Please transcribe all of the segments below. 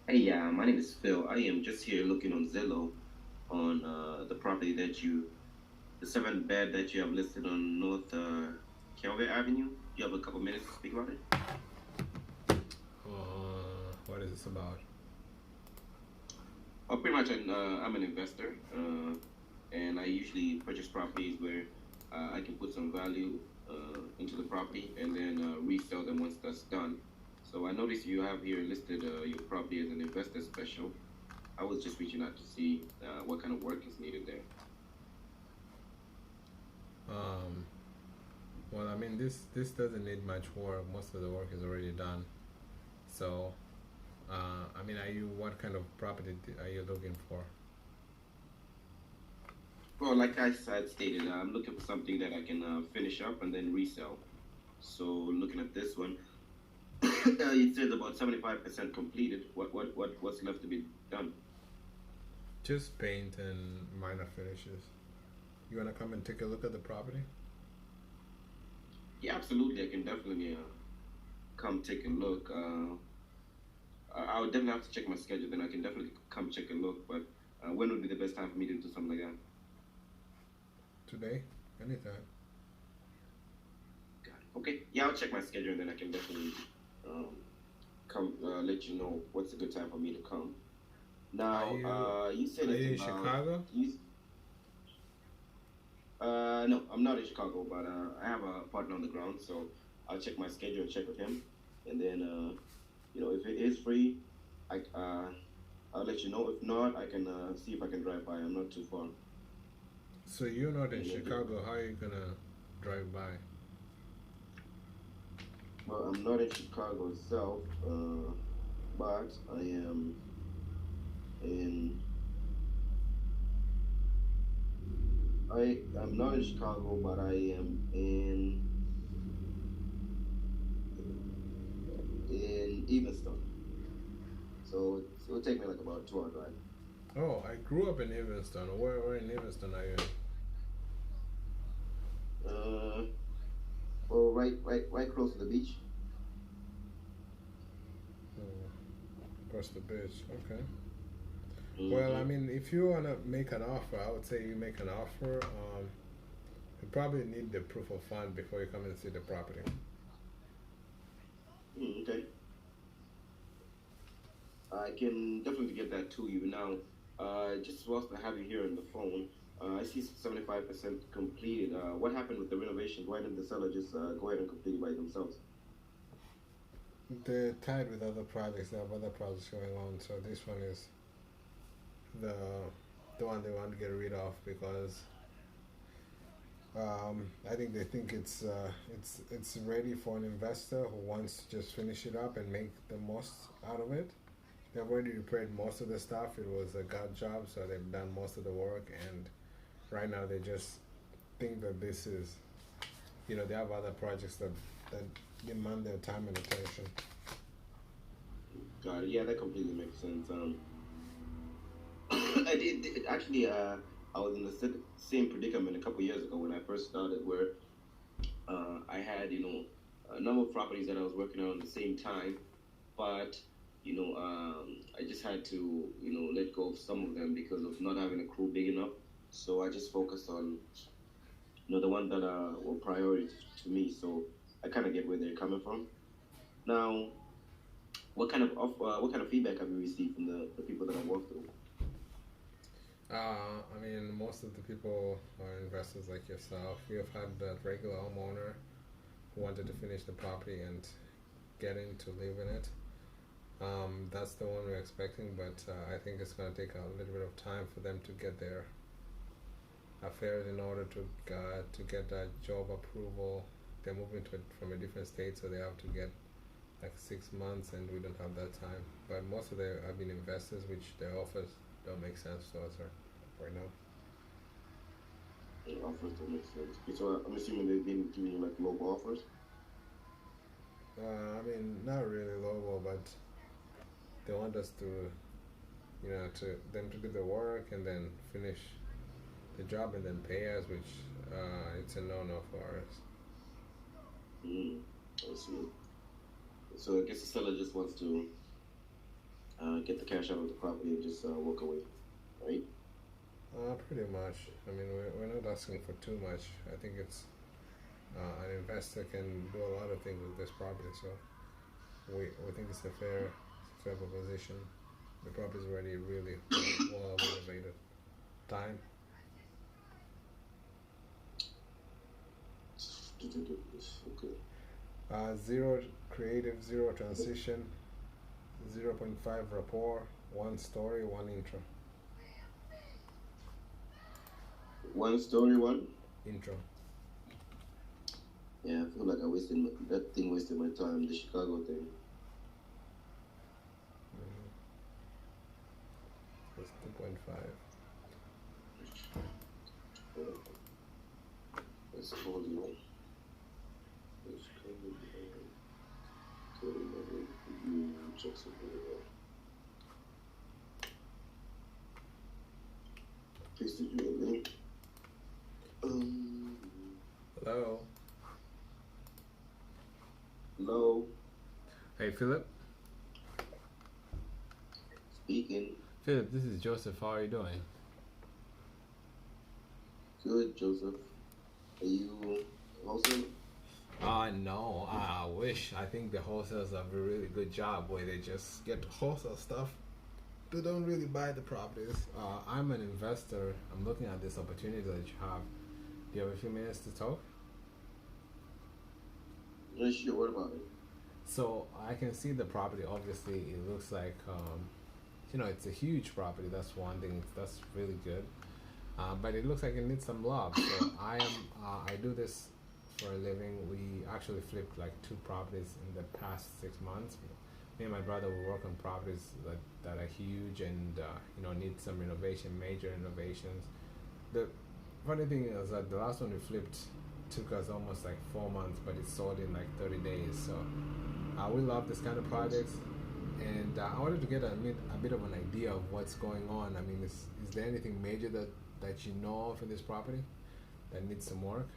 Hey, yeah, my name is Phil. I am just here looking on Zillow on the property the seven bed that you have listed on North Calvert Avenue. You have a couple minutes to speak about it? What is this about? Pretty much, I'm an investor, and I usually purchase properties where I can put some value into the property and then resell them once that's done. So I noticed you have here listed your property as an investor special. I was just reaching out to see what kind of work is needed there. Um, well, I mean, this doesn't need much work. Most of the work is already done. So, I mean, are you what kind of property are you looking for? Well, like I had stated, I'm looking for something that I can finish up and then resell. So, looking at this one, it says about 75% completed. What's left to be done? Just paint and minor finishes. You wanna come and take a look at the property? Yeah, absolutely. I can definitely come take a look. I would definitely have to check my schedule. Then I can definitely come check a look. But when would be the best time for me to do something like that? Today? Anytime. Got it. Okay. Yeah, I'll check my schedule and then I can definitely um, come let you know what's a good time for me to come. Are Now, you you said are it's you in about Chicago? you. No, I'm not in Chicago, but I have a partner on the ground, so I'll check my schedule and check with him, and then if it is free, I'll let you know. If not, I can see if I can drive by. I'm not too far, So you're not in and then just Chicago. How are you gonna drive by? well, I'm not in Chicago itself, but I am in. I'm not in Chicago, but I am in Evanston. So it will take me like about 2 hour drive. Oh, I grew up in Evanston. Where in Evanston are you in? Uh, well, right close to the beach. Oh, across the beach. Okay. Well, I Mm-hmm. mean, if you wanna make an offer, I would say you make an offer. You probably need the proof of fund before you come and see the property. Okay, I can definitely get that to you now. Just whilst I have you here on the phone, I see 75% completed. What happened with the renovation? Why didn't the seller just go ahead and complete it by themselves? They're tied with other projects. They have other projects going on, so this one is the the one they want to get rid of because I think they think it's ready for an investor who wants to just finish it up and make the most out of it. They've already repaired most of the stuff. It was a gut job, so they've done most of the work, and right now they just think that this is, they have other projects that demand their time and attention. Got it. Yeah, that completely makes sense. Actually. I was in the same predicament a couple years ago when I first started, where I had a number of properties that I was working on at the same time, but I just had to let go of some of them because of not having a crew big enough. So I just focused on the ones that were priority to me. So I kind of get where they're coming from. Now, what kind of feedback have you received from the people that I worked through? I mean, most of the people are investors like yourself. We have had that regular homeowner who wanted to finish the property and get in to live in it. That's the one we're expecting, but I think it's going to take a little bit of time for them to get their affairs in order to get a job approval. They're moving from a different state, so they have to get like 6 months, and we don't have that time. But most of them have been investors, which their offers don't make sense to us right now. Offers don't make sense. Okay, so I'm assuming they've been giving you like local offers. I mean, not really local, but they want us to, to them to do the work and then finish the job and then pay us, which it's a no-no for us. Mm, I see. So I guess the seller just wants to get the cash out of the property and just walk away, right? Pretty much. I mean, we're not asking for too much. I think it's an investor can do a lot of things with this property, so we think it's a fair proposition. The property is already really well renovated. Time. Okay. Zero creative, zero transition, 0.5 rapport, one story, one intro. One story, one. Intro. Yeah, I feel like that thing wasted my time. The Chicago thing. It's 2.5. Let's call you. Check something out. Pasted you a link. Hello. Hello. Hey, Philip. Speaking. Philip, this is Joseph. How are you doing? Good, Joseph. Are you also? No, I wish. I think the wholesalers have a really good job where they just get the wholesale stuff. They don't really buy the properties. I'm an investor. I'm looking at this opportunity that you have. Do you have a few minutes to talk? Yeah, sure. What about it? So I can see the property. Obviously, it looks like, it's a huge property. That's one thing. That's really good. But it looks like it needs some love. So I do this for a living. We actually flipped like 2 properties in the past 6 months. Me and my brother will work on properties that are huge and need some renovation, major renovations. The funny thing is that the last one we flipped took us almost like 4 months, but it sold in like 30 days. So we love this kind of projects, and I wanted to get a bit of an idea of what's going on. I mean, is there anything major that you know of in this property that needs some work?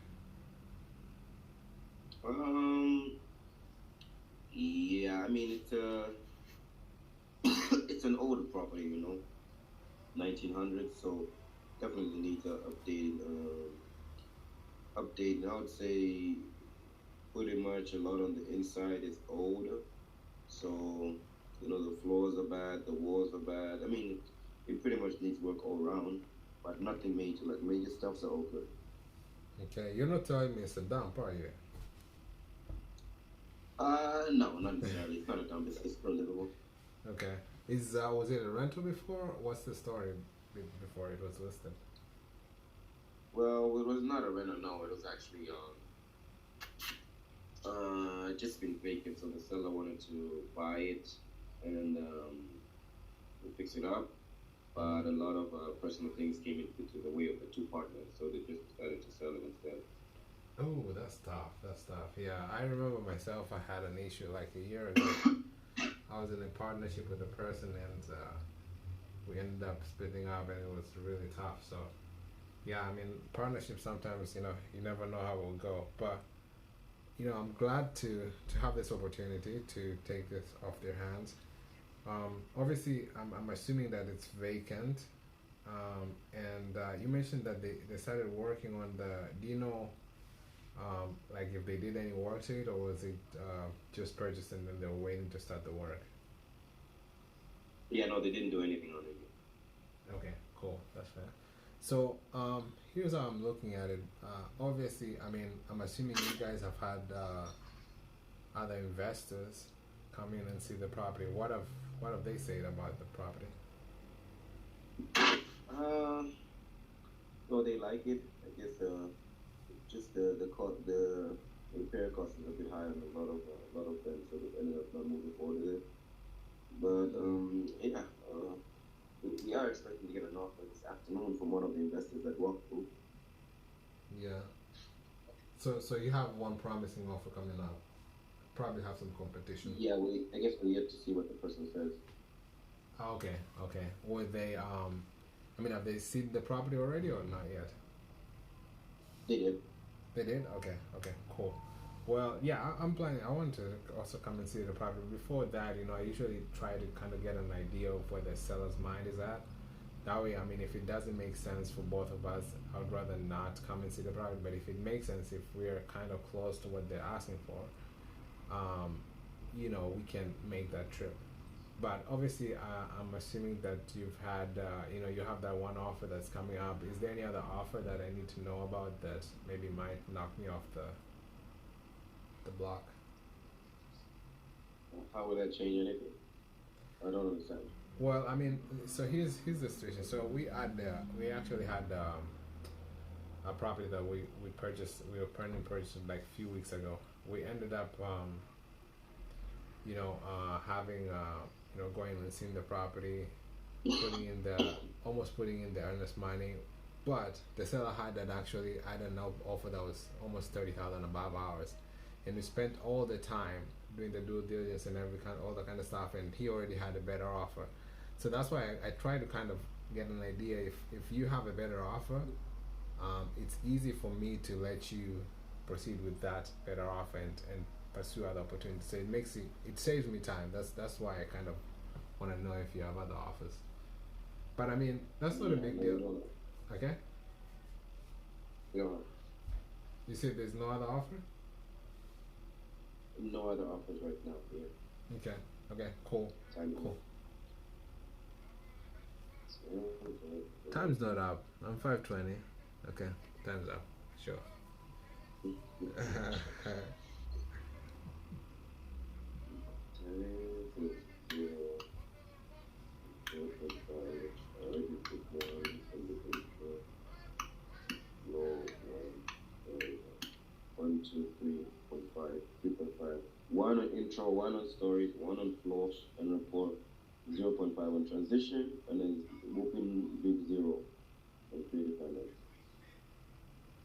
Yeah, I mean it's an older property, 1900s, so definitely needs a update. I would say pretty much a lot on the inside is older, so the floors are bad, the walls are bad. I mean, it pretty much needs work all around, but nothing major. Like major stuffs are all good. Okay, you're not telling me it's a dump, are you? No, not necessarily. It's not a dump. It's still livable. Okay. Was it a rental before? What's the story before it was listed? Well, it was not a rental. No, it was actually just been vacant. So the seller wanted to buy it and fix it up, but a lot of personal things came into the way of the 2 partners, so they just decided to sell it instead. Oh, that's tough. That's tough. Yeah, I remember myself. I had an issue like a year ago. I was in a partnership with a person, and we ended up splitting up, and it was really tough. So, yeah, I mean, partnerships sometimes, you never know how it will go. But, I'm glad to have this opportunity to take this off their hands. Obviously, I'm assuming that it's vacant. And you mentioned that they started working on do you know, like if they did any work to it, or was it just purchased and then they were waiting to start the work? Yeah, no, they didn't do anything on it. Okay, cool, that's fair. So here's how I'm looking at it. Obviously, I mean, I'm assuming you guys have had other investors come in and see the property. What have they said about the property? No, they like it. I guess just the repair cost is a bit high on a lot of them, so they ended up not moving forward with it. But yeah, we are expecting to get an offer this afternoon from one of the investors that walked through. Yeah. So you have one promising offer coming up. Probably have some competition. Yeah, I guess we're yet to see what the person says. Okay. Would they I mean, have they seen the property already or not yet? They did. They did? Okay, cool. Well, yeah, I'm planning. I want to also come and see the property. Before that, I usually try to kind of get an idea of where the seller's mind is at. That way, I mean, if it doesn't make sense for both of us, I would rather not come and see the property. But if it makes sense, if we're kind of close to what they're asking for, um, we can make that trip. But obviously, I'm assuming that you've had, you have that one offer that's coming up. Is there any other offer that I need to know about that maybe might knock me off the block? How would that change anything? I don't understand. Well, I mean, so here's the situation. So we actually had a property that we purchased. We were planning to purchase like a few weeks ago. We ended up, having going and seeing the property, putting in the earnest money, but the seller had an offer that was almost 30,000 above ours, and we spent all the time doing the due diligence and all the kind of stuff, and he already had a better offer. So that's why I try to kind of get an idea if you have a better offer, it's easy for me to let you proceed with that better offer and pursue other opportunities. So it saves me time. That's why I kind of want to know if you have other offers. But I mean, that's not a big deal. Okay? Yeah, You said there's no other offer? no other offers right now. Yeah. Okay. Okay, cool. Time. Cool. Yeah, Time's not up. I'm 5:20. Okay, time's up. Sure. One, two, 3.5, 3.5. One on intro, one on stories, one on floor and report, 0.5 on transition, and then whooping big zero on creative finance.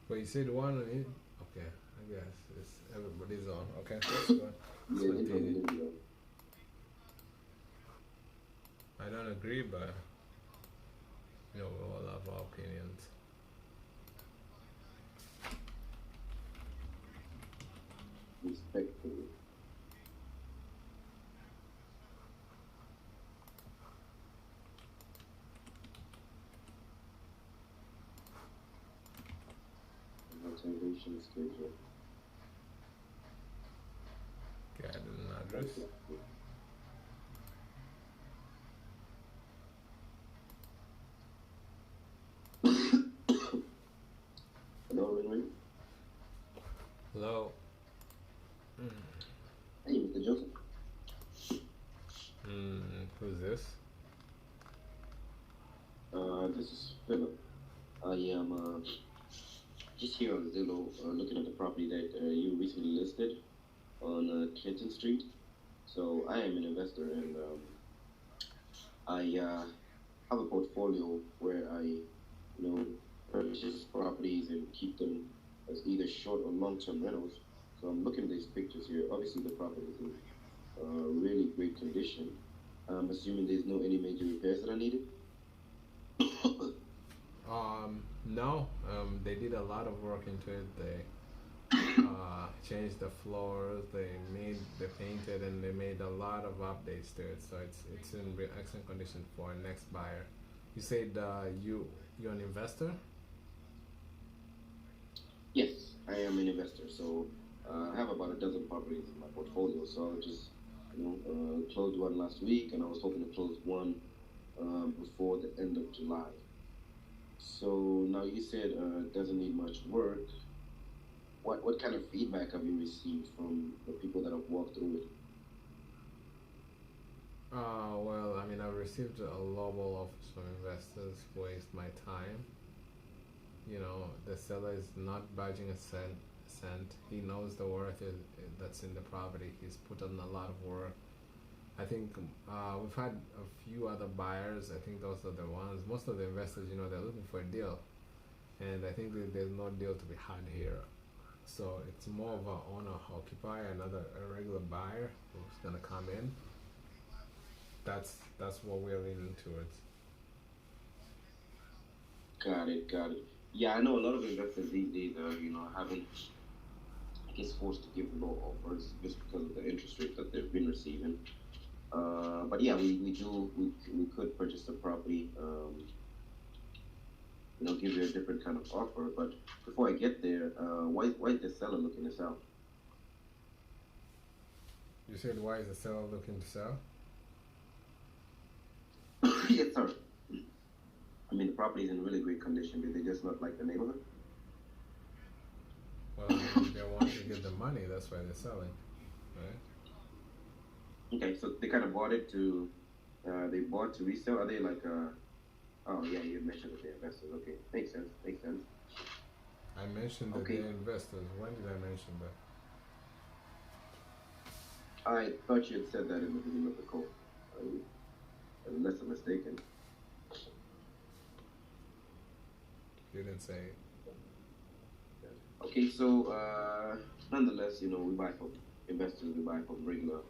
But you said one on it? Okay, I guess it's everybody's on. Okay, let's go. Let's Yeah, intro, continue. video. I don't agree, but we all have our opinions. Respectfully. Motivation schedule. Get an address. Hello, Ring. Hello. Hey, Mr. Joseph. Who's this? This is Philip. I am just here on Zillow looking at the property that you recently listed on Clinton Street. So I am an investor and I have a portfolio where I, purchase properties and keep them as either short or long-term rentals. So I'm looking at these pictures here. Obviously, the property is in really great condition. I'm assuming there's no any major repairs that are needed. No. They did a lot of work into it. They changed the floors. They painted, and they made a lot of updates to it. So it's in excellent condition for a next buyer. You said you're an investor. Yes, I am an investor. So I have about a dozen properties in my portfolio. So I just closed one last week, and I was hoping to close one before the end of July. So now you said it doesn't need much work. What kind of feedback have you received from the people that have walked through it? Well, I mean, I've received a level of some investors waste my time. The seller is not budging a cent. He knows the worth that's in the property. He's put in a lot of work. I think we've had a few other buyers. I think those are the ones. Most of the investors, they're looking for a deal, and I think there's no deal to be had here. So it's more of an owner occupier, a regular buyer who's gonna come in. That's what we're leaning towards. Got it, got it. Yeah, I know a lot of investors these days are, having gets forced to give low offers just because of the interest rate that they've been receiving. But yeah, we could purchase the property, give you a different kind of offer. But before I get there, why is the seller looking to sell? You said why is the seller looking to sell? Yes, sir. I mean, the property is in really great condition. Do they just not like the neighborhood? Well, they want to get the money. That's why they're selling, right? Okay, so they kind of bought it to, they bought to resell. Are they like, oh yeah, you mentioned that they're investors. Okay, makes sense. Makes sense. I mentioned that Okay, they're investors. When did I mention that? I thought you had said that in the beginning of the call, unless I'm mistaken. You didn't say it. Okay, so nonetheless, we buy from investors, we buy from regular,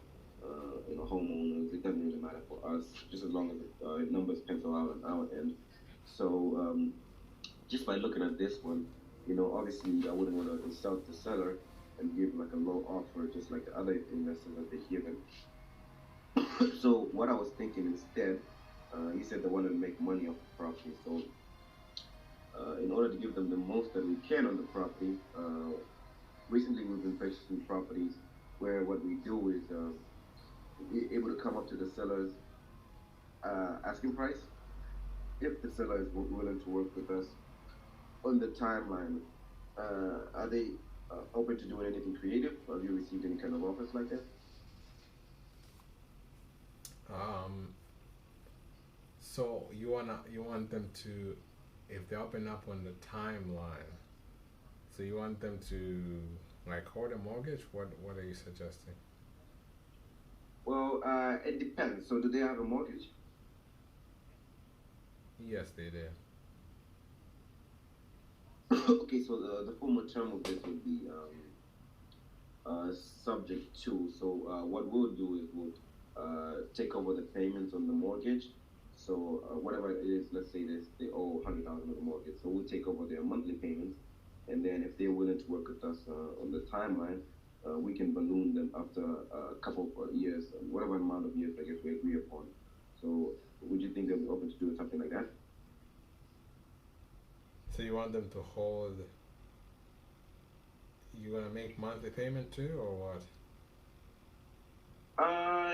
homeowners. It doesn't really matter for us, just as long as the numbers pencil out on our end. So just by looking at this one, obviously I wouldn't want to insult the seller and give like a low offer, just like the other investors that they're given. So what I was thinking instead, you said they wanted to make money off the property, so in order to give them the most that we can on the property, recently we've been purchasing properties where what we do is we're able to come up to the seller's asking price. If the seller is willing to work with us on the timeline, are they open to doing anything creative? Have you received any kind of offers like that? Um, so you want them to, if they open up on the timeline, so you want them to like hold a mortgage? What are you suggesting? Well, it depends. So, do they have a mortgage? Yes, they did. Okay, so the formal term of this would be subject to. So what we'll do is we'll take over the payments on the mortgage. So whatever it is, let's say they owe 100,000 of the mortgage. So we'll take over their monthly payments, and then if they're willing to work with us on the timeline, we can balloon them after a couple of years, whatever amount of years I guess we agree upon. So would you think they'll be open to doing something like that? So you want them to hold, you gonna make monthly payment too, or what?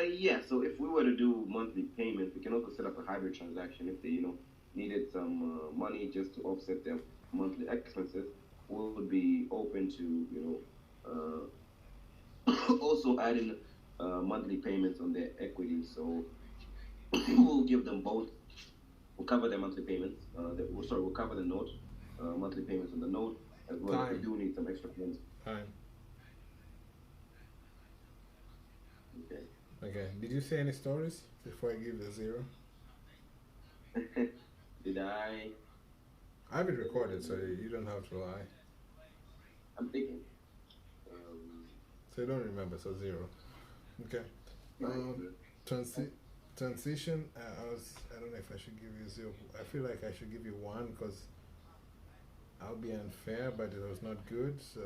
Yeah. So if we were to do monthly payments, we can also set up a hybrid transaction if they, needed some money just to offset their monthly expenses. We would be open to, also adding monthly payments on their equity. So we'll give them both. We'll cover their monthly payments. We'll cover the note, monthly payments on the note, as well if they Time, do need some extra funds. time. Okay. Okay. Did you say any stories before I give the zero? Did I? I have it recorded, so you don't have to lie. I'm thinking. Um, So you don't remember, so zero. Okay. Um, right. transi- transition. I don't know if I should give you zero. I feel like I should give you one because I'll be unfair, but it was not good. So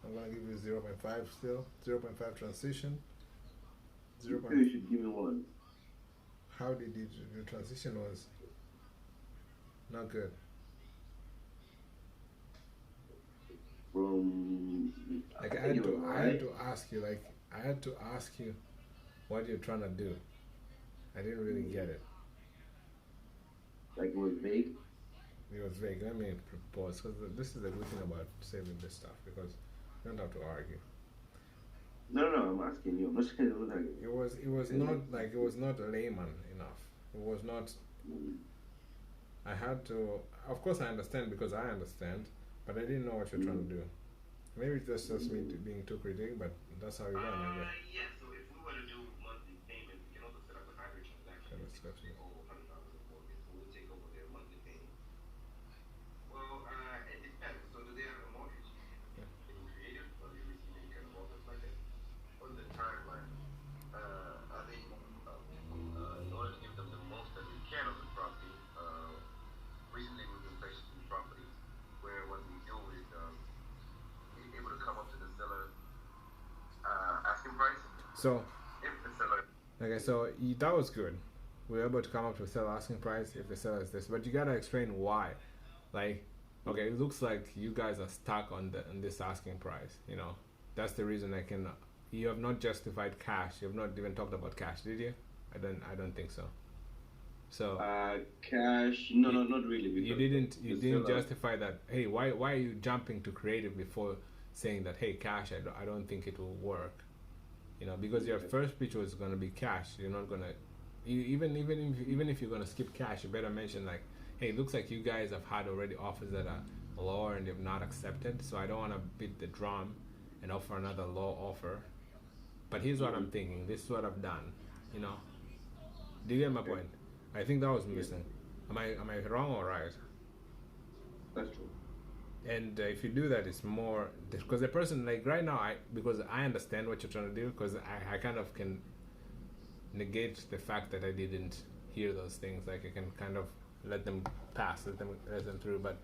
I'm gonna give you 0.5 still. 0.5 transition. You 0. feel you should give me one. How did you? Your transition was not good. From Like I think it was I had alright. to ask you. Like I had to ask you what you're trying to do. I didn't really get it. Like it was vague. It was vague. Let me pause because this is the good thing about saving this stuff because you don't have to argue. No, no, no. I'm asking you. I'm not saying I'm not asking you. It was not like it was not layman enough. It was not. Mm, I had to. Of course, I understand because I understand, but I didn't know what you're trying mm, to do. Maybe it's just me mm. being too critical, but that's how you run, I guess. Yeah. So if we were to do monthly payments, we can also set up a hybrid transaction Okay, if let's go to they it. owe 100,000 of mortgage, so we'll take over their monthly payment. Well, it depends. So do they have a mortgage? Yeah. Any creative? Or do you receive any kind of offers like that? On the timeline, are they, in order to give them the most that we can of the property, recently we've been purchasing properties where what we do is we're able to come up to the seller So okay, so that was good. We were able to come up to sell asking price if the seller is this, but you gotta explain why. Like, okay, it looks like you guys are stuck on this asking price. You know, that's the reason I can. You have not justified cash. You have not even talked about cash, did you? I don't think so. So Cash? No, no, not really. you Because didn't justify that. Hey, why are you jumping to creative before saying that? Hey, cash. I don't think it will work. You know, because your first pitch was gonna be cash. You're not gonna. Even if you're gonna skip cash, you better mention like, hey, it looks like you guys have had already offers that are lower and they've not accepted. So I don't want to beat the drum and offer another low offer. But here's what I'm thinking. This is what I've done. You know, do you get my point? I think that was missing. Am I wrong or right? that's true. And if you do that, it's more because the person like right now, because I understand what you're trying to do, because I kind of can negate the fact that I didn't hear those things. Like I can kind of let them pass, let them through. But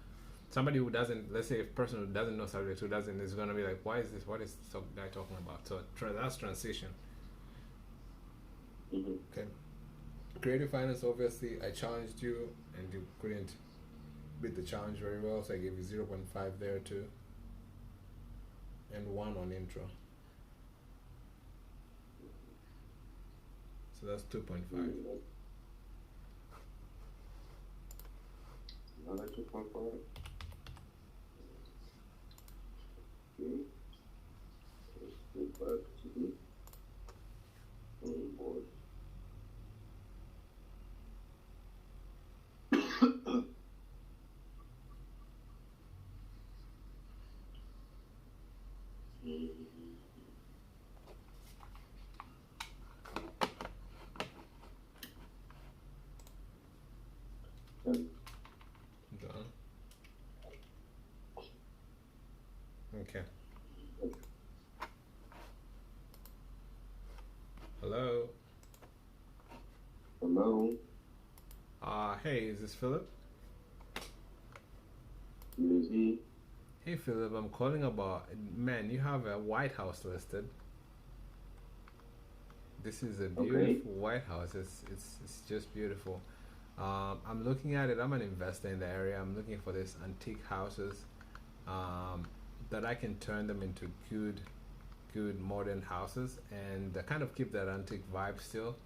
somebody who doesn't, let's say a person who doesn't know subject, who doesn't, is gonna be like, why is this? What is this guy talking about? So that's transition. Mm-hmm. Okay. Creative finance, obviously, I challenged you and you couldn't beat the challenge very well, so I gave you 0.5 there too, and 1 on intro. So that's 2.5. Another 2.5. Okay. Let's go back to the board. Done. Okay. Hello. Hello. Hey, is this Philip? Is he? Hey, Philip, I'm calling about. Man, you have a White House listed. This is a beautiful White House. It's just beautiful. I'm looking at it. I'm an investor in the area. I'm looking for these antique houses that I can turn them into good modern houses and kind of keep that antique vibe still.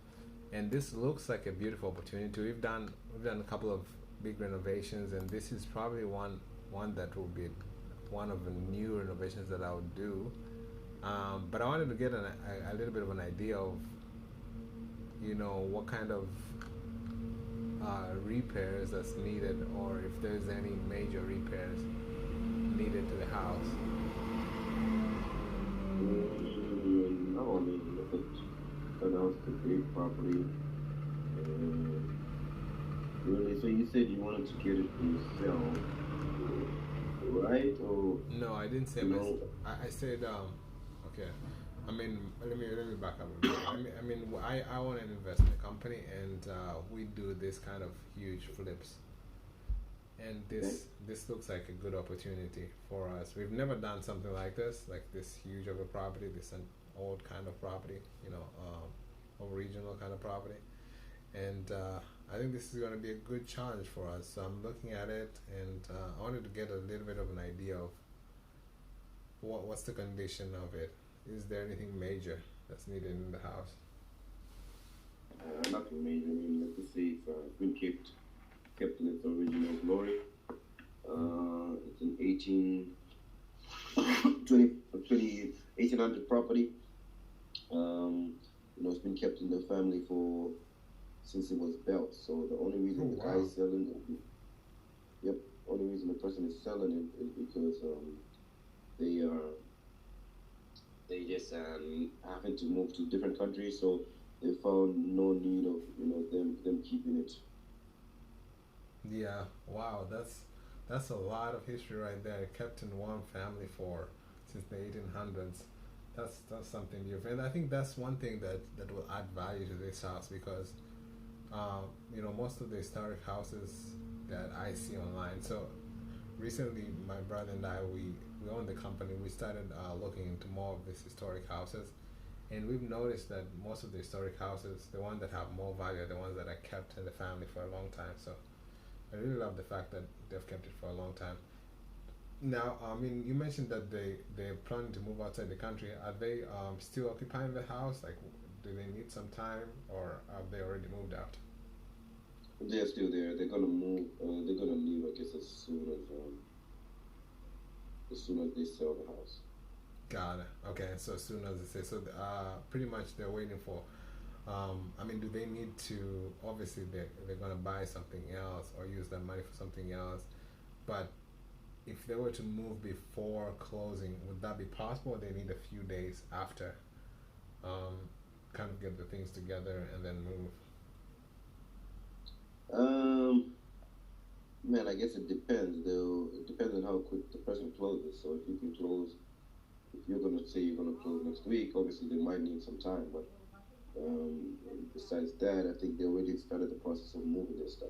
And this looks like a beautiful opportunity. We've done a couple of big renovations, and this is probably one that will be one of the new renovations that I would do. But I wanted to get a little bit of an idea of, you know, what kind of repairs that's needed, or if there's any major repairs needed to the house. No, I mean, look at that house, the big property. Really? So you said you wanted to get it for yourself, right? Or No, I didn't say no? I said okay. I mean, let me back up a bit. I own an investment company, and we do this kind of huge flips. And this looks like a good opportunity for us. We've never done something like this huge of a property, this an old kind of property, you know, original kind of property. And I think this is going to be a good challenge for us. So I'm looking at it, and I wanted to get a little bit of an idea of what's the condition of it. Is there anything major that's needed in the house? Nothing major. I mean, let's say it's been kept in its original glory. It's an 1800 property. You know, it's been kept in the family since it was built. So the only reason the guy is selling it, only reason the person is selling it is because they just having to move to different countries, so they found no need of them keeping it. Yeah, wow, that's a lot of history right there. Kept in one family since the 1800s. That's something beautiful, and I think that's one thing that will add value to this house because, you know, most of the historic houses that I see online. So recently, my brother and I we own the company. We started looking into more of these historic houses, And we've noticed that most of the historic houses, the ones that have more value, are the ones that are kept in the family for a long time. So I really love the fact that they've kept it for a long time. Now, I mean, you mentioned that they're planning to move outside the country. Are they still occupying the house? Like, do they need some time, or have they already moved out? They're still there. They're gonna move. They're gonna leave, I guess, as soon as they sell the house. Got it. Okay, so as soon as they say so, pretty much they're waiting for. I mean, do they need to? Obviously, they're gonna buy something else or use that money for something else. But if they were to move before closing, would that be possible? Or they need a few days after, um, kind of get the things together and then move. Um, Man, I guess it depends. Though it depends on how quick the person closes. So if you can close, if you're gonna say you're gonna close next week, obviously they might need some time. But um, besides that, I think they already started the process of moving their stuff.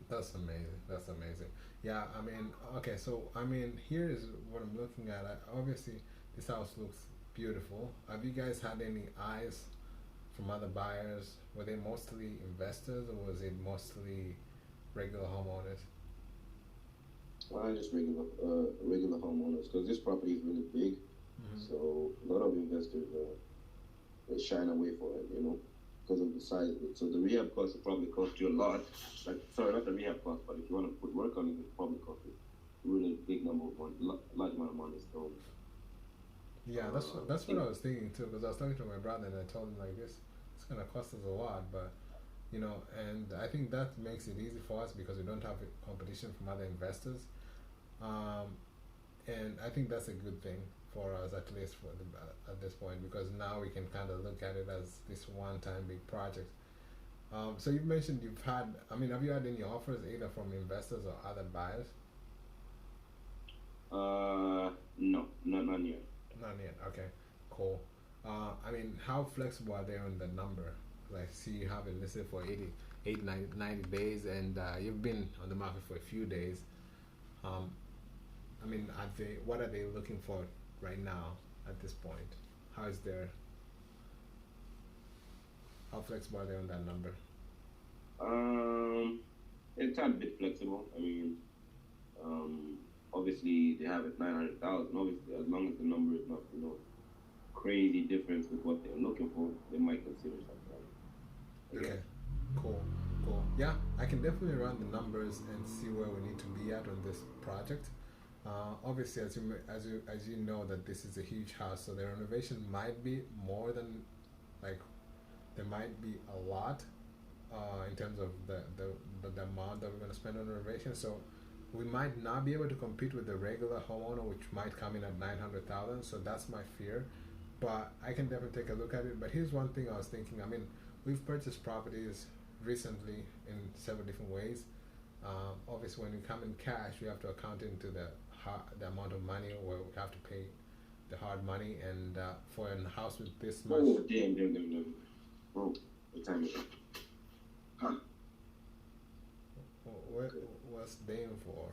That's amazing. That's amazing. Yeah, I mean, okay, so I mean, here is what I'm looking at. Obviously, this house looks beautiful. Have you guys had any eyes from other buyers? Were they mostly investors or was it mostly regular homeowners? Just regular homeowners, because this property is really big. Mm-hmm. So a lot of investors they shine away for it, because of the size of it. So the rehab cost will probably cost you a lot. Like, sorry, not the rehab cost, but if you want to put work on it, it probably cost you a really big number of money, large amount of money. So Yeah, that's what I was thinking too. Because I was talking to my brother and I told him like this, it's gonna cost us a lot, but and I think that makes it easy for us because we don't have competition from other investors. Um, and I think that's a good thing for us at least at this point because now we can kind of look at it as this one-time big project. So you mentioned you've had. I mean, have you had any offers either from investors or other buyers? no, not yet. Not yet. Okay, cool. I mean, how flexible are they on the number? Like, see, you have it listed for 90 days, and you've been on the market for a few days. Um, I mean, what are they looking for right now at this point? How is their how flexible are they on that number? Um, it's a bit flexible. I mean, obviously they have it 900,000. Obviously, as long as the number is not, crazy difference with what they're looking for, they might consider something. Okay, cool, cool. Yeah, I can definitely run the numbers and see where we need to be at on this project. Obviously, as you know, that this is a huge house, so the renovation might be more than like there might be a lot in terms of the amount that we're going to spend on renovation. So we might not be able to compete with the regular homeowner, which might come in at 900,000. So that's my fear, but I can definitely take a look at it. But here's one thing I was thinking. I mean, we've purchased properties recently in several different ways. Obviously, when you come in cash, we have to account into the amount of money where we have to pay the hard money, and for a house with this much. Oh, damn. Oh, what time is it? Huh? What's Dame for?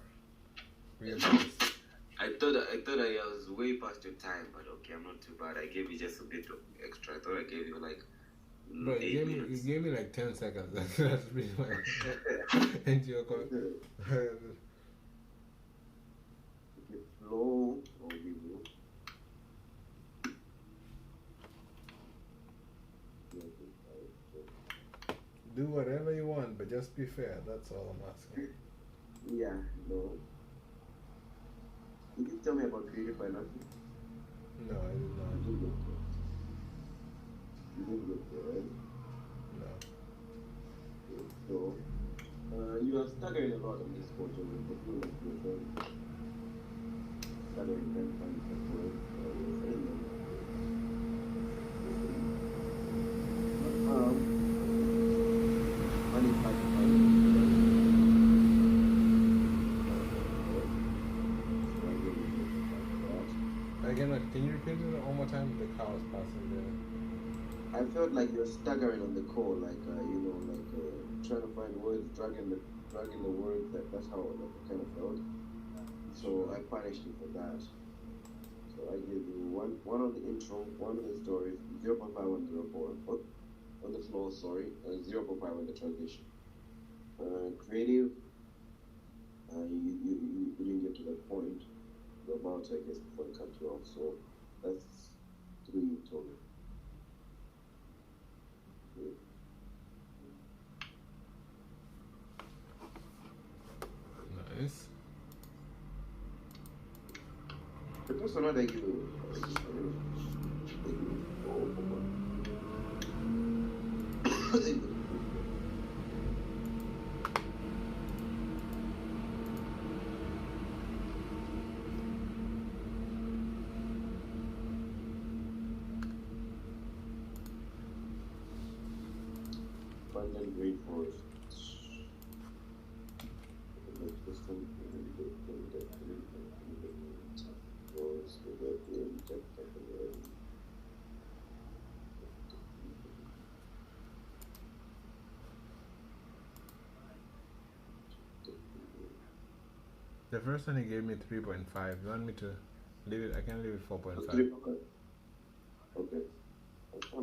I thought I was way past your time, but okay, I'm not too bad. I gave you just a bit of extra. I thought I gave you like But you 8 minutes. gave me like 10 seconds. That's pretty much. And you're going. If it's low, I'll give you. Do whatever you want, but just be fair. That's all I'm asking. Yeah, no. You did tell me about creative financing. No, I did You not. did get there. You did get there, right? No. Okay, so, you are staggering a lot on this photo with the full explosion. Staggering 10 times the word. You're saying that. Money back to Again, can you repeat it one more time? The car was passing there. I felt like you're staggering on the call, like trying to find words, dragging the words. That's how I kind of felt. So I punished you for that. So So I give you one on the intro, one on the story, 0.5 on the report, on the flow, sorry, and 0.5 on the transition. Creative, you didn't get to that point, the amount, I guess, before I cut you off. So that's 3 total. Yeah. Nice. The person that you, abundant rainforest. System. The first one he gave me 3.5. You want me to leave it? I can leave it 4.5. Okay. Okay. I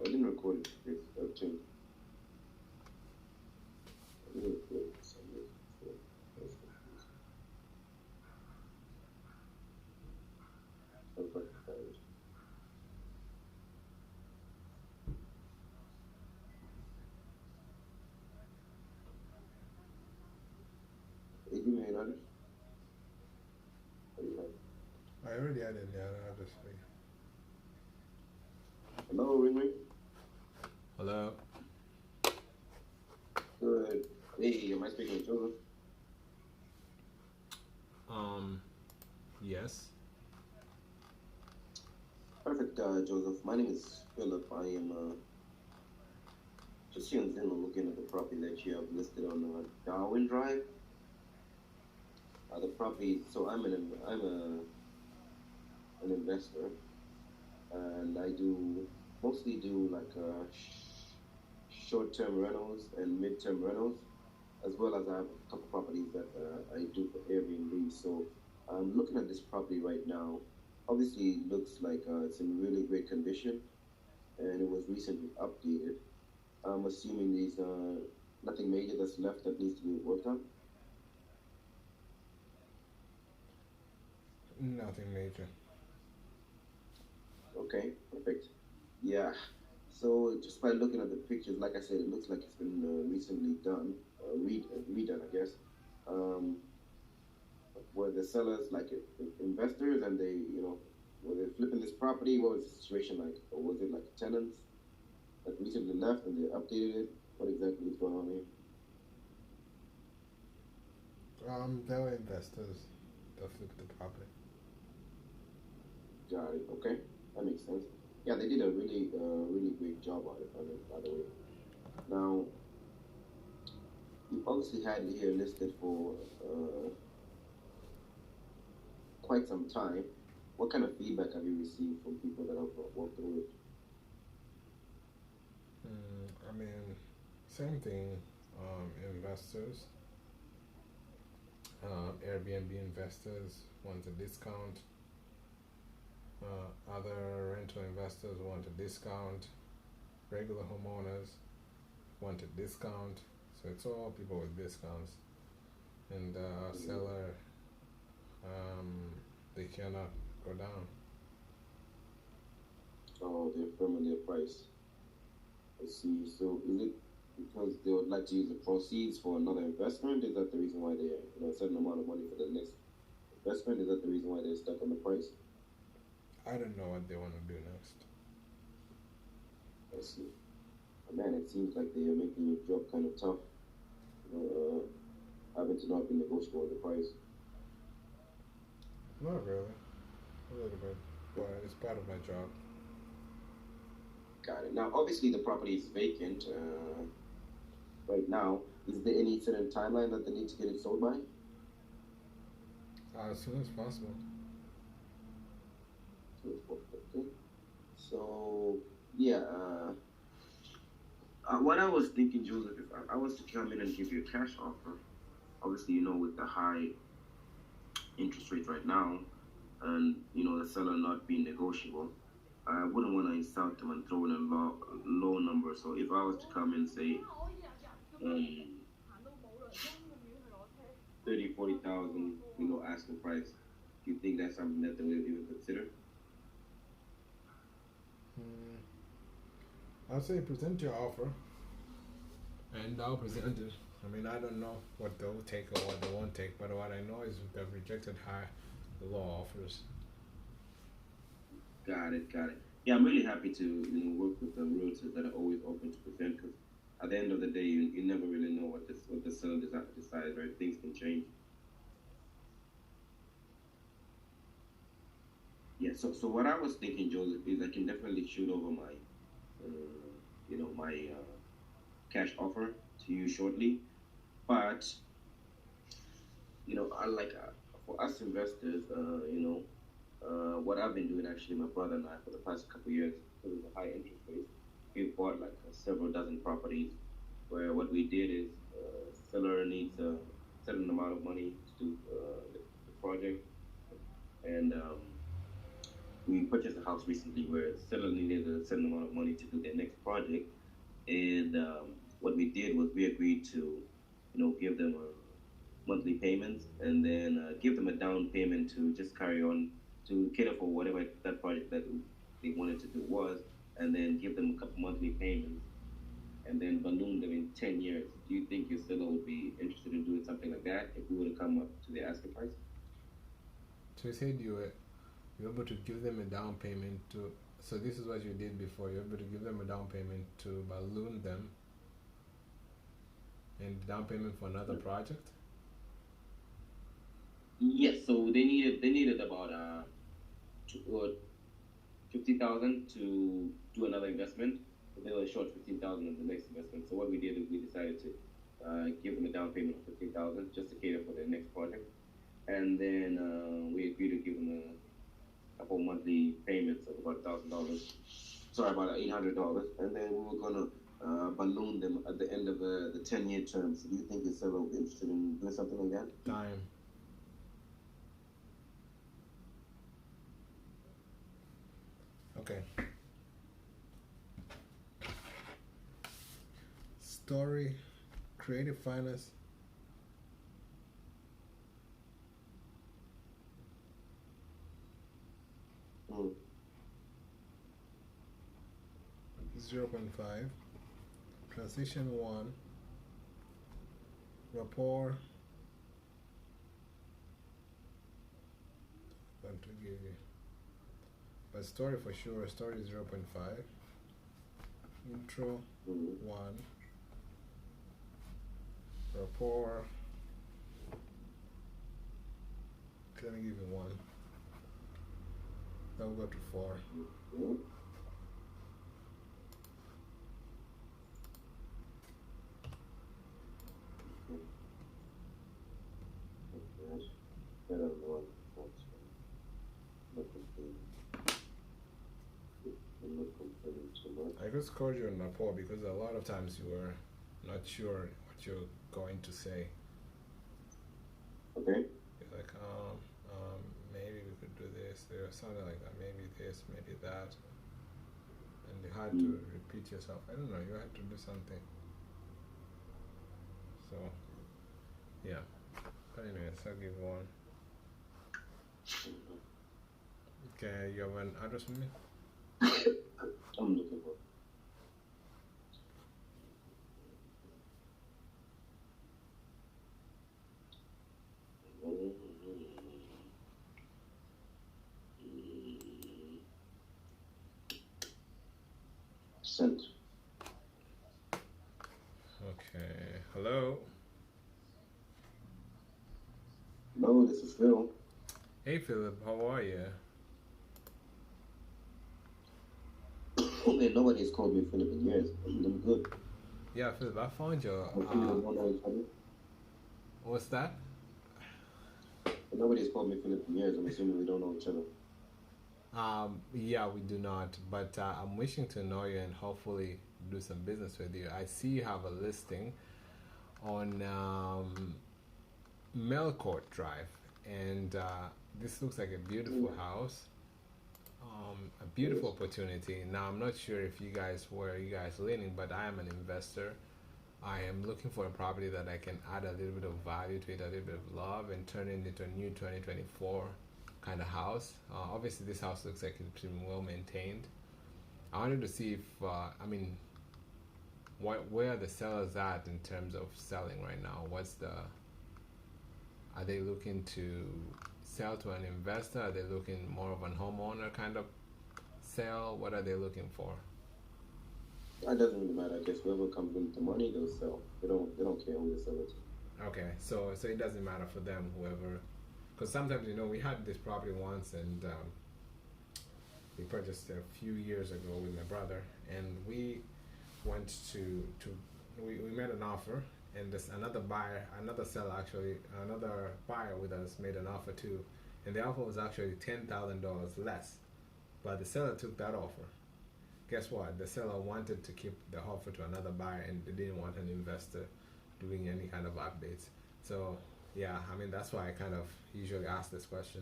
didn't record it. It's 13. I didn't record it. Give me another. I already had it in there. I'll just wait. Hello, Ring. Hello. Good. Hey, am I speaking with Joseph? Yes. Perfect, Joseph. My name is Philip. I am just here in Zillow looking at the property that you have listed on Darwin Drive. The property. So I'm an investor, and I mostly do like short-term rentals and mid-term rentals, as well as I have a couple properties that I do for Airbnb. So I'm looking at this property right now. Obviously, it looks like it's in really great condition, and it was recently updated. I'm assuming there's nothing major that's left that needs to be worked on. Nothing major. Okay, perfect. Yeah. So just by looking at the pictures, like I said, it looks like it's been recently done, redone, I guess. Um, were the sellers like investors, and were they flipping this property? What was the situation like? Or was it like tenants that recently left and they updated it? What exactly is going on here? They were investors that flipped the property. Got it. Okay, that makes sense. Yeah, they did a really great job on it, by the way. Now, you obviously had it here listed for quite some time. What kind of feedback have you received from people that have walked through it? I mean, same thing. Investors, Airbnb investors want a discount. Other rental investors want a discount. Regular homeowners want a discount. So it's all people with discounts. And seller, they cannot go down. Oh, they're firming their price. I see. So is it because they would like to use the proceeds for another investment? Is that the reason why they, a certain amount of money for the next investment? Is that the reason why they're stuck on the price? I don't know what they want to do next. I see. Man, it seems like they are making your job kind of tough. Having to not be negotiable with the price. Not really. A little bit. But it's part of my job. Got it. Now, obviously, the property is vacant right now. Is there any certain timeline that they need to get it sold by? As soon as possible. Okay. So, yeah. What I was thinking, Joseph, if I was to come in and give you a cash offer, obviously, with the high interest rate right now, and the seller not being negotiable, I wouldn't want to insult them and throw in a low number. So if I was to come and say um, 30, 40,000, asking price, do you think that's something that they would even consider? I'll say present your offer, and I'll present it. I mean, I don't know what they'll take or what they won't take, but what I know is they've rejected high low offers. Got it, got it. Yeah, I'm really happy to work with the realtors that are always open to present, because at the end of the day, you never really know what the seller decides, right? Things can change. Yeah. So what I was thinking, Joseph, is I can definitely shoot over my cash offer to you shortly, but I like for us investors, what I've been doing actually, my brother and I, for the past couple of years, because of the high interest rates, we've bought like several dozen properties. Where what we did is, seller needs a certain amount of money to do the project, and we purchased a house recently where the seller needed a certain amount of money to do their next project, and what we did was we agreed to, give them monthly payments, and then give them a down payment to just carry on to cater for whatever that project that they wanted to do was, and then give them a couple monthly payments, and then balloon them in 10 years. Do you think your seller would be interested in doing something like that if we were to come up to the asking price? So you said you're able to give them a down payment to. So this is what you did before. You're able to give them a down payment to balloon them, and down payment for another project. Yes. So they needed about 50,000 to do another investment. But they were short 15,000 in the next investment. So what we did is we decided to give them a down payment of 15,000 just to cater for their next project, and then we agreed to give them a couple monthly payments of about $1,000. Sorry, about $800, and then we were gonna balloon them at the end of the 10-year term. So do you think your seller would be interested in doing something like that? Time. Okay. Story, creative finance. Mm. 0.5. Transition 1. Rapport. Going to give you. But story for sure. Story 0.5. Intro 1. Rapport. Can I give you 1? Then we'll go to 4. Mm. I just called you on rapport because a lot of times you were not sure what you're going to say. Okay. You're like, maybe we could do this, or something like that. Maybe this, maybe that, and you had to repeat yourself. I don't know. You had to do something. So, yeah. But anyways, I'll give 1. Okay, you have an address for me? I'm looking for. Sent. Okay. Hello. Hello, this is Phil. Hey Philip, how are you? Oh man, nobody has called me Philip in years. I'm doing good. Yeah, Philip, I found your. Hopefully we don't know each other. What's that? But nobody has called me Philip in years. I'm assuming we don't know each other. Yeah, we do not, but I'm wishing to know you and hopefully do some business with you. I see you have a listing on Melcourt Drive and this looks like a beautiful house. A beautiful Yes. opportunity. Now I'm not sure if you guys where you guys leaning, but I am an investor. I am looking for a property that I can add a little bit of value to it, a little bit of love, and turn it into a new 2024 kind of house. Obviously, this house looks like it's been well maintained. I wanted to see if, where are the sellers at in terms of selling right now? Are they looking to sell to an investor? Are they looking more of a homeowner kind of sell? What are they looking for? That doesn't really matter. I guess whoever comes in with the money, they'll sell. They don't care who they sell it to. Okay, so it doesn't matter for them, whoever, because sometimes we had this property once, and we purchased it a few years ago with my brother, and we went we made an offer, and this another seller actually, another buyer with us made an offer too, and the offer was actually $10,000 less, but the seller took that offer. Guess what? The seller wanted to keep the offer to another buyer, and they didn't want an investor doing any kind of updates. So yeah, I mean that's why I kind of usually ask this question.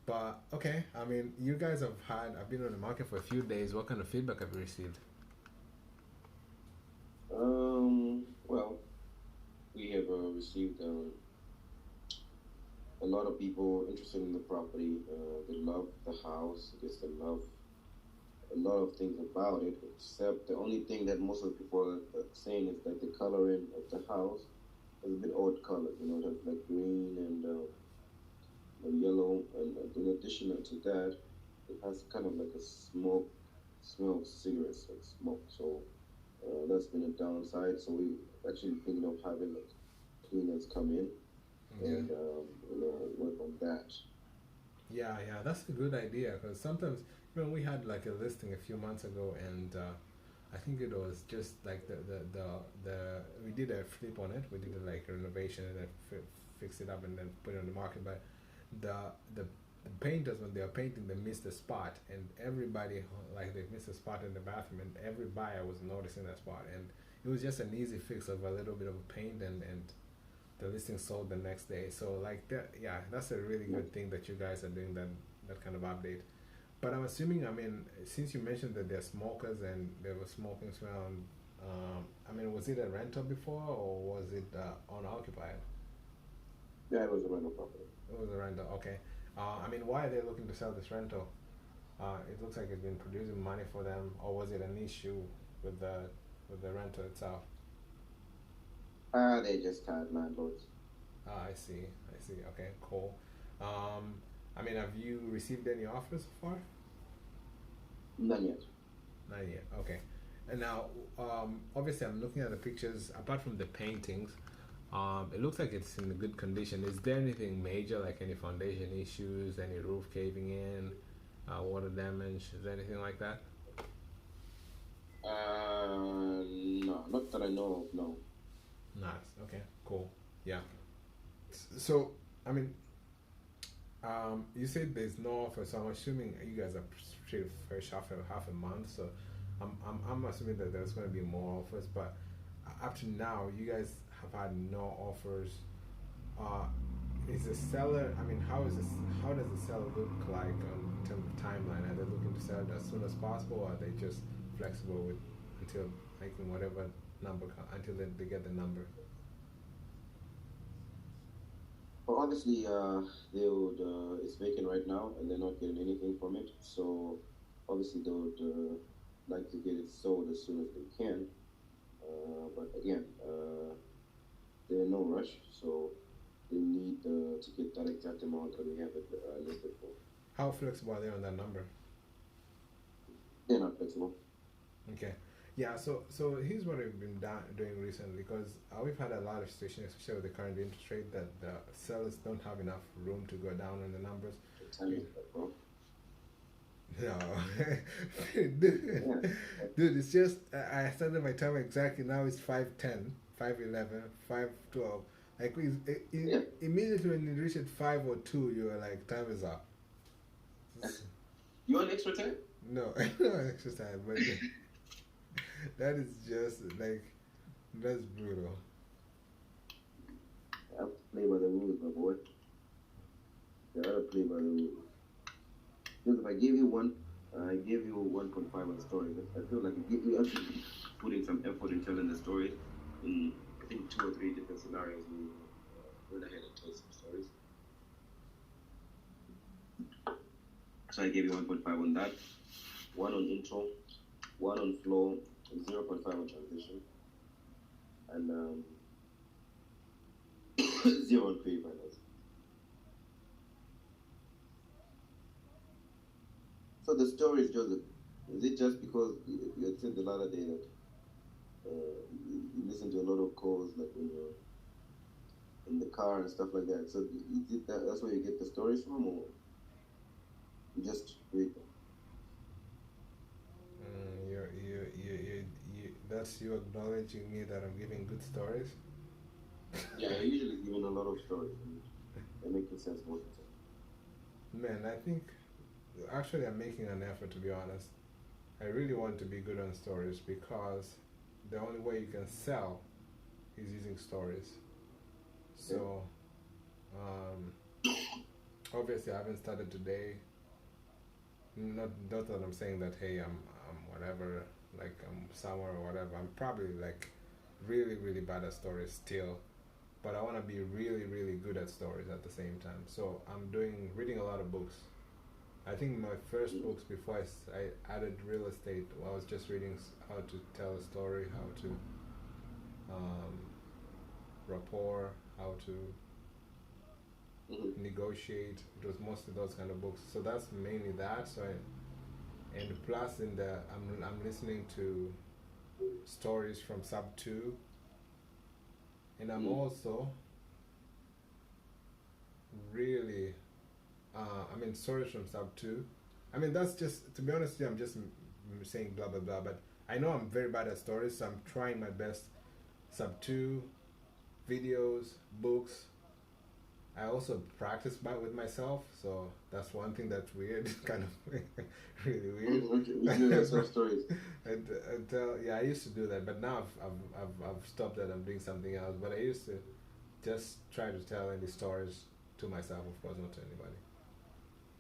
But okay, I mean you guys I've been on the market for a few days. What kind of feedback have you received? Well, we have received a lot of people interested in the property. They love the house. I guess they love a lot of things about it, except the only thing that most of the people are saying is that the coloring of the house is a bit odd color. It has like green and yellow, and in addition to that, it has kind of like a smoke smell of cigarettes, like smoke. So that's been a downside. So we actually thinking of having like cleaners come in Okay. and work on that. Yeah, that's a good idea because sometimes we had like a listing a few months ago, and I think it was just like the we did a flip on it. We did a, like a renovation and then fix it up and then put it on the market. But the the the painters, when they are painting, they missed a spot, and everybody, like, they missed a spot in the bathroom, and every buyer was noticing that spot, and it was just an easy fix of a little bit of paint, and the listing sold the next day. So like that, yeah, that's a really Yeah. good thing that you guys are doing that kind of update. But I'm assuming, I mean, since you mentioned that they're smokers and there was smoking smell, and, I mean, was it a rental before or was it unoccupied? Yeah, it was a rental property. It was a rental, okay. I mean, why are they looking to sell this rental? It looks like it's been producing money for them, or was it an issue with the rental itself? They just tired landlords. I see. Okay, cool. Um, I mean, have you received any offers so far? None yet. Not yet. Okay. And now, obviously, I'm looking at the pictures. Apart from the paintings, it looks like it's in good condition. Is there anything major, like any foundation issues, any roof caving in, water damage? Is there anything like that? No, not that I know of. No. Nice. Okay. Cool. Yeah. So, I mean, you said there's no offer, so I'm assuming you guys are straight fresh after half a month. So, I'm assuming that there's going to be more offers. But up to now, you guys have had no offers. Uh, is the seller? I mean, how is this? How does the seller look like in terms of timeline? Are they looking to sell it as soon as possible, or are they just flexible with until making whatever number until they get the number? But honestly, it's vacant right now, and they're not getting anything from it. So obviously, they would like to get it sold as soon as they can. But again, they're in no rush, so they need to get that exact amount that we have it listed for. How flexible are they on that number? They're not flexible. Okay. Yeah, so here's what we've been doing recently, because we've had a lot of situations, especially with the current interest rate, that the sellers don't have enough room to go down on the numbers. Tell me that, bro. No, Yeah. dude, it's just I started my time exactly now. It's 5:10, 5:11, 5:12. Like Yeah. immediately when you reach at 5:02, you are like, time is up. You want extra time? No, no exercise, but that is just like, that's brutal. I play by the rules, my boy. play by the rules. Because if I gave you one, I gave you 1.5 on the story. I feel like you have to put in some effort in telling the story. In I think 2 or 3 different scenarios, we went ahead and told some stories. So I gave you 1.5 on that, one on intro, one on flow, and 0.5 on transition, and 0 on pre-finals. So the story is Joseph. Is it just because you had said the other day that you listen to a lot of calls like when you're in the car and stuff like that? So is it that's where you get the stories from, or you just read them? That's you acknowledging me that I'm giving good stories. Yeah, I usually given a lot of stories, and they make sense most of the time. Man, I think actually I'm making an effort, to be honest. I really want to be good on stories because the only way you can sell is using stories. So, obviously, I haven't started today. Not that I'm saying that hey, I'm whatever, like I'm somewhere or whatever. I'm probably like really really bad at stories still, but I want to be really really good at stories at the same time. So I'm reading a lot of books. I think my first books before I added real estate, I was just reading how to tell a story, how to rapport, how to negotiate. It was mostly those kind of books. So that's mainly that. So and plus I'm listening to stories from Sub 2, and I'm also really stories from Sub 2. I mean, that's just, to be honest with you, I'm just saying blah blah blah, but I know I'm very bad at stories, so I'm trying my best. Sub 2, videos, books. I also practice with myself, so that's one thing that's weird, kind of really weird. You yourself stories. Yeah, I used to do that, but now I've stopped that. I'm doing something else. But I used to just try to tell any stories to myself, of course, not to anybody,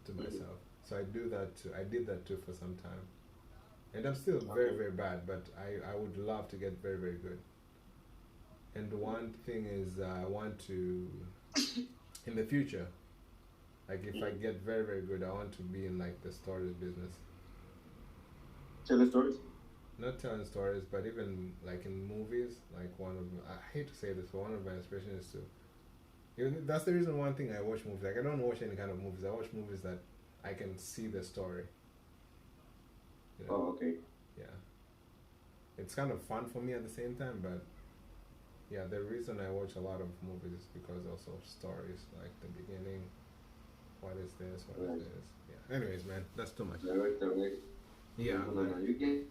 to myself. So I do that too. I did that too for some time, and I'm still very very bad. But I would love to get very very good. And one thing is, I want to, in the future, like if I get very very good, I want to be in like the stories business. Telling stories? Not telling stories, but even like in movies, like I hate to say this, but one of my inspirations is to, that's the reason one thing I watch movies. Like I don't watch any kind of movies. I watch movies that I can see the story. You know? Oh, okay. Yeah. It's kind of fun for me at the same time, but yeah, the reason I watch a lot of movies is because also of stories, like the beginning, what is this, what is this. Yeah. Anyways, man, that's too much. Direct. Yeah. No, you get.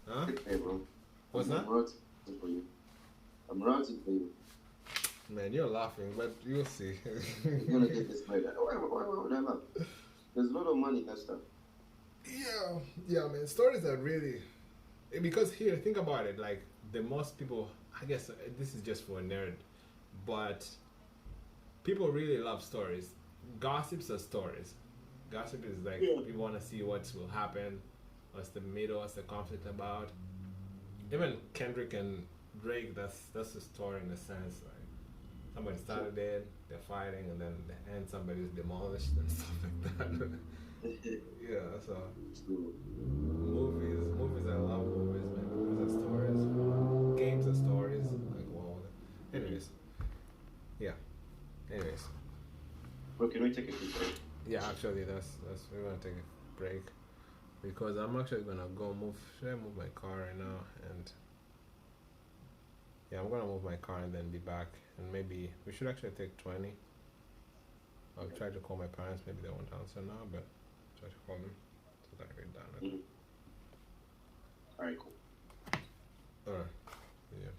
Huh? Hey, bro. What's that? I'm routing for you. I'm routing for you. Man, you're laughing, but you'll see. You're gonna get this played. Why would I laugh? There's a lot of money in that stuff. Yeah, man. Stories are really, because here, think about it. Like the most people, I guess this is just for a nerd, but people really love stories. Gossips are stories. Gossip is like people want to see what will happen, what's the middle, what's the conflict about. Even Kendrick and Drake, that's a story in a sense. Like somebody started it, they're fighting, and then at the end somebody's demolished and stuff like that. Yeah, so movies, I love movies, man. Movies are stories, games are stories, like wow. Anyways, yeah. Anyways. Bro, can we take a quick break? Yeah, actually, that's we're gonna take a break because I'm actually gonna go move. Should I move my car right now? And yeah, I'm gonna move my car and then be back. And maybe we should actually take 20. I'll try to call my parents. Maybe they won't answer now, but try to call them so that I get done. Alright, cool. Alright. Yeah.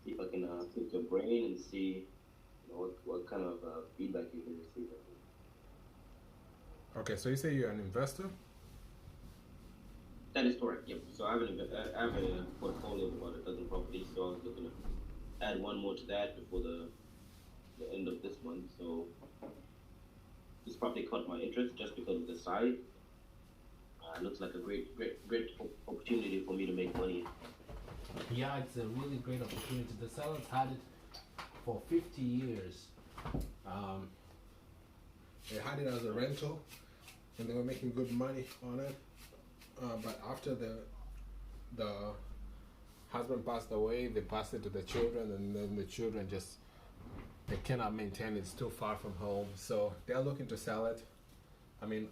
see if I can pick your brain and see what kind of feedback you can receive. Okay, so you say you're an investor? That is correct. Yep. So I have a portfolio of about a dozen properties. So I was looking to add one more to that before the end of this month. So this property caught my interest just because of the size. Looks like a great opportunity for me to make money. Yeah, it's a really great opportunity. The sellers had it for 50 years. Um, they had it as a rental, and they were making good money on it. But after the husband passed away, they passed it to the children, and then the children just they cannot maintain it. It's too far from home, so they're looking to sell it. I mean,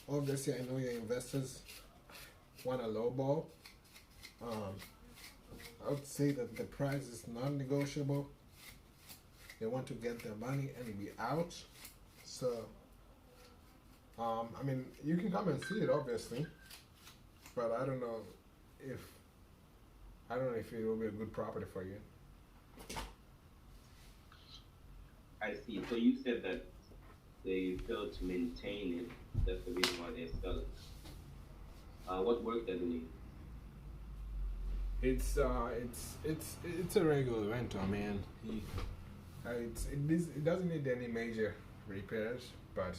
obviously, I know your investors want a low ball. I would say that the price is non-negotiable. They want to get their money and be out. So, I mean, you can come and see it, obviously, but I don't know if it will be a good property for you. I see. So you said that they failed to maintain it. That's the reason why they're selling. What work does it need? It's a regular rental, man. It doesn't need any major repairs, but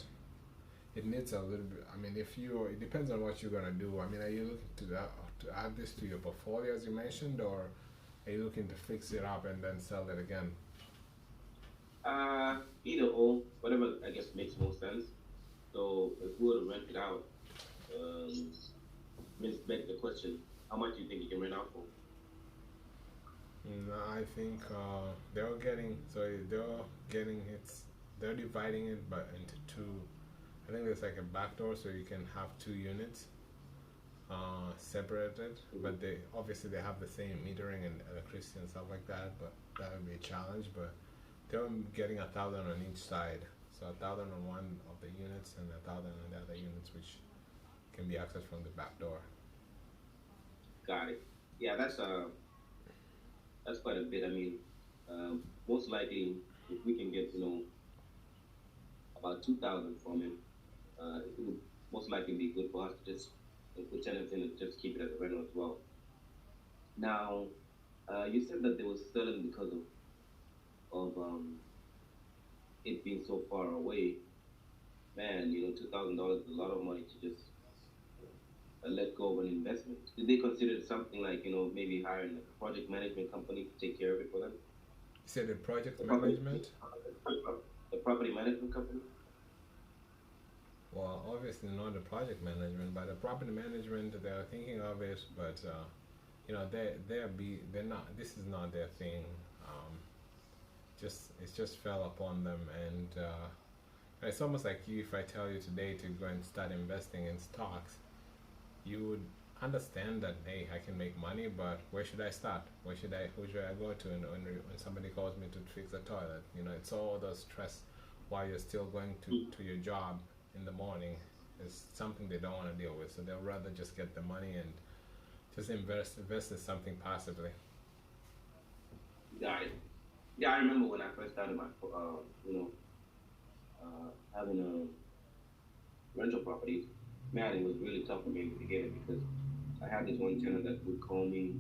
it needs a little bit. I mean, it depends on what you're gonna do. I mean, are you looking to add this to your portfolio as you mentioned, or are you looking to fix it up and then sell it again? Either or, whatever I guess makes most sense. So if we were to rent it out, let's make the question: how much do you think you can rent out for? I think they're dividing it but into two. I think there's like a back door so you can have two units separated, but they obviously they have the same metering and electricity and stuff like that, but that would be a challenge. But they're getting 1,000 on each side, so 1,000 on one of the units and 1,000 on the other units, which can be accessed from the back door. Got it. Yeah, that's quite a bit. I mean, most likely, if we can get about 2,000 from him, it would most likely be good for us to just put tenants in and just keep it as a rental as well. Now, you said that they were selling because of it being so far away. Man, $2,000 is a lot of money to just let go of an investment. Did they consider something like maybe hiring like a project management company to take care of it for them? You said the project The management? the property management company? Well, obviously not the project management, but the property management they're thinking of it. But they're not. This is not their thing. It just fell upon them, and it's almost like you. If I tell you today to go and start investing in stocks, you would understand that hey, I can make money, but where should I start? Who should I go to? And when somebody calls me to fix a toilet, it's all the stress while you're still going to your job in the morning is something they don't want to deal with. So they'll rather just get the money and just invest in something passively. Got it. Yeah, I remember when I first started my, having a rental properties. Man, it was really tough for me in the beginning because I had this one tenant that would call me,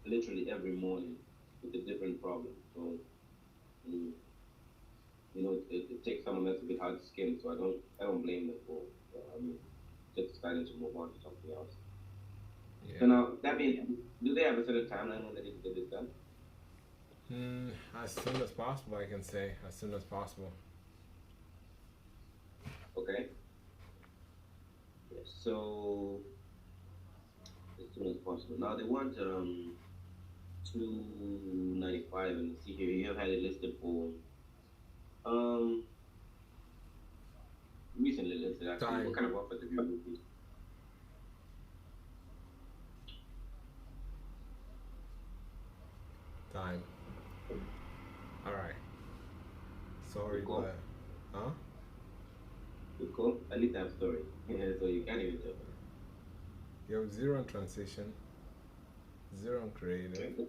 literally every morning with a different problem. So, mm, it takes someone that's a bit hard to skin. So I don't blame them for, just deciding to move on to something else. Yeah. So now that being, do they have a certain timeline when they need to get this done? As soon as possible, I can say. As soon as possible. Okay. Yes. So as soon as possible. Now they want 295, and see here you have had it listed for recently listed actually. Time. What kind of offers have you received? Time. All right. Sorry, Good call. but huh? Good call. At least I have story. Yeah, so you can't even tell. You have zero on transition, Zero on creative.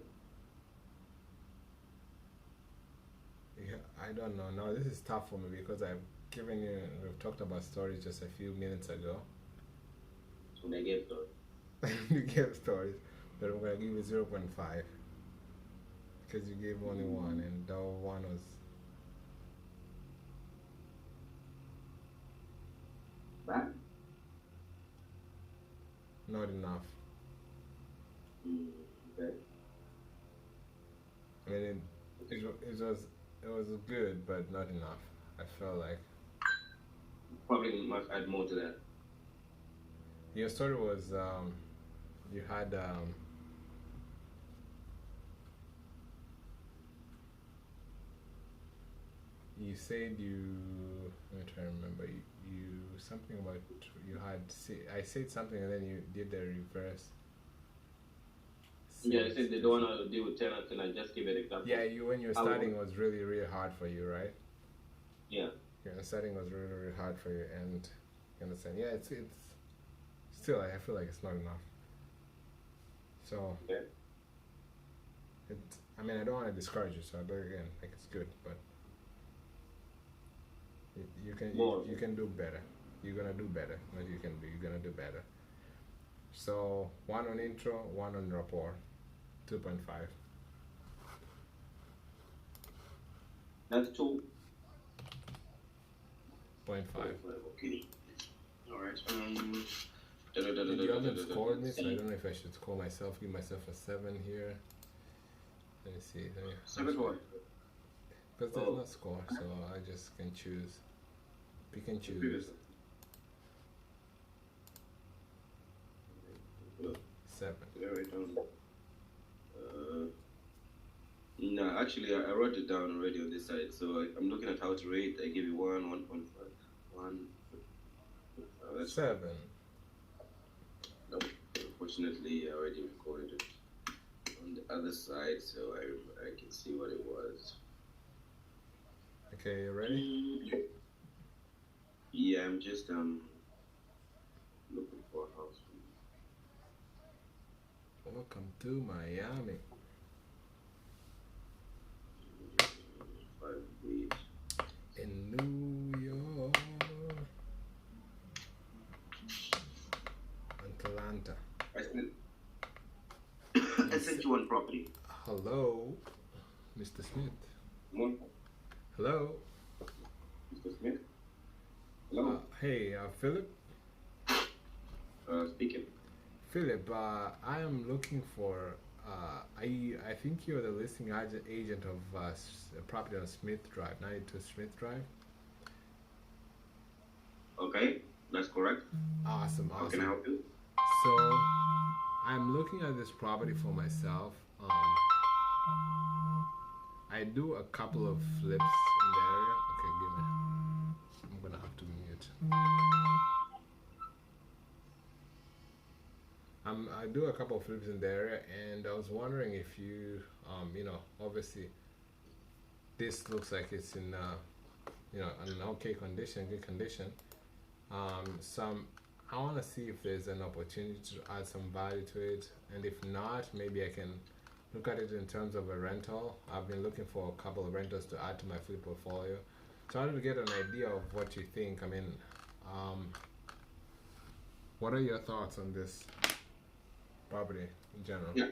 Yeah, I don't know. No, this is tough for me because we've talked about stories just a few minutes ago. So they gave story. You gave stories, but I'm gonna give you 0.5 because you gave only one, and that one was That? not enough. Okay. I mean, it was good, but not enough. I felt like Probably must add more to that. your story was you had you said I'm trying to remember you something about you had I said something and then you did the reverse. Yeah, I said they don't want to deal with tenants, and I just give an example. Yeah, you when you're starting was really hard for you, right? Yeah. Yeah, starting was really hard for you, and you understand. Yeah, it's still I feel like it's not enough. So Okay. I mean I don't want to discourage you, so again like it's good, but you can do better. You're gonna do better. What you can do, you're gonna do better. So 1 on intro, 1 on rapport, 2.5. That's 2.5. 0.5. Okay. All right. You haven't scored me, so I don't know if I should score myself. Give myself a 7 here. Let me see. 7 what? Because there's no score, so I just can choose. Pick and choose. 7. No, actually, I wrote it down already on this side. So I'm looking at how to rate. I give you 1.5. 1. That's 7. No, unfortunately, I already recorded it on the other side, so I can see what it was. Okay, you ready? Yeah, I'm just looking for a house. Welcome to Miami. 5 weeks. In New York. Atlanta. I sent you one property. Hello, Mr. Smith. One, Hello. Mr. Smith. Hello. Hey, Philip. Speaking. Philip, I am looking for. I think you're the listing agent of a property on Smith Drive, 92 Smith Drive. Okay, that's correct. Awesome. How can I help you? So, I'm looking at this property for myself. I do a couple of flips in the area. Okay, give me. I'm gonna have to mute. I do a couple of flips in the area, and I was wondering if you, obviously, this looks like it's in, an okay condition, good condition. I want to see if there's an opportunity to add some value to it, and if not, maybe I can look at it in terms of a rental. I've been looking for a couple of rentals to add to my flip portfolio. So I wanted to get an idea of what you think. I mean, what are your thoughts on this property in general? Yeah.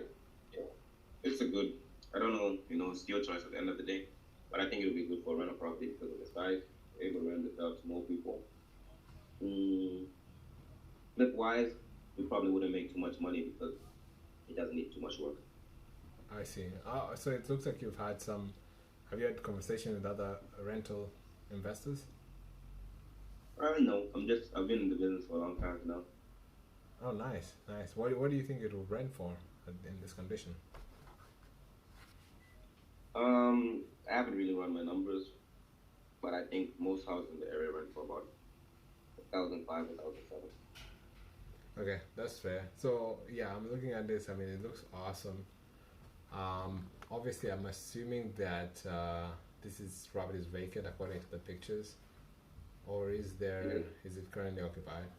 It's a good. I don't know. It's your choice at the end of the day, but I think it'll be good for rental property because of the size. Able to rent it out to more people. Flip wise, we probably wouldn't make too much money because it doesn't need too much work. I see. So it looks like you've had some. Have you had conversation with other rental investors? No, I've been in the business for a long time now. Oh, nice. What do you think it will rent for in this condition? I haven't really run my numbers, but I think most houses in the area rent for about 1,500, 1,700. Okay, that's fair. So yeah, I'm looking at this. I mean, it looks awesome. Obviously, I'm assuming that this property is vacant according to the pictures, or is it currently occupied?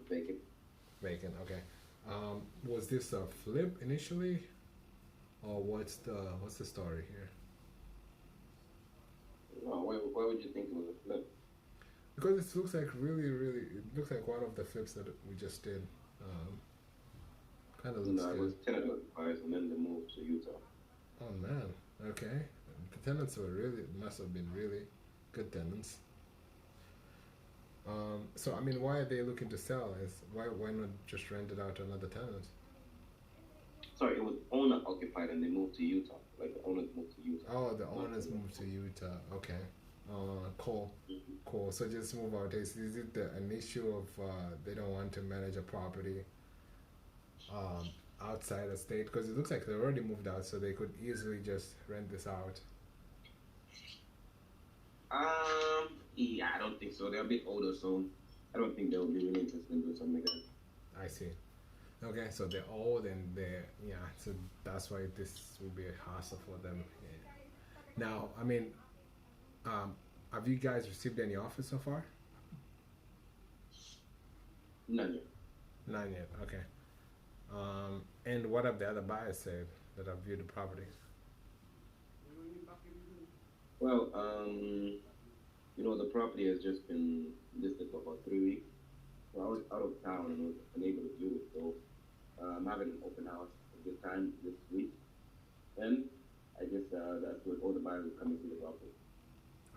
Vacant. Vacant. Okay. Was this a flip initially, or what's the story here? No, why would you think it was a flip? Because it looks like really, it looks like one of the flips that we just did. Um, kind of looks No, it good. was tenant occupiers, and then they moved to Utah. Oh man, okay. The tenants must have been really good tenants. So I mean, why are they looking to sell? Why not just rent it out to another tenant? Sorry, it was owner occupied, and they moved to Utah. Like the owners moved to Utah. Oh, the owners moved to Utah. Okay. Cool. Cool. So just move out. Is it an issue of they don't want to manage a property outside the state? Because it looks like they already moved out, so they could easily just rent this out. Yeah, I don't think so. They're a bit older, so I don't think they will be really interested in doing something like that. I see. Okay, so they're old and so that's why this will be a hassle for them. Yeah. Now, I mean, have you guys received any offers so far? None yet. None yet. Okay. And what have the other buyers said that have viewed the property? Well, the property has just been listed for about 3 weeks. So I was out of town and was unable to do it. So I'm having an open house at this time this week. And I guess that's when all the buyers will come into the property.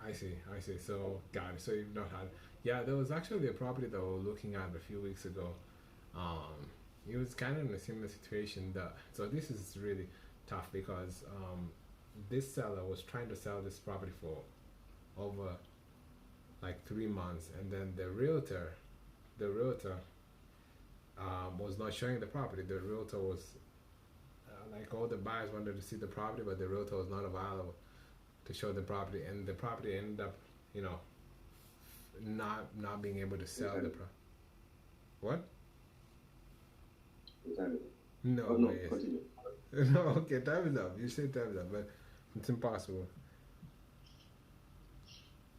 I see. So, got it. So you've not had. Yeah, there was actually a property that we were looking at a few weeks ago. It was kind of in a similar situation. So this is really tough because this seller was trying to sell this property for over like 3 months, and then the realtor was not showing the property. The realtor was like all the buyers wanted to see the property, but the realtor was not available to show the property, and the property ended up, not being able to sell the property. What? No, Oh, no, way. continue. No, okay, time is up. You say time is up, but it's impossible.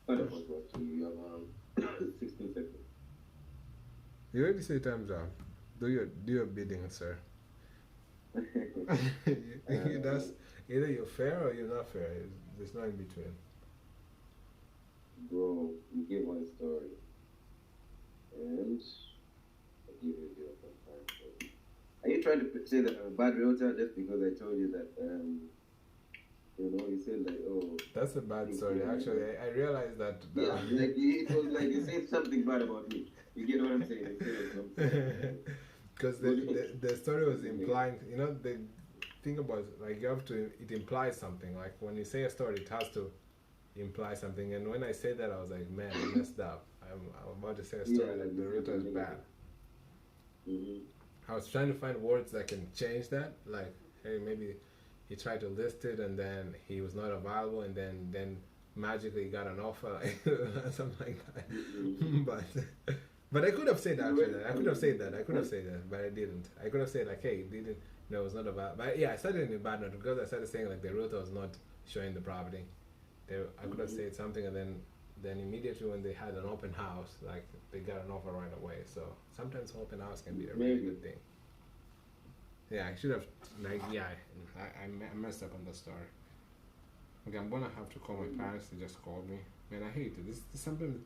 You have 16 seconds. You already say time's up. Do your bidding, sir. That's either you're fair or you're not fair. There's no in between. Bro, you give one story. And I give you 0.5. Are you trying to say that I'm a bad realtor just because I told you that, you said like, oh. That's a bad story. Actually, I realized that. Yeah, like it was like you said something bad about me. You get what I'm saying? Because the story was implying, the thing about, like, it implies something. Like, when you say a story, it has to imply something. And when I said that, I was like, man, I messed up. I'm about to say a story that the realtor is bad. Mm-hmm. I was trying to find words that can change that. Like, hey, maybe he tried to list it and then he was not available, and then magically got an offer, like, something like that. Mm-hmm. But I could have said actually. I could have said that, but I didn't. I could have said like, hey, didn't. No, it was not about. But yeah, I started in a bad note because I started saying like the realtor was not showing the property. I could have said something, and then immediately when they had an open house, like they got an offer right away. So sometimes open house can be a really good thing. Yeah, I should have I messed up on the story. Okay, I'm gonna have to call my parents. They just called me. Man, I hate it. This sometimes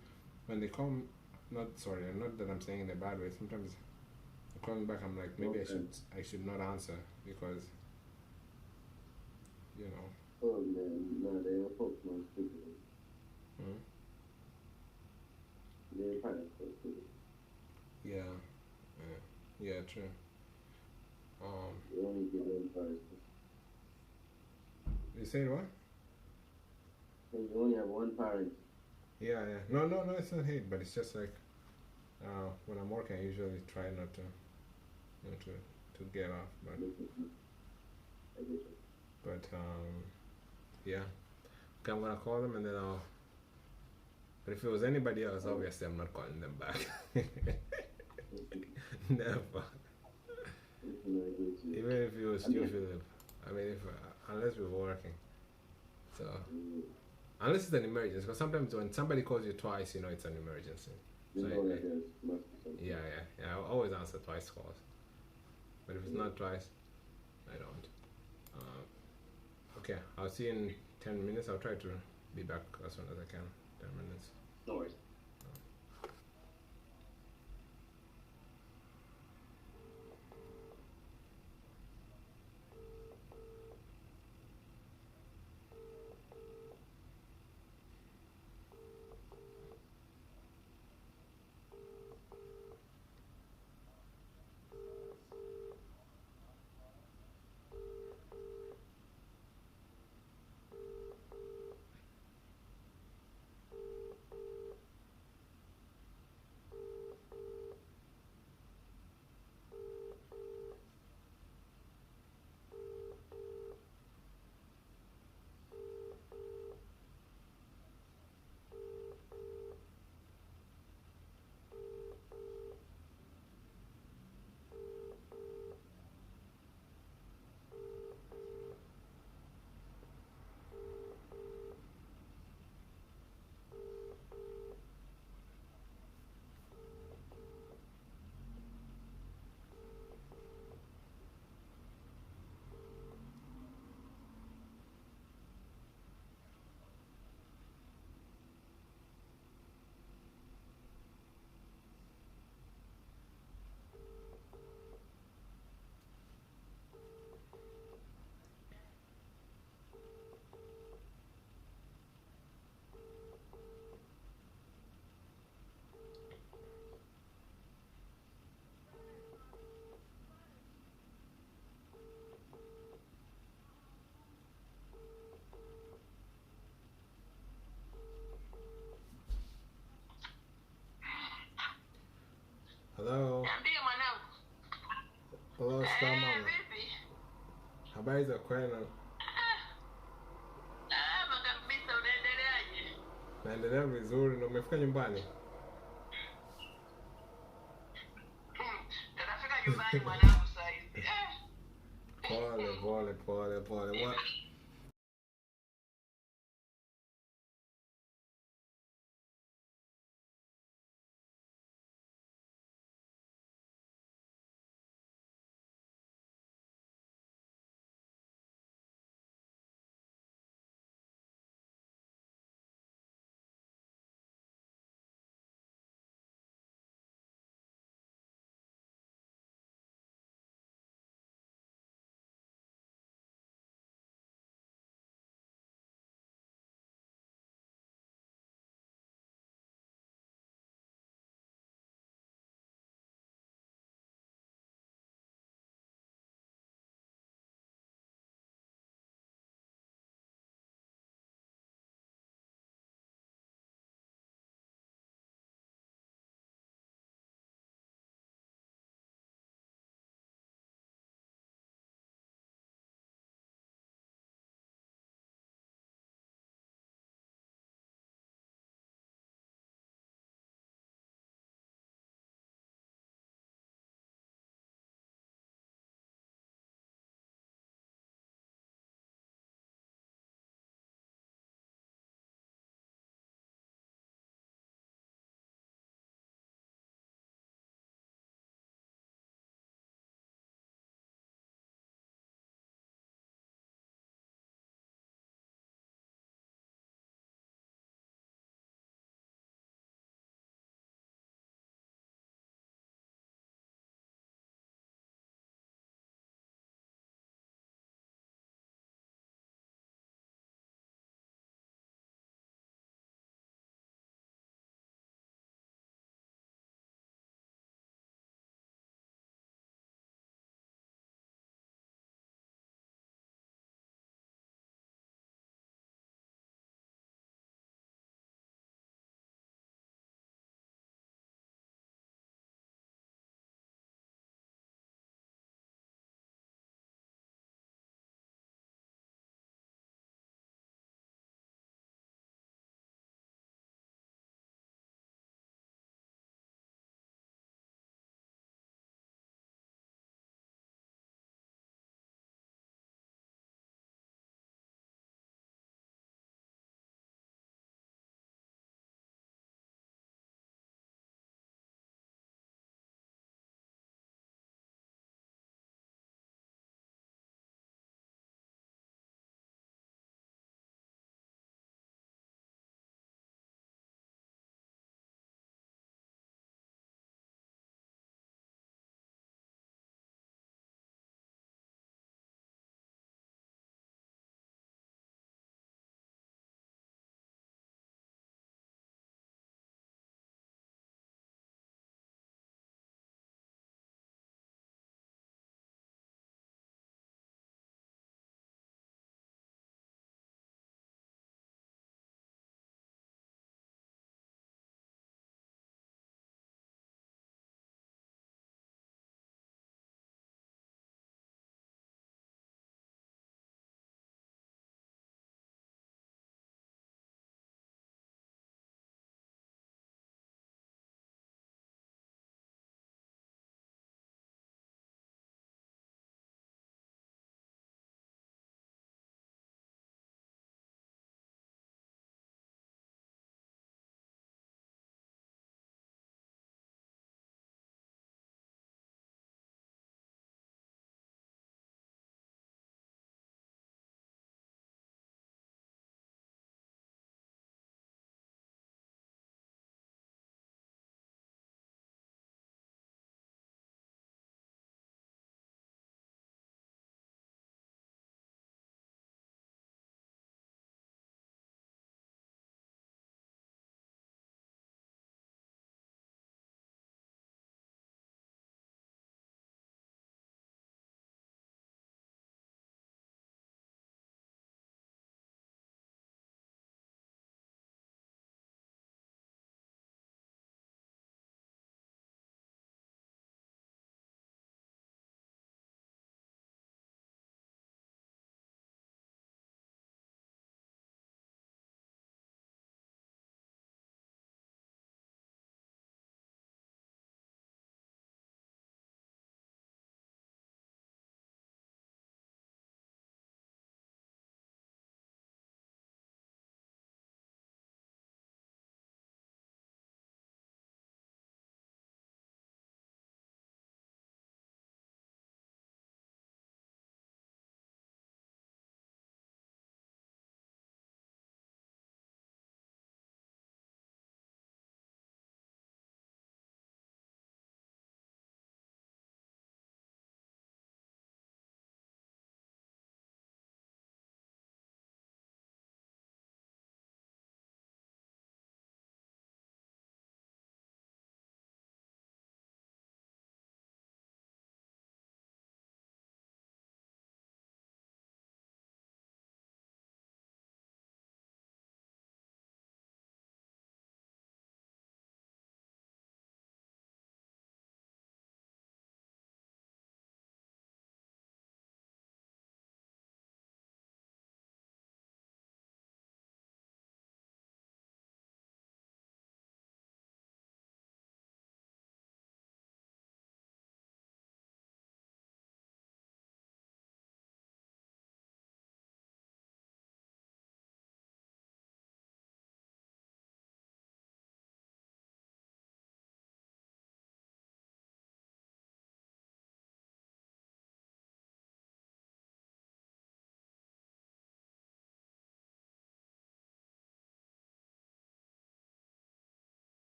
when they call me. Not that I'm saying in a bad way. Sometimes they call me back. I'm like, maybe I should not answer because Oh man, no, they are folks more stupid. They're kind of so stupid. Yeah, true. They only give one person. You saying what? You only have one parent. Yeah. No, it's not hate, but it's just like when I'm working, I usually try not to, to get off. But yeah. Okay, I'm gonna call them and then I'll. But if it was anybody else, obviously I'm not calling them back. Never. Even if it was you, Philip. I mean, unless we were working. So. Unless it's an emergency, because sometimes when somebody calls you twice, it's an emergency. So I always answer twice calls. But if it's not twice, I don't. Okay, I'll see you in 10 minutes. I'll try to be back as soon as I can. 10 minutes. No worries. Hello. Niambie mwanangu. Hello, Stama. Vipi? Habari za kwenu? Kabisa unaendeleaje? Naendelea vizuri. Ndio umefika nyumbani? Tunafika nyumbani mwanangu saa hizi. Pole.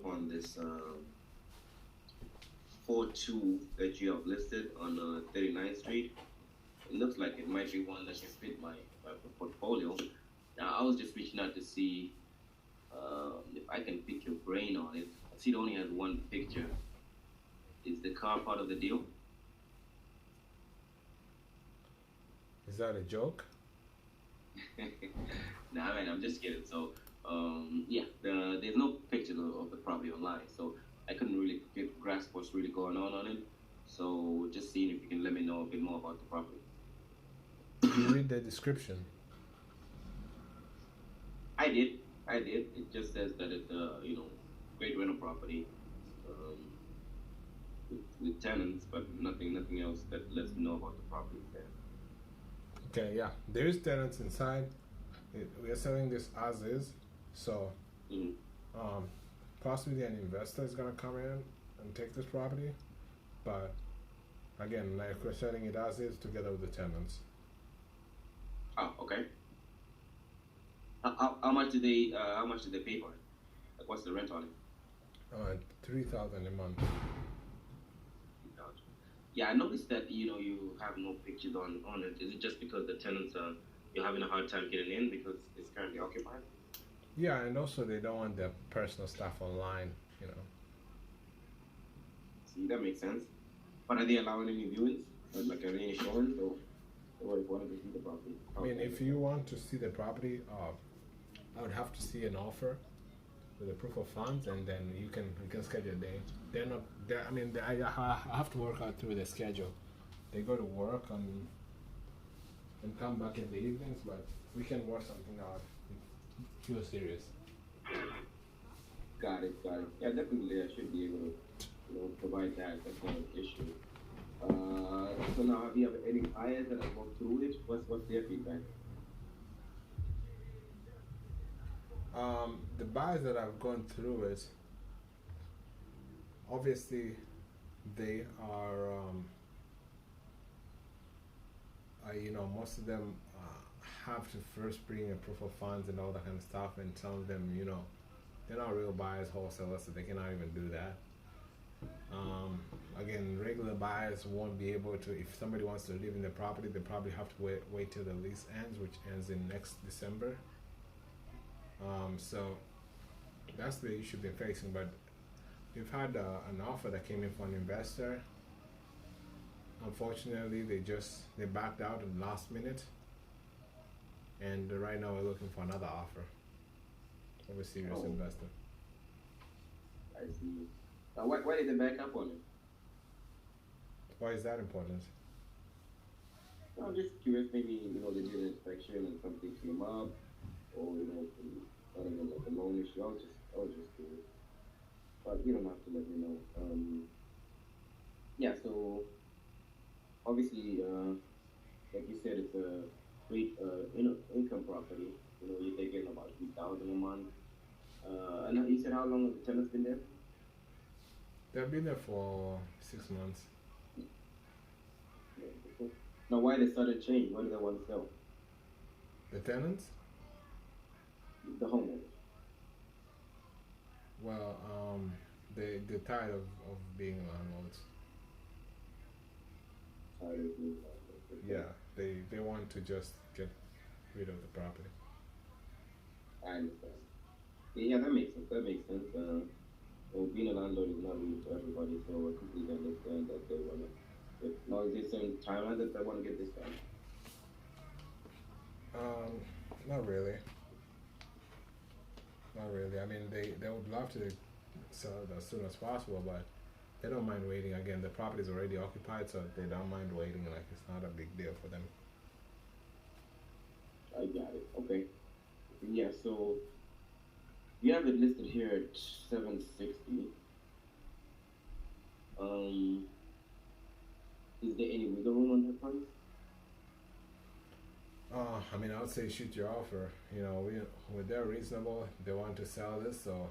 on this 4-2 that you have listed on 39th Street. It looks like it might be one that can fit my portfolio. Now, I was just reaching out to see if I can pick your brain on it. I see it only has one picture. Is the car part of the deal? Is that a joke? Nah, man, I'm just kidding. So, yeah, there's no pictures of the property online, so I couldn't really grasp what's really going on it. So, just seeing if you can let me know a bit more about the property. You read the description. I did. It just says that it's great rental property um, with tenants, but nothing else that lets me know about the property. Okay, yeah. There is tenants inside. We are selling this as is, so Mhm. possibly an investor is gonna come in and take this property, but again, like we're selling it as is together with the tenants. Oh, okay. How much did they pay for it? Like, what's the rent on it? 3,000 a month. Yeah, I noticed that you have no pictures on it. Is it just because the tenants you're having a hard time getting in because it's currently occupied? Yeah, and also they don't want their personal stuff online, you know. See, that makes sense. But are they allowing any viewings? Like, are there any showings or if wanted to see the property? I mean, if you want to see the property, I would have to see an offer with a proof of funds, and then we can schedule a day. They're not. I mean, I have to work out through the schedule. They go to work and come back in the evenings, but we can work something out if you're serious. Got it. Yeah, definitely I should be able to provide that. That's not an issue. So now, have you ever any buyers that have gone through it? What's their feedback? The buyers that have gone through it, obviously, they are, most of them have to first bring a proof of funds and all that kind of stuff, and some of them, they're not real buyers, wholesalers, so they cannot even do that. Again, regular buyers won't be able to. If somebody wants to live in the property, they probably have to wait till the lease ends, which ends in next December. So that's the issue they're facing. But we've had an offer that came in for an investor. Unfortunately, they backed out at the last minute, and right now we're looking for another offer of a serious investor. I see. Why did they back up on it? Why is that important? I'm just curious. Maybe they did an inspection and something came up, or other than like a loan issue. I was just curious. But you don't have to let me know. Yeah. So obviously, like you said, it's a great income property. You're taking about 3,000 a month. And you said how long have the tenants been there? They've been there for 6 months. Now, why the sudden change? Why do they want to sell? The tenants? The homeowners. Well, they're tired of being landlords. Yeah, they want to just get rid of the property. I understand. Yeah, that makes sense. Well, being a landlord is not really for everybody, so I completely understand that they want to. Now, is there some timeline that they want to get this done? Not really. Not really. I mean, they would love to sell it as soon as possible, but they don't mind waiting. Again, the property is already occupied, so they don't mind waiting. Like, it's not a big deal for them. I got it. Okay. Yeah, so you have it listed here at 760. Is there any wiggle room on that price? I mean, I would say shoot your offer. They're reasonable. They want to sell this, so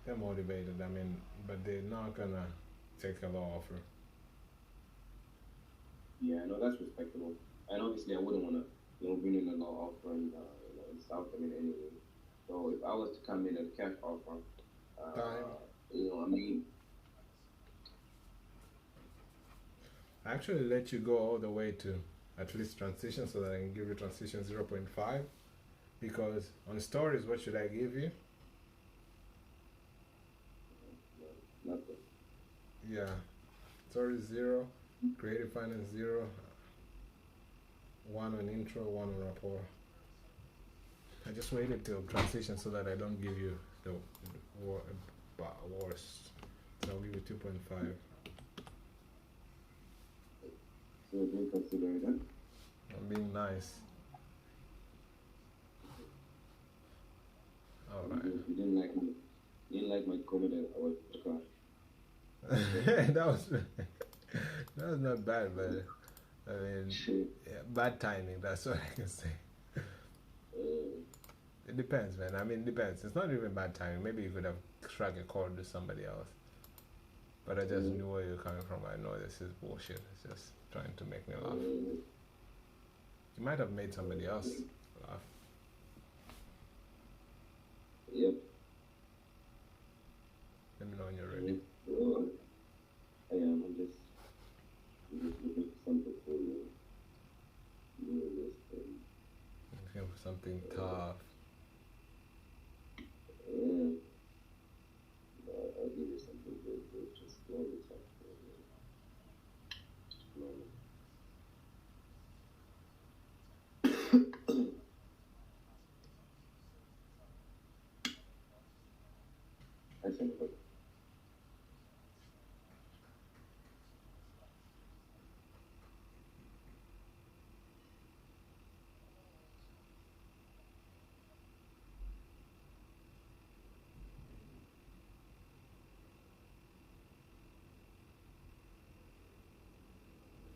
they're motivated. I mean, but they're not gonna take a low offer. Yeah, no, that's respectable. And obviously, I wouldn't want to, bring in a low offer and insult them in any way. So if I was to come in at a cash offer, Time. I mean, I actually let you go all the way to at least transition so that I can give you transition 0.5 because on stories, what should I give you? nothing. Yeah, stories 0, creative finance 0, 1 on intro, 1 on rapport. I just waited till transition so that I don't give you the worst. So I'll give you 2.5. So do consider it, huh? I'm being nice. Alright. You didn't like me. You didn't like my comment that I was car. that was not bad, but I mean, yeah, bad timing. That's what I can say. It depends, man. I mean, it depends. It's not even bad timing. Maybe you could have struck a chord to somebody else. But I just knew where you're coming from. I know this is bullshit. It's just trying to make me laugh. You might have made somebody else laugh. Yep. Let me know when you're ready. Well, I am. I'm just looking for something for you. Looking for something tough. Yeah. I'll give you something good. Just slowly talk. Slowly. I think that.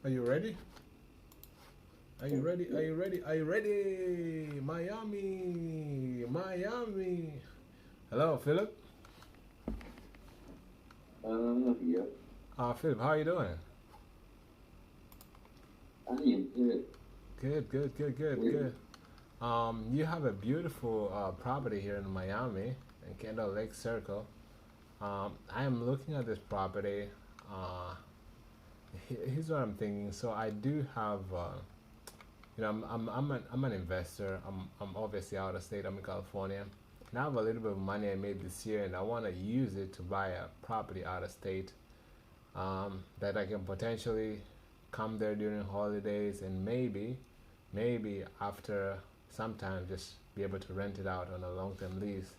Are you ready? Are you ready? Are you ready? Are you ready? Miami! Miami! Hello, Philip? Yeah. Philip, how are you doing? I am good. Good, good, good, good, good. You have a beautiful property here in Miami, in Kendall Lake Circle. I am looking at this property. Here's what I'm thinking. So I do have, I'm an investor. I'm obviously out of state. I'm in California. And I have a little bit of money I made this year, and I want to use it to buy a property out of state that I can potentially come there during holidays and maybe after some time just be able to rent it out on a long-term lease.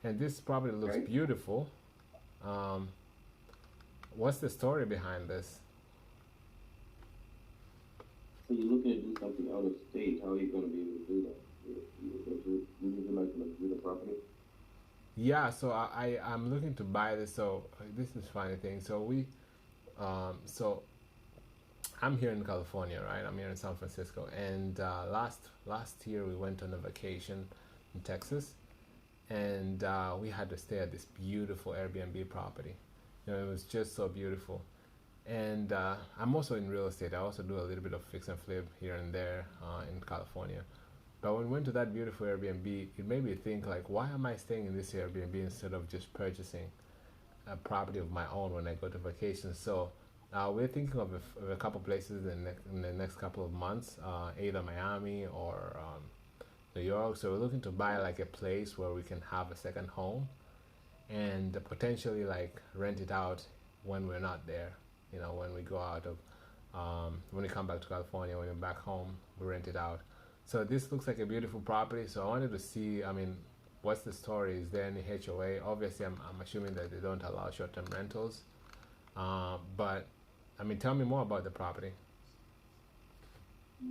And this property looks Right. beautiful. What's the story behind this? So you're looking to do something out of state. How are you going to be able to do that? You like to do the property? Yeah, so I'm looking to buy this. So this is funny thing. So so I'm here in California, right? I'm here in San Francisco, and last year we went on a vacation in Texas, and we had to stay at this beautiful Airbnb property. It was just so beautiful. And I'm also in real estate. I also do a little bit of fix and flip here and there in California. But when we went to that beautiful Airbnb, it made me think like, why am I staying in this Airbnb instead of just purchasing a property of my own when I go to vacation? So we're thinking of a couple places in the next couple of months, either Miami or New York. So we're looking to buy like a place where we can have a second home and potentially like rent it out when we're not there. When we go out of, when we come back to California, when we're back home, we rent it out. So this looks like a beautiful property. So I wanted to see, what's the story? Is there any HOA? Obviously, I'm assuming that they don't allow short-term rentals. But, tell me more about the property.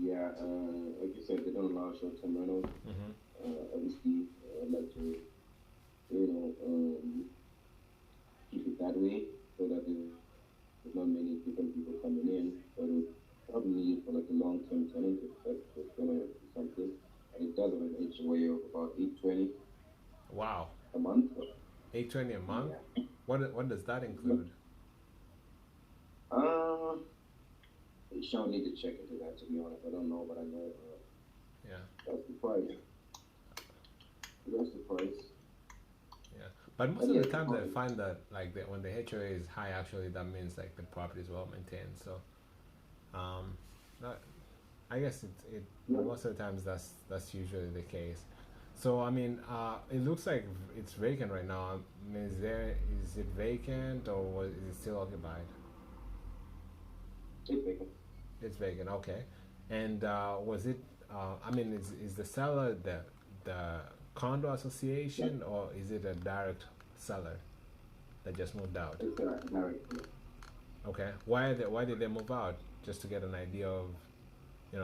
Yeah, like you said, they don't allow short-term rentals. Obviously, I'd like to, keep it that way so that there's not many different people coming in. But it probably need for like a long-term tenant if that's going to do something. And it does have an HOA of about $820 Wow, a month. $820 a month. Yeah. What does that include? You shall need to check into that, to be honest. I don't know, but I know Yeah. that's the price. That's the price. Yeah. But most But of yeah, the times I find that like when the HOA is high, actually that means like the property is well maintained. So, that, I guess it yeah. most of the times that's usually the case. So I mean, it looks like it's vacant right now. I mean, is it vacant or is it still occupied? It's vacant. It's vacant. Okay. And was it? I mean, is the seller the condo association or is it a direct seller that just moved out? It's married. Okay. Why did they move out? Just to get an idea of,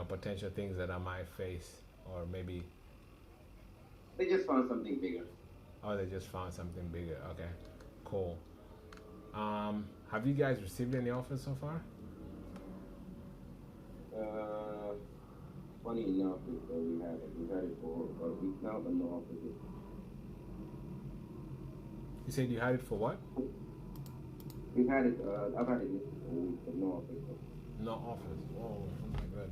potential things that I might face, or maybe, They just found something bigger. oh, they just found something bigger. Okay. Cool. Have you guys received any offers so far? Funny enough, we've had it for a week now, but no offers yet. You said you had it for what? We've had it. I've had it listed for a week, but no offers yet. No offers. Oh my god.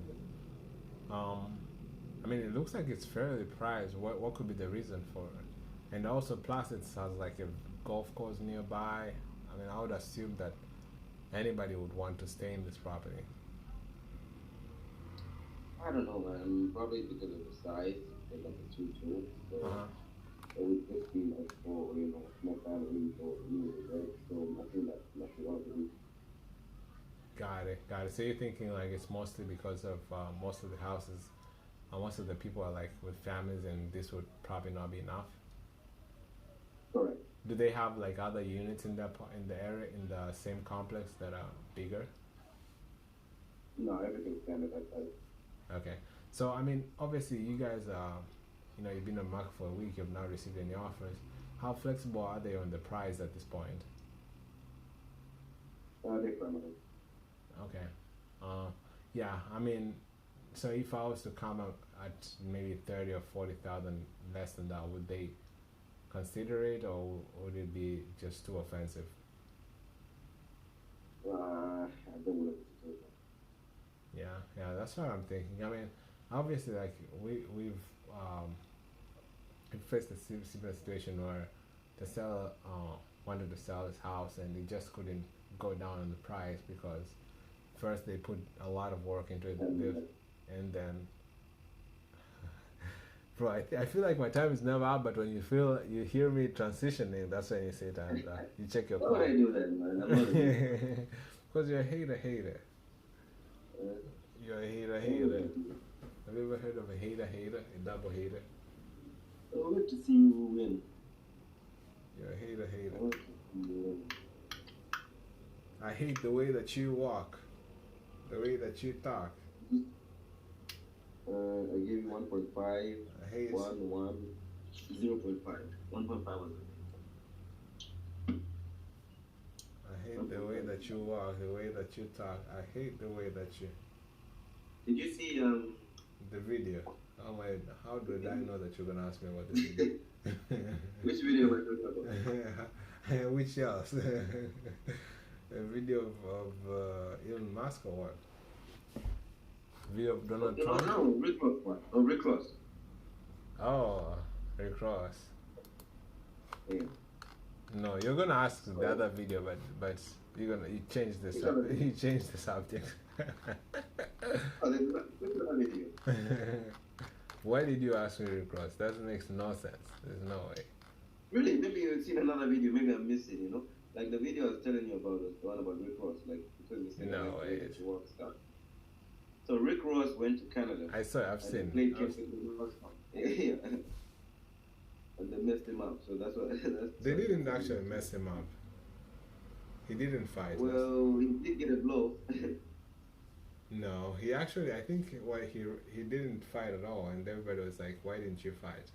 I mean, it looks like it's fairly priced. What could be the reason for it? And also, plus it has like a golf course nearby. I mean, I would assume that anybody would want to stay in this property. I don't know, man. Probably because of the size, like a 2-2. So it would just be like for small families or right? So I think that's like one of the reasons. Got it. So you're thinking like it's mostly because of most of the houses, most of the people are like with families, and this would probably not be enough. Correct. Do they have like other units in the area in the same complex that are bigger? No, everything's standard outside. Okay. So I mean, obviously you guys you've been on the market for a week. You've not received any offers. How flexible are they on the price at this point? They're permanent. Okay. Yeah. I mean, so if I was to come up at maybe 30 or 40,000 less than that, would they consider it, or would it be just too offensive? I don't want to do that. Yeah, that's what I'm thinking. I mean, obviously, like we've faced a similar situation where the seller wanted to sell his house and he just couldn't go down on the price because first they put a lot of work into it, and then. Bro, I feel like my time is never up, but when you hear me transitioning, that's when you say that you check your Why clock. would I do that, man? I'm not a hater. Because you're a hater. You're a hater. Have you ever heard of a hater, a double hater? Oh, good to see you win. You're a hater. Oh, good to see you win. I hate the way that you walk, the way that you talk. I gave you 1.5, I hate 1, 0.5. 1.5 was I hate the way that you walk, the way that you talk. I hate the way that you. Did you see The video. Oh my! How did I know that you're gonna ask me about the video? which video was you talking about? Which else? A video of Elon Musk or what? Video of Donald Trump? No, Rick Ross one. Oh, Rick Ross. Oh, Rick Ross. Yeah. No, you're gonna ask the other video, but you change the you change the subject. Oh, there's another video. Why did you ask me Rick Ross? That makes no sense. There's no way. Really? Maybe you've seen another video. Maybe I missed it. Like the video I was telling you about, the one about Rick Ross. Like because you said No way. to work stuff. So Rick Ross went to Canada. I've and seen. Played yeah. And they messed him up. So that's what. They didn't actually mess him up. He didn't fight. Well, he did get a blow. No, he actually. I think he didn't fight at all, and everybody was like, "Why didn't you fight?"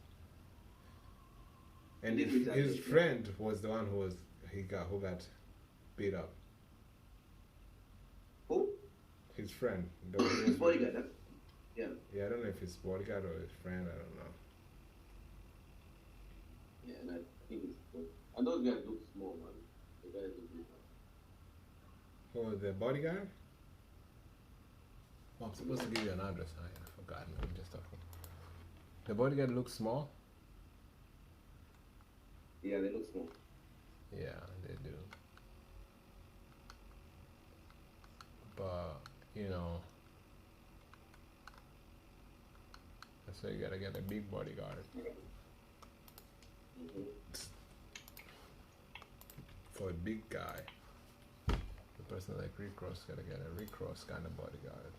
And his friend was the one who got beat up. Who? His friend. The one who was His bodyguard. Huh? Yeah. Yeah, I don't know if his bodyguard or his friend. I don't know. Yeah, and I think it's good. And those guys look small, man. The guys look big. Who, the bodyguard? Oh, I'm supposed to give you an address. I forgot. I'm just talking. The bodyguard looks small. Yeah, they look small. Yeah, they do. But you know, that's why you gotta get a big bodyguard. Mm-hmm. For a big guy, the person like Rick Ross gotta get a Rick Ross kind of bodyguard.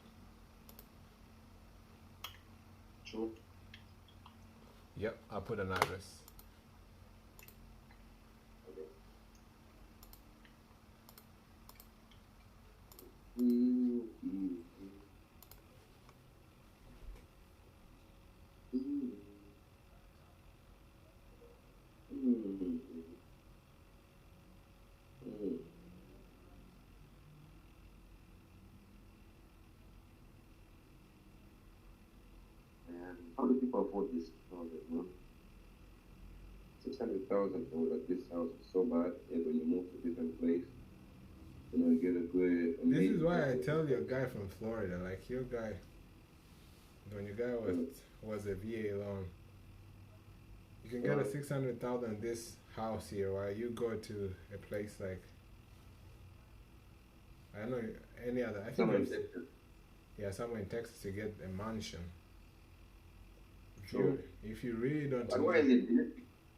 True. Yep, I'll put an address. Okay. Mm-hmm. Mm-hmm. Mm-hmm. Mm-hmm. And how do people afford this houses, no? 600,000 for like this house is so bad, and when you move to a different place, you know, you get a good. This is why I tell your guy from Florida, like your guy, when your guy was a VA loan, you can get a 600,000 this house here, while you go to a place like I don't know any other. I think Somewhere in it's- Texas. yeah, somewhere in Texas you get a mansion. Sure. If you really don't, But why is it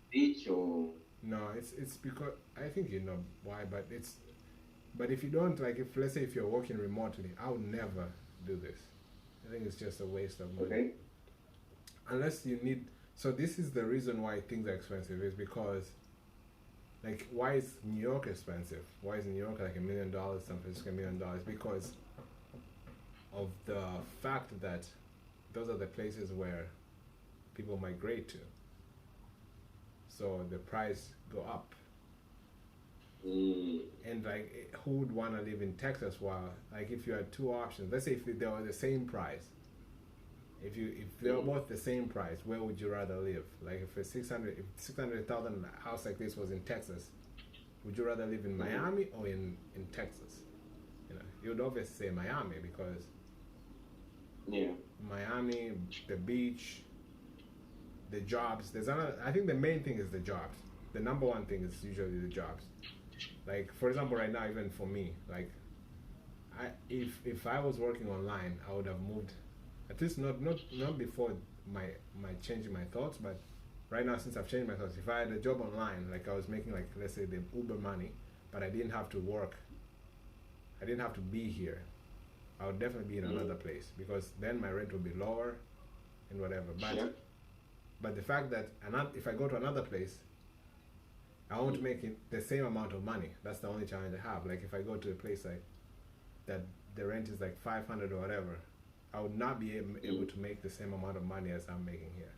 beach or? no, it's because I think you know why, but if you don't like, if let's say if you're working remotely, I would never do this. I think it's just a waste of money. Okay. Unless you need. So this is the reason why things are expensive, is because, like, why is New York expensive? Why is New York like $1 million, San Francisco $1 million? Because of the fact that those are the places where people migrate to. So the price go up. Mm. And like, who would want to live in Texas? While, like, if you had two options, let's say if they were the same price, if they were both the same price, where would you rather live? Like, if a 600,000 house like this was in Texas, would you rather live in Miami or in Texas? You know, you would obviously say Miami, because Yeah. Miami, the beach, the jobs. There's another. I think the main thing is the jobs. The number one thing is usually the jobs. Like, for example, right now, even for me, like, if I was working online, I would have moved. At least not before my changing my thoughts, but right now, since I've changed my thoughts, if I had a job online, like I was making, like, let's say the Uber money, but I didn't have to work, I didn't have to be here, I would definitely be in another place, because then my rent would be lower and whatever. But Yeah. but the fact that if I go to another place, I won't make it the same amount of money. That's the only challenge I have. Like, if I go to a place like that, the rent is like 500 or whatever, I would not be able to make the same amount of money as I'm making here.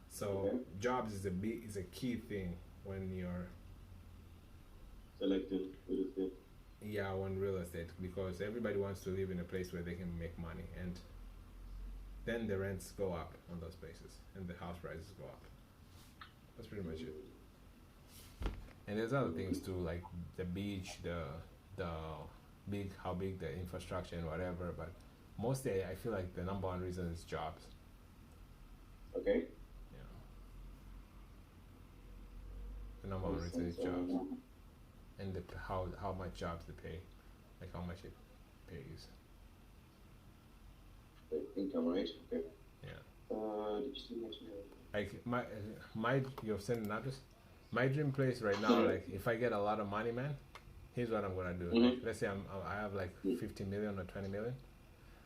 So Okay. jobs is a key thing when you're Selecting real estate. on real estate, because everybody wants to live in a place where they can make money, and then the rents go up on those places and the house prices go up. That's pretty much it. And there's other things too, like the beach, the how big the infrastructure and whatever, but mostly I feel like the number one reason is jobs. Okay. Yeah. The number one reason is jobs. And how much jobs they pay. Like how much it pays. Income, right? Okay. Yeah. Did you see mention Like my you've sent an address. My dream place right now, like if I get a lot of money, man, here's what I'm gonna do. Like, let's say I have like 50 million or 20 million.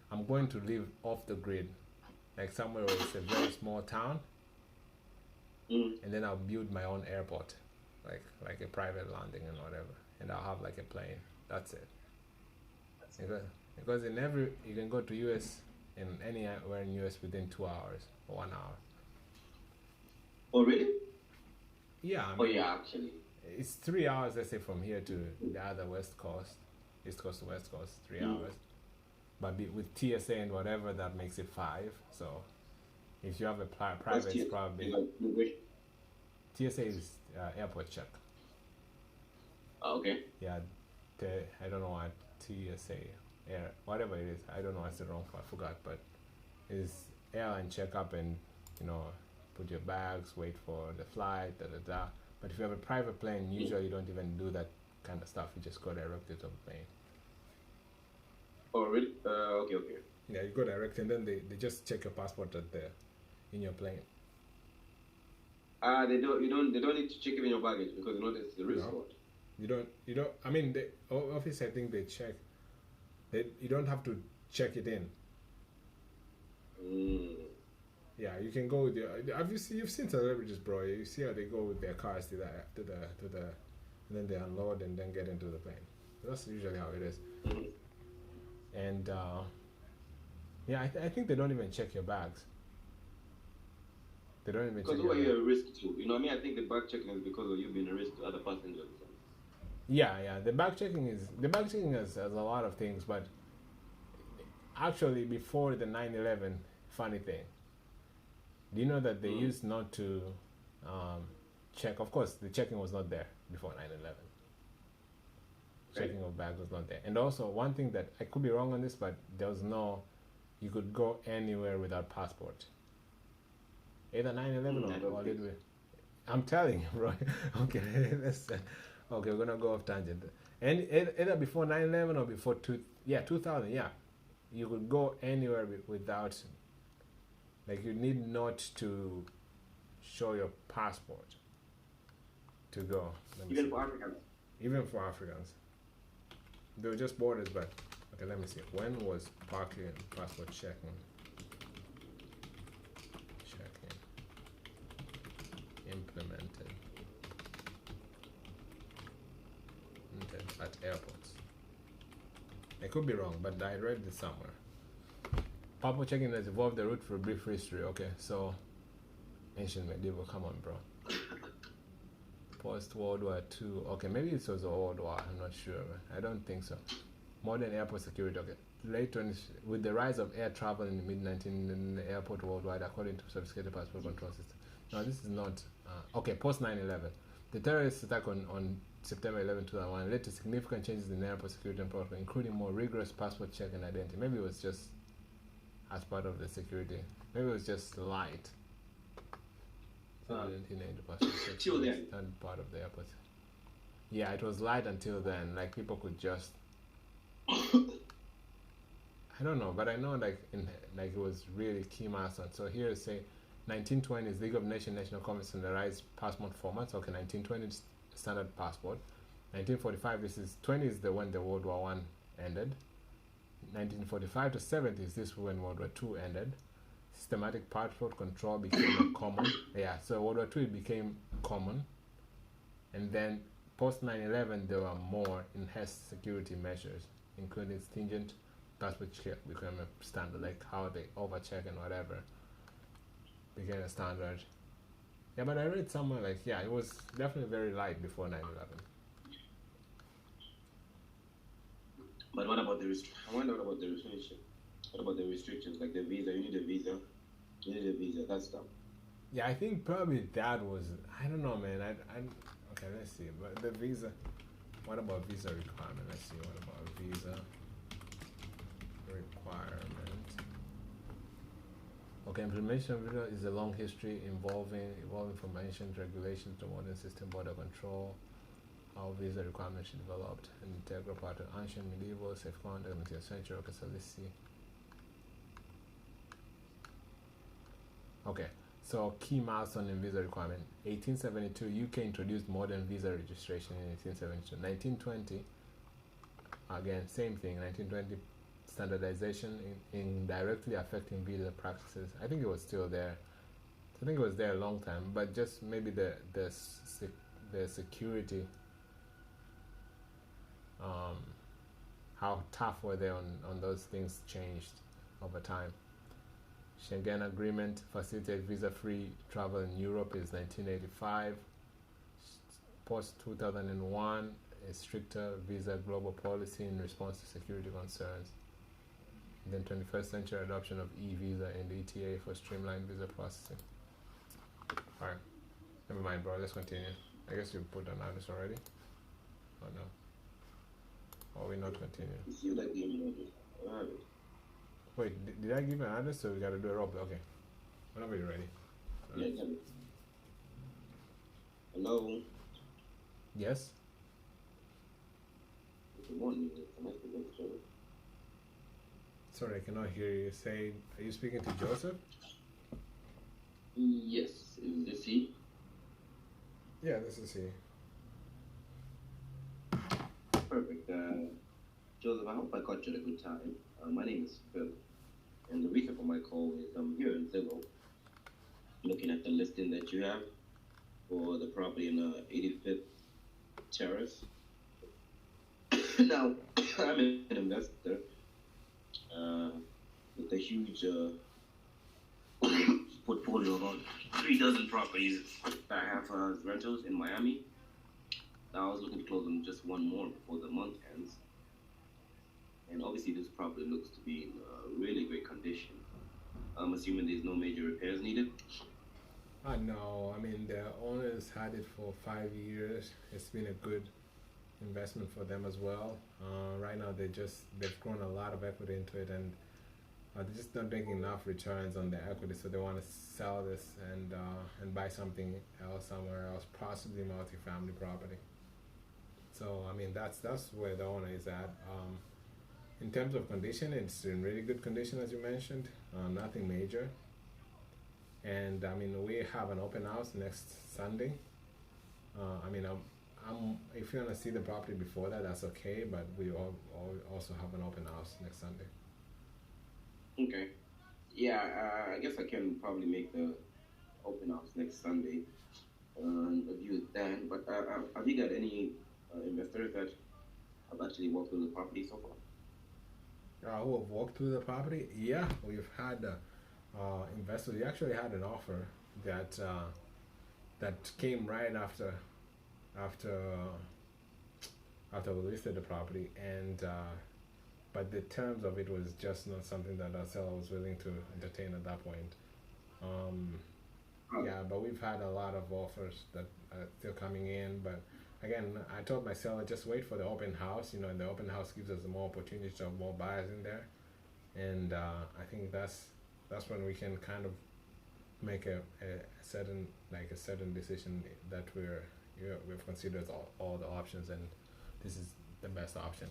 I'm going to live off the grid, like somewhere where it's a very small town, and then I'll build my own airport, like a private landing and whatever, and I'll have like a plane. That's it. Because in you can go to US, in anywhere in US within 2 hours or 1 hour. Oh, really? Yeah. I Oh, mean, yeah, actually. it's 3 hours, let's say, from here to the other west coast, east coast to west coast, 3 hours. But with TSA and whatever, that makes it 5. So if you have a private, it's probably TSA is airport check. Oh, okay. Yeah, I don't know what TSA air, whatever it is. I don't know. I said wrong. I forgot, but it's airline checkup and put your bags, wait for the flight, da da da. But if you have a private plane, usually you don't even do that kind of stuff. You just go directly to the plane. Oh, really? Okay, okay. Yeah, you go direct, and then they just check your passport in your plane. They don't need to check even your baggage because you know that's the risk. No. You don't. I mean, the office, I think they check. You don't have to check it in. Yeah, you can go with your. You've seen celebrities, bro? You see how they go with their cars to the, and then they unload and then get into the plane. That's usually how it is. And yeah, I think they don't even check your bags. They don't even check Because your who are bags. you a risk to? You know what I mean? I think the bag checking is because of you being a risk to other passengers. Yeah. The bag checking has a lot of things, but actually before the 9/11, funny thing. Do you know that they used not to check? Of course, the checking was not there before 9/11. Checking of bags was not there. And also, one thing that I could be wrong on this, but there was you could go anywhere without passport. Either 9/11 or a little bit. I'm telling you, bro. Okay, okay, we're gonna go off tangent. And either before 9/11 or before 2000. Yeah, you could go anywhere without. Like you need not to show your passport to go. Even for Africans. Even for Africans. They were just borders, but okay, let me see. When was parking passport checking implemented at airports? I could be wrong, but I read this somewhere. Passport checking has evolved the route for a brief history. Okay, so ancient medieval, come on, bro. Post World War II. Okay, maybe it was a World War. I'm not sure. I don't think so. Modern airport security. Okay, late 20s with the rise of air travel in the mid-19 in the airport worldwide, according to sophisticated passport control system. No, this is not. Okay, post 9/11, the terrorist attack on September 11, 2001 led to significant changes in airport security and protocol, including more rigorous passport check and identity. Maybe it was just as part of the security. Maybe it was just light. Till then. And part of the airport. Yeah, it was light until then. Like people could just. I don't know, but I know like it was really key milestone. So here is say 1920s League of Nations National Conference standardized passport formats. Okay, 1920 standard passport. 1945 this is 20 is the when the World War One ended. 1945 to 70s this is when World War II ended. Systematic passport control became common. Yeah, so World War II it became common, and then post 9/11 there were more enhanced security measures, including stringent passport check became a standard, like how they overcheck and whatever became a standard. Yeah, but I read somewhere like it was definitely very light before 9/11. But what about the I wonder what about the restriction? What about the restrictions like the visa? You need a visa. That stuff. Yeah, I think probably that was. I don't know, man. Okay, let's see. But the visa. What about visa requirement? Let's see. What about visa requirement? Okay, implementation of visa is a long history evolving from ancient regulations to modern system border control. How visa requirements should developed, an integral part of ancient, medieval, safeguard, 17th century. Okay, so let's see. Okay, so key milestone in visa requirement. 1872, UK introduced modern visa registration in 1872. 1920, again, same thing. 1920, standardization in directly affecting visa practices. I think it was still there. I think it was there a long time, but just maybe the security. How tough were they on those things changed over time. Schengen Agreement facilitates visa-free travel in Europe is 1985. Post-2001, a stricter visa global policy in response to security concerns. And then 21st century adoption of e-visa and ETA for streamlined visa processing. Alright, never mind, bro, let's continue. I guess you put an address already? Oh no. Or we not continue? You see that game, Wait, did I give an address? So we gotta do a role play. Okay. Whenever you're ready. Yeah, yeah. Hello. Yes. Good morning. It's a nice to meet you. Sorry, I cannot hear you. Say, are you speaking to Joseph? Yes, is this he? Yeah, this is he. Perfect. Joseph, I hope I caught you at a good time. My name is Phil, and the reason for my call is I'm here in Zillow, looking at the listing that you have for the property in 85th Terrace. Now, I'm an investor with a huge portfolio of about 3 dozen properties that I have as rentals in Miami. Now, I was looking to close on just one more before the month ends. And obviously, this property looks to be in really great condition. I'm assuming there's no major repairs needed. No, I mean the owners had it for 5 years. It's been a good investment for them as well. Right now they've grown a lot of equity into it, and they're just not making enough returns on their equity, so they want to sell this and buy something else somewhere else, possibly multifamily property. So I mean that's where the owner is at. In terms of condition, it's in really good condition as you mentioned. Nothing major. And I mean we have an open house next Sunday. I mean if you want to see the property before that, that's okay. But we also have an open house next Sunday. Okay. Yeah, I guess I can probably make the open house next Sunday and review it then. But have you got any investors that have actually walked through the property so far? Who have walked through the property? Yeah, we've had investors. We actually had an offer that that came right after we listed the property, and but the terms of it was just not something that our seller was willing to entertain at that point. Yeah, but we've had a lot of offers that are still coming in. But again, I told my seller just wait for the open house. You know, and the open house gives us more opportunity to have more buyers in there, and I think that's when we can kind of make a certain decision that we've considered all the options, and this is the best option.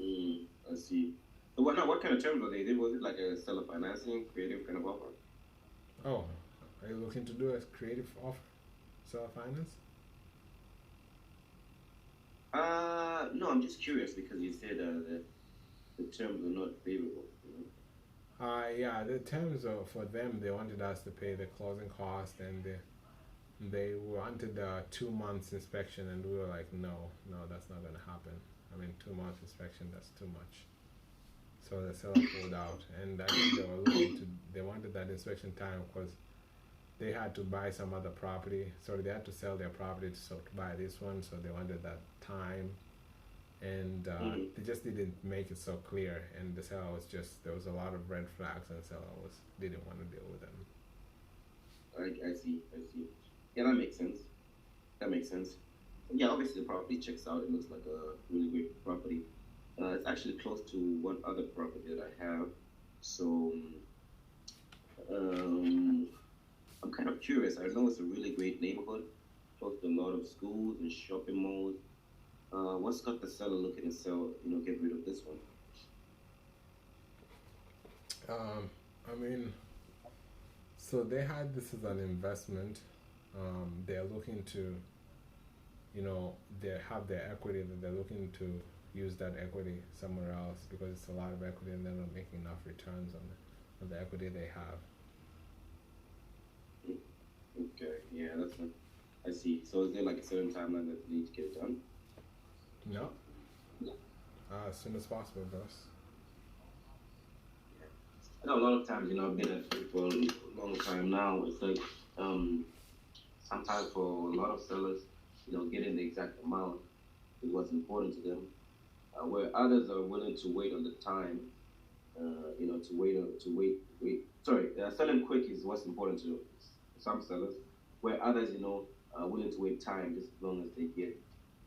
I see. So what kind of terms were they? Was it like a seller financing, creative kind of offer? Oh, are you looking to do a creative offer, seller finance? No, I'm just curious because you said the terms were not favorable. Yeah, the terms for them, they wanted us to pay the closing cost, and they wanted a 2 months inspection, and we were like, no, that's not gonna happen. I mean, 2 months inspection, that's too much. So the seller pulled out, and I think they wanted that inspection time because they had to buy some other property. Sorry, they had to sell their property to buy this one, so they wanted that time. And they just didn't make it so clear, and the seller was there was a lot of red flags, and the seller didn't want to deal with them. I see. Yeah, that makes sense. Yeah, obviously the property checks out. It looks like a really great property. It's actually close to one other property that I have. So I'm kind of curious. I know it's a really great neighborhood, close to a lot of schools and shopping malls. What's got the seller looking to sell, get rid of this one? I mean, so they had this as an investment. They're looking to, they have their equity that they're looking to use that equity somewhere else because it's a lot of equity and they're not making enough returns on the equity they have. Okay, yeah, I see. So is there like a certain timeline that they need to get it done? No. As soon as possible, boss. I know a lot of times, I've been at it for a long time now. It's like sometimes for a lot of sellers, getting the exact amount is what's important to them. Where others are willing to wait on the time, to wait. Sorry, selling quick is what's important to some sellers. Where others, are willing to wait time just as long as they get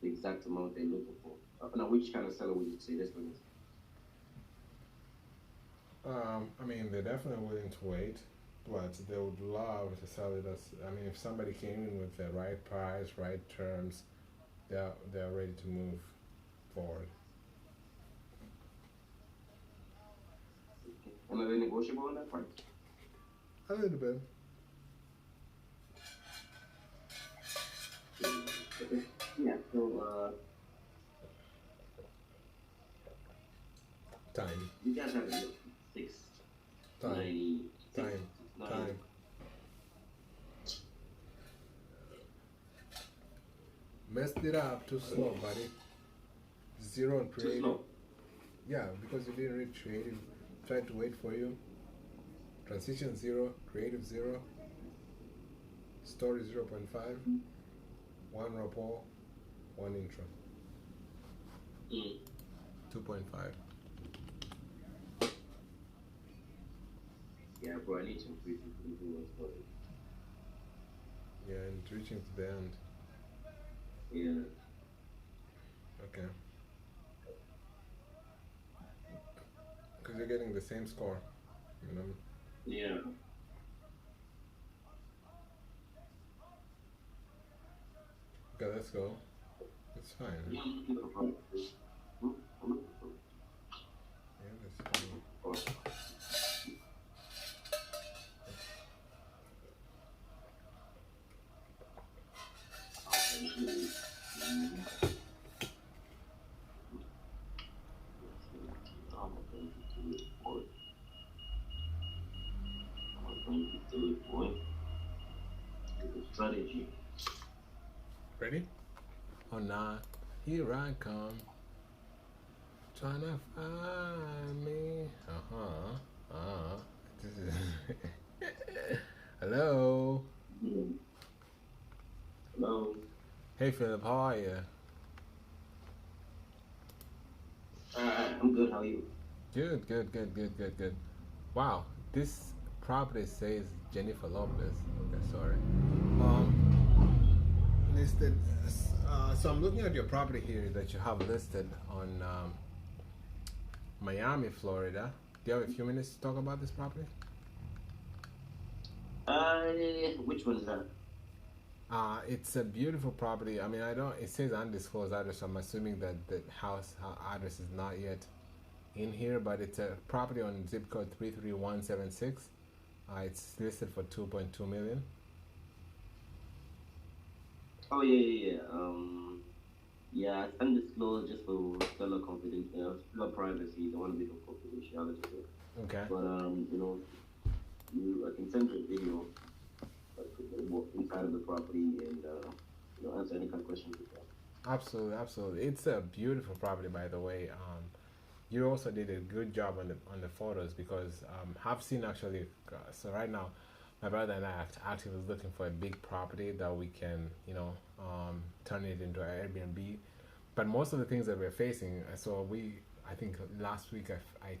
the exact amount they're looking for. Now, which kind of seller would you say this one is? I mean, they're definitely willing to wait. but they would love to sell it as. I mean, if somebody came in with the right price, right terms, they're ready to move forward. And are they negotiable on that part? A little bit. Okay. Yeah. So Time. you guys have it six Time. 90 Time. 90. Time. Messed it up too slow, buddy. Zero and Too creative. slow. Yeah, because you didn't read creative. Tried to wait for you. Transition 0, creative 0, story 0.5, 1 rapport, 1 intro. 2.5. Yeah, bro, I need to increase it. Yeah, and reaching to the end. Yeah. Okay. Because you're getting the same score. You know? Yeah. Okay, let's go. It's fine. Yeah, Yeah, that's fine. Strategy. Ready? Oh, nah. Here I come. Trying to find me. This is. Hello. Hello. Hey, Philip. How are you? I'm good. How are you? Good, good, good, good, good, good. Wow. This property says Jennifer Lopez. Okay, sorry. Listed. So I'm looking at your property here that you have listed on Miami, Florida. Do you have a few minutes to talk about this property? Which one is that? It's a beautiful property. I mean, I don't. It says undisclosed address, so I'm assuming that the house address is not yet in here. But it's a property on zip code 33176. It's listed for 2.2 million. Oh yeah. Yeah, it's undisclosed just for seller confidential, seller privacy. Don't want to be no confidentiality there. Okay. But I can send you a video, like inside of the property and answer any kind of questions you have. Absolutely, absolutely. It's a beautiful property, by the way. You also did a good job on the photos because I've seen actually. So right now, my brother and I actually was looking for a big property that we can, turn it into an Airbnb. But most of the things that we're facing, I think last week I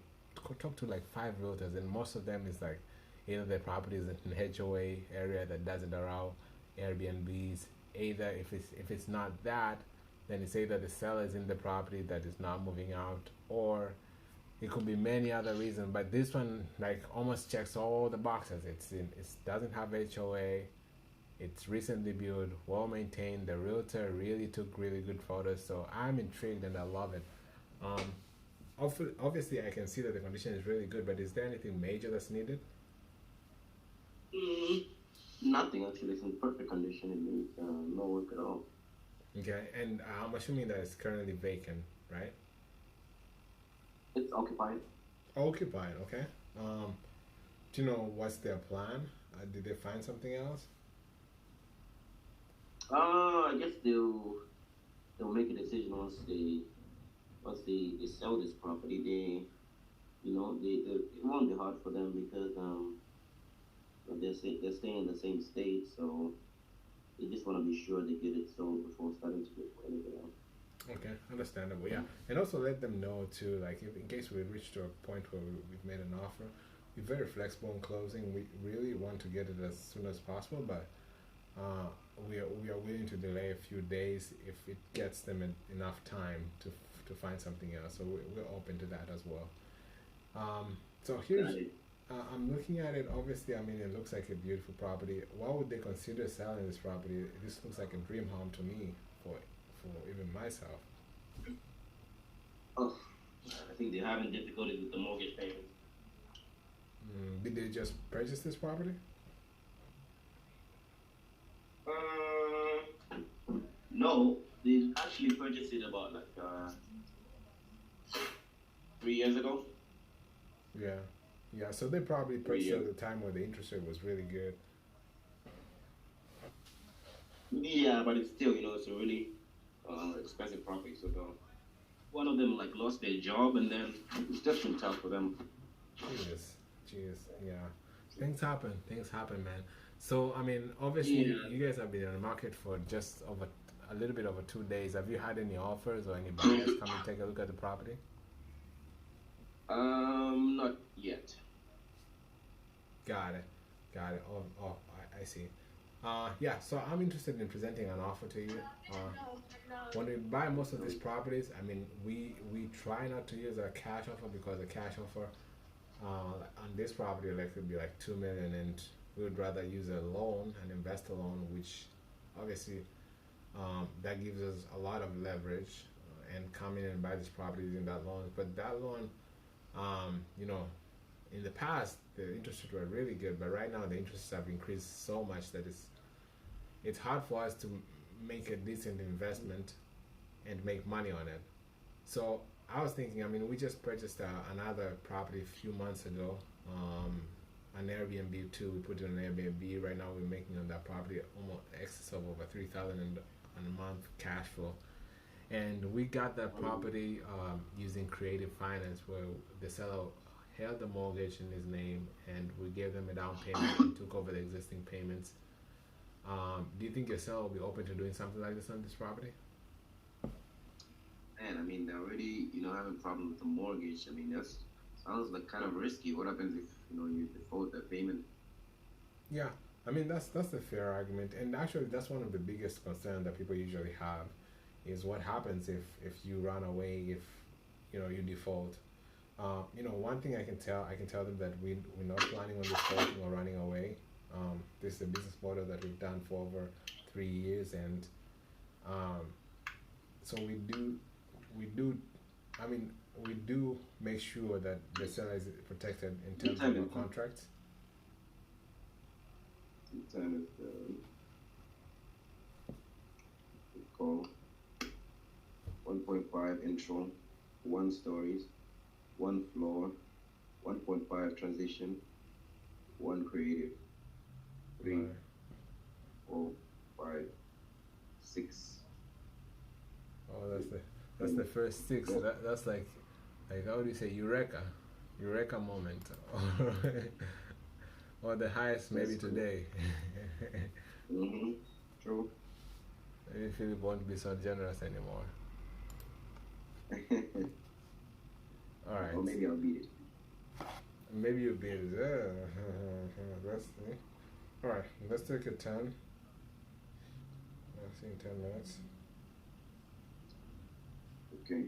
talked to like 5 realtors, and most of them is like either their property is in an HOA area that doesn't allow Airbnbs. Either if it's not that, then it's either the seller is in the property that is not moving out, or it could be many other reasons. But this one like almost checks all the boxes. It doesn't have HOA. It's recently built, well maintained. The realtor really took really good photos, so I'm intrigued and I love it. Obviously, I can see that the condition is really good, but is there anything major that's needed? Nothing actually. It's in perfect condition. It needs no work at all. Okay, and I'm assuming that it's currently vacant, right? It's occupied. Occupied, okay. Do you know what's their plan? Did they find something else? I guess they'll make a decision once they sell this property. It won't be hard for them because they're staying in the same state, so they just want to be sure they get it sold before starting to look for anything else. Okay, understandable. Yeah, and also let them know too, like if, in case we reach to a point where we've made an offer, we're very flexible in closing. We really want to get it as soon as possible, but we are willing to delay a few days if it gets them enough time to find something else. So we're open to that as well. So I'm looking at it. Obviously, I mean, it looks like a beautiful property. Why would they consider selling this property? This looks like a dream home to me for even myself. Oh, I think they're having difficulties with the mortgage payments. Did they just purchase this property? No, they actually purchased it about like 3 years ago. Yeah, yeah. So they probably purchased Yeah. at the time where the interest rate was really good. Yeah, but it's still, it's a really expensive property. So one of them like lost their job, and then it's just been tough for them. Jeez, jeez, yeah. Things happen, man. So, I mean, obviously, Yeah. you guys have been in the market for just over a little bit over 2 days. Have you had any offers or any buyers come and take a look at the property? Not yet. Got it, got it. I see. Yeah, so I'm interested in presenting an offer to you. When we buy most of these properties, I mean, we try not to use a cash offer because a cash offer on this property like could be like 2 million, and we would rather use a loan, an investor loan, which obviously that gives us a lot of leverage and come in and buy this property using that loan. But that loan, you know, in the past the interest rates were really good, but right now the interests have increased so much that it's hard for us to make a decent investment and make money on it. So I was thinking, I mean, we just purchased another property a few months ago, an Airbnb too. We put it on Airbnb. Right now we're making on that property almost excess of over 3,000 a month cash flow. And we got that property using creative finance, where the seller held the mortgage in his name, and we gave them a down payment and took over the existing payments. Do you think your seller will be open to doing something like this on this property? And I mean, they're already, having problems with the mortgage. I mean, that sounds like kind of risky. What happens if, you default that payment? Yeah, I mean that's the fair argument, and actually that's one of the biggest concerns that people usually have, is what happens if you run away, if you default. One thing I can tell them that we're not planning on defaulting or running away. This is a business model that we've done for over 3 years, and so we do make sure that the seller is protected in terms of our contracts. Time is call 1.5 intro, 1 stories, 1 floor, 1.5 transition, 1 creative, 3, Right. 4, 5, 6. Oh, that's the first 6. That's like how do you say, eureka moment, or the highest maybe today. True. Maybe Philip won't be so generous anymore. All right. Or maybe I'll beat it. Maybe you'll be there. That's all right. Let's take a 10. I think 10 minutes. Okay.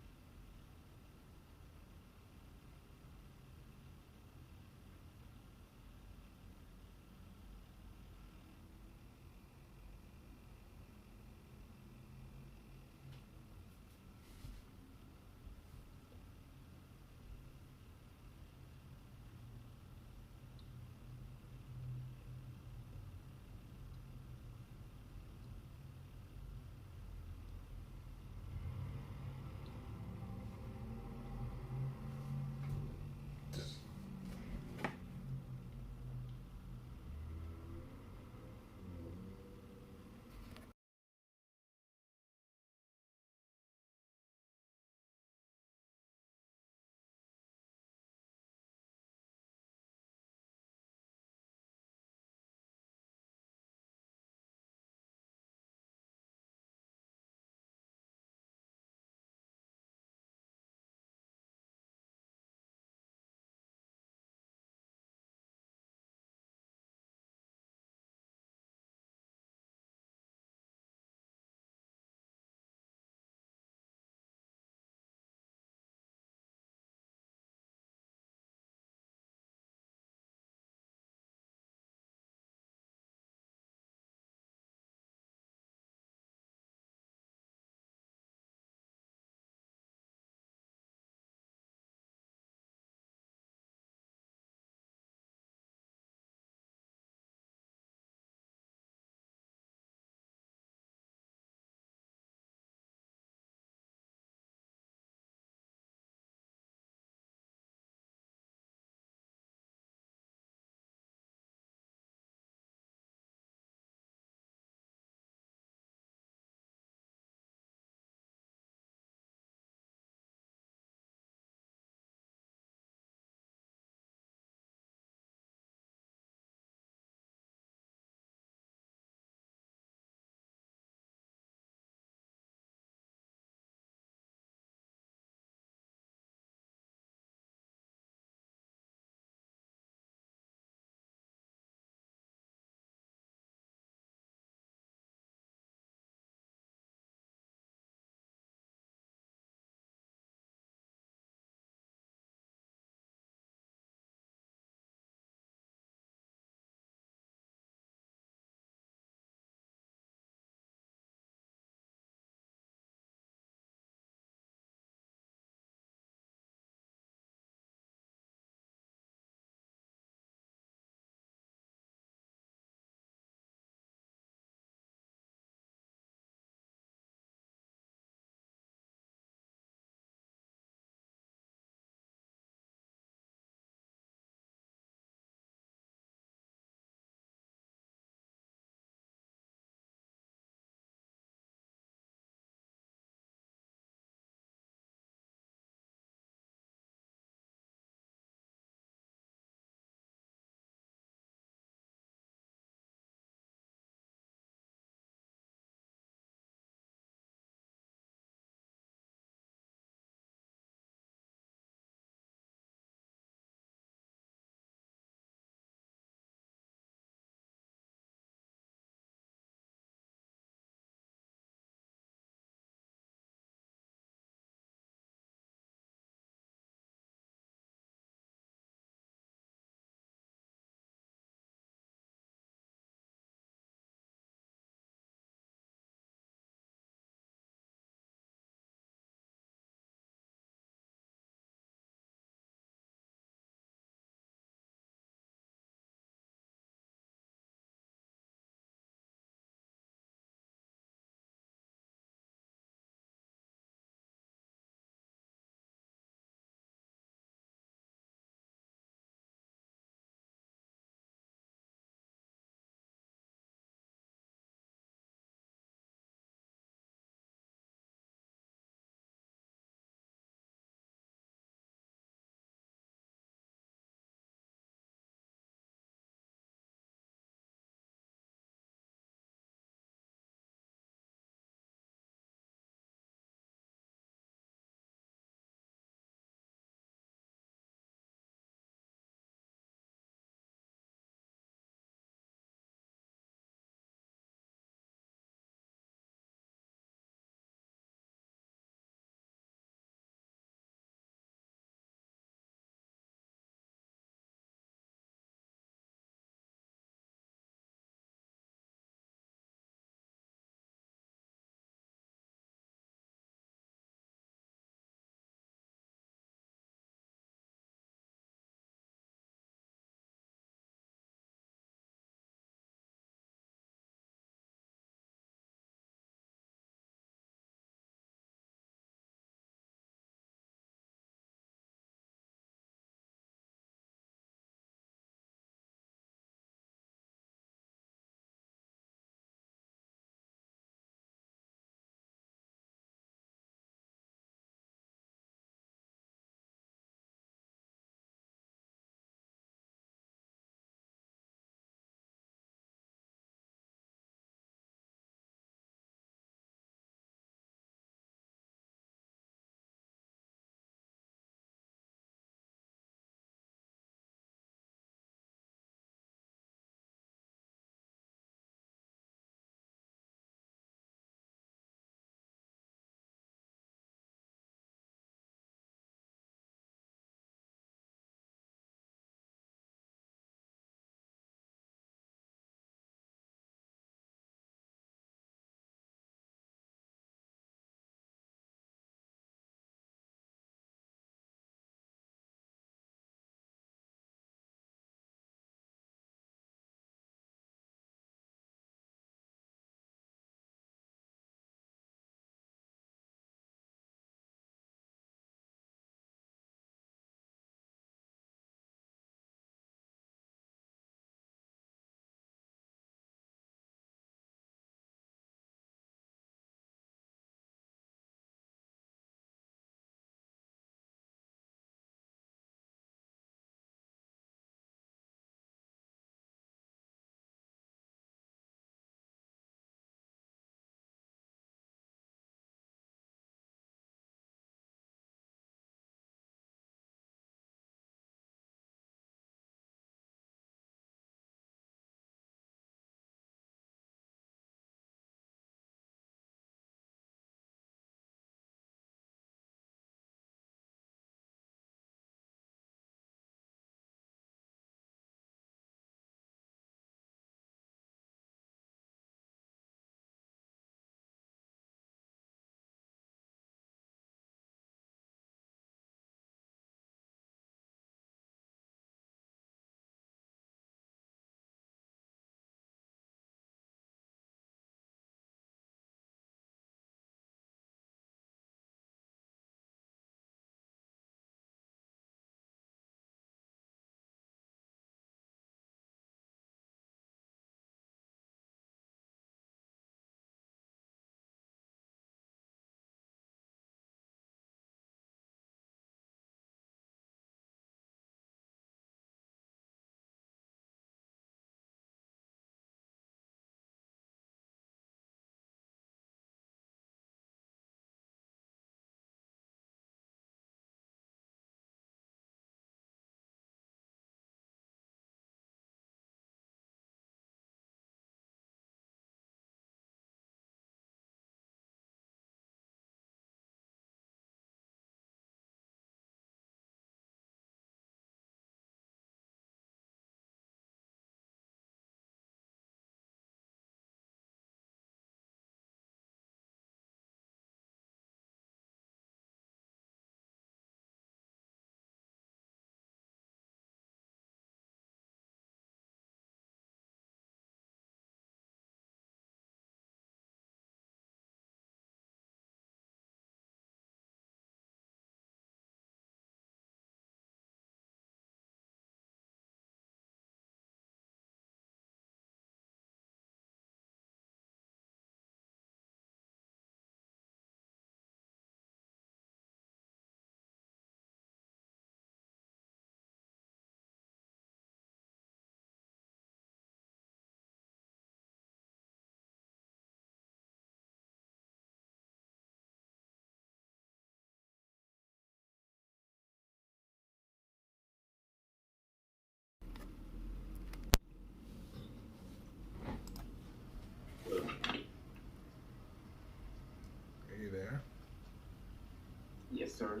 sir.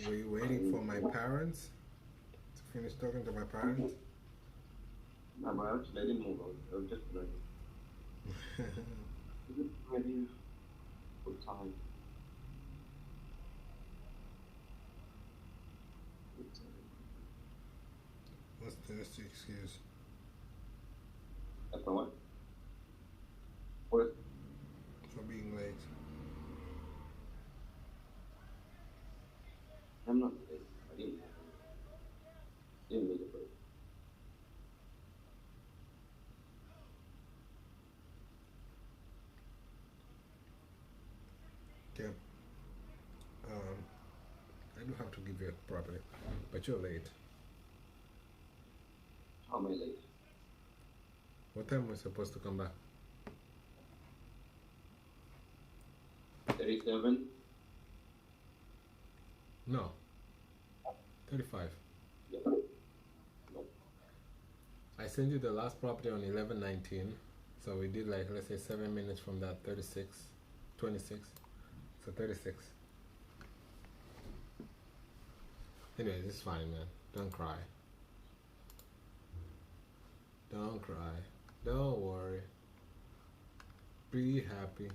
Were you waiting for my parents to finish talking to my parents? No, actually, I didn't move. I was just ready. Just ready for time. What's the excuse? That's what? What? For being late. I'm not late. I didn't make it late. Okay. I do have to give you a property, but you're late. How am I late? What time was supposed to come back? 37? No. 35. Yeah. No. I sent you the last property on 11:19, so we did like, let's say 7 minutes from that. 36, 26, so 36. Anyways, it's fine, man. Don't cry. Don't cry. Don't worry. Be happy.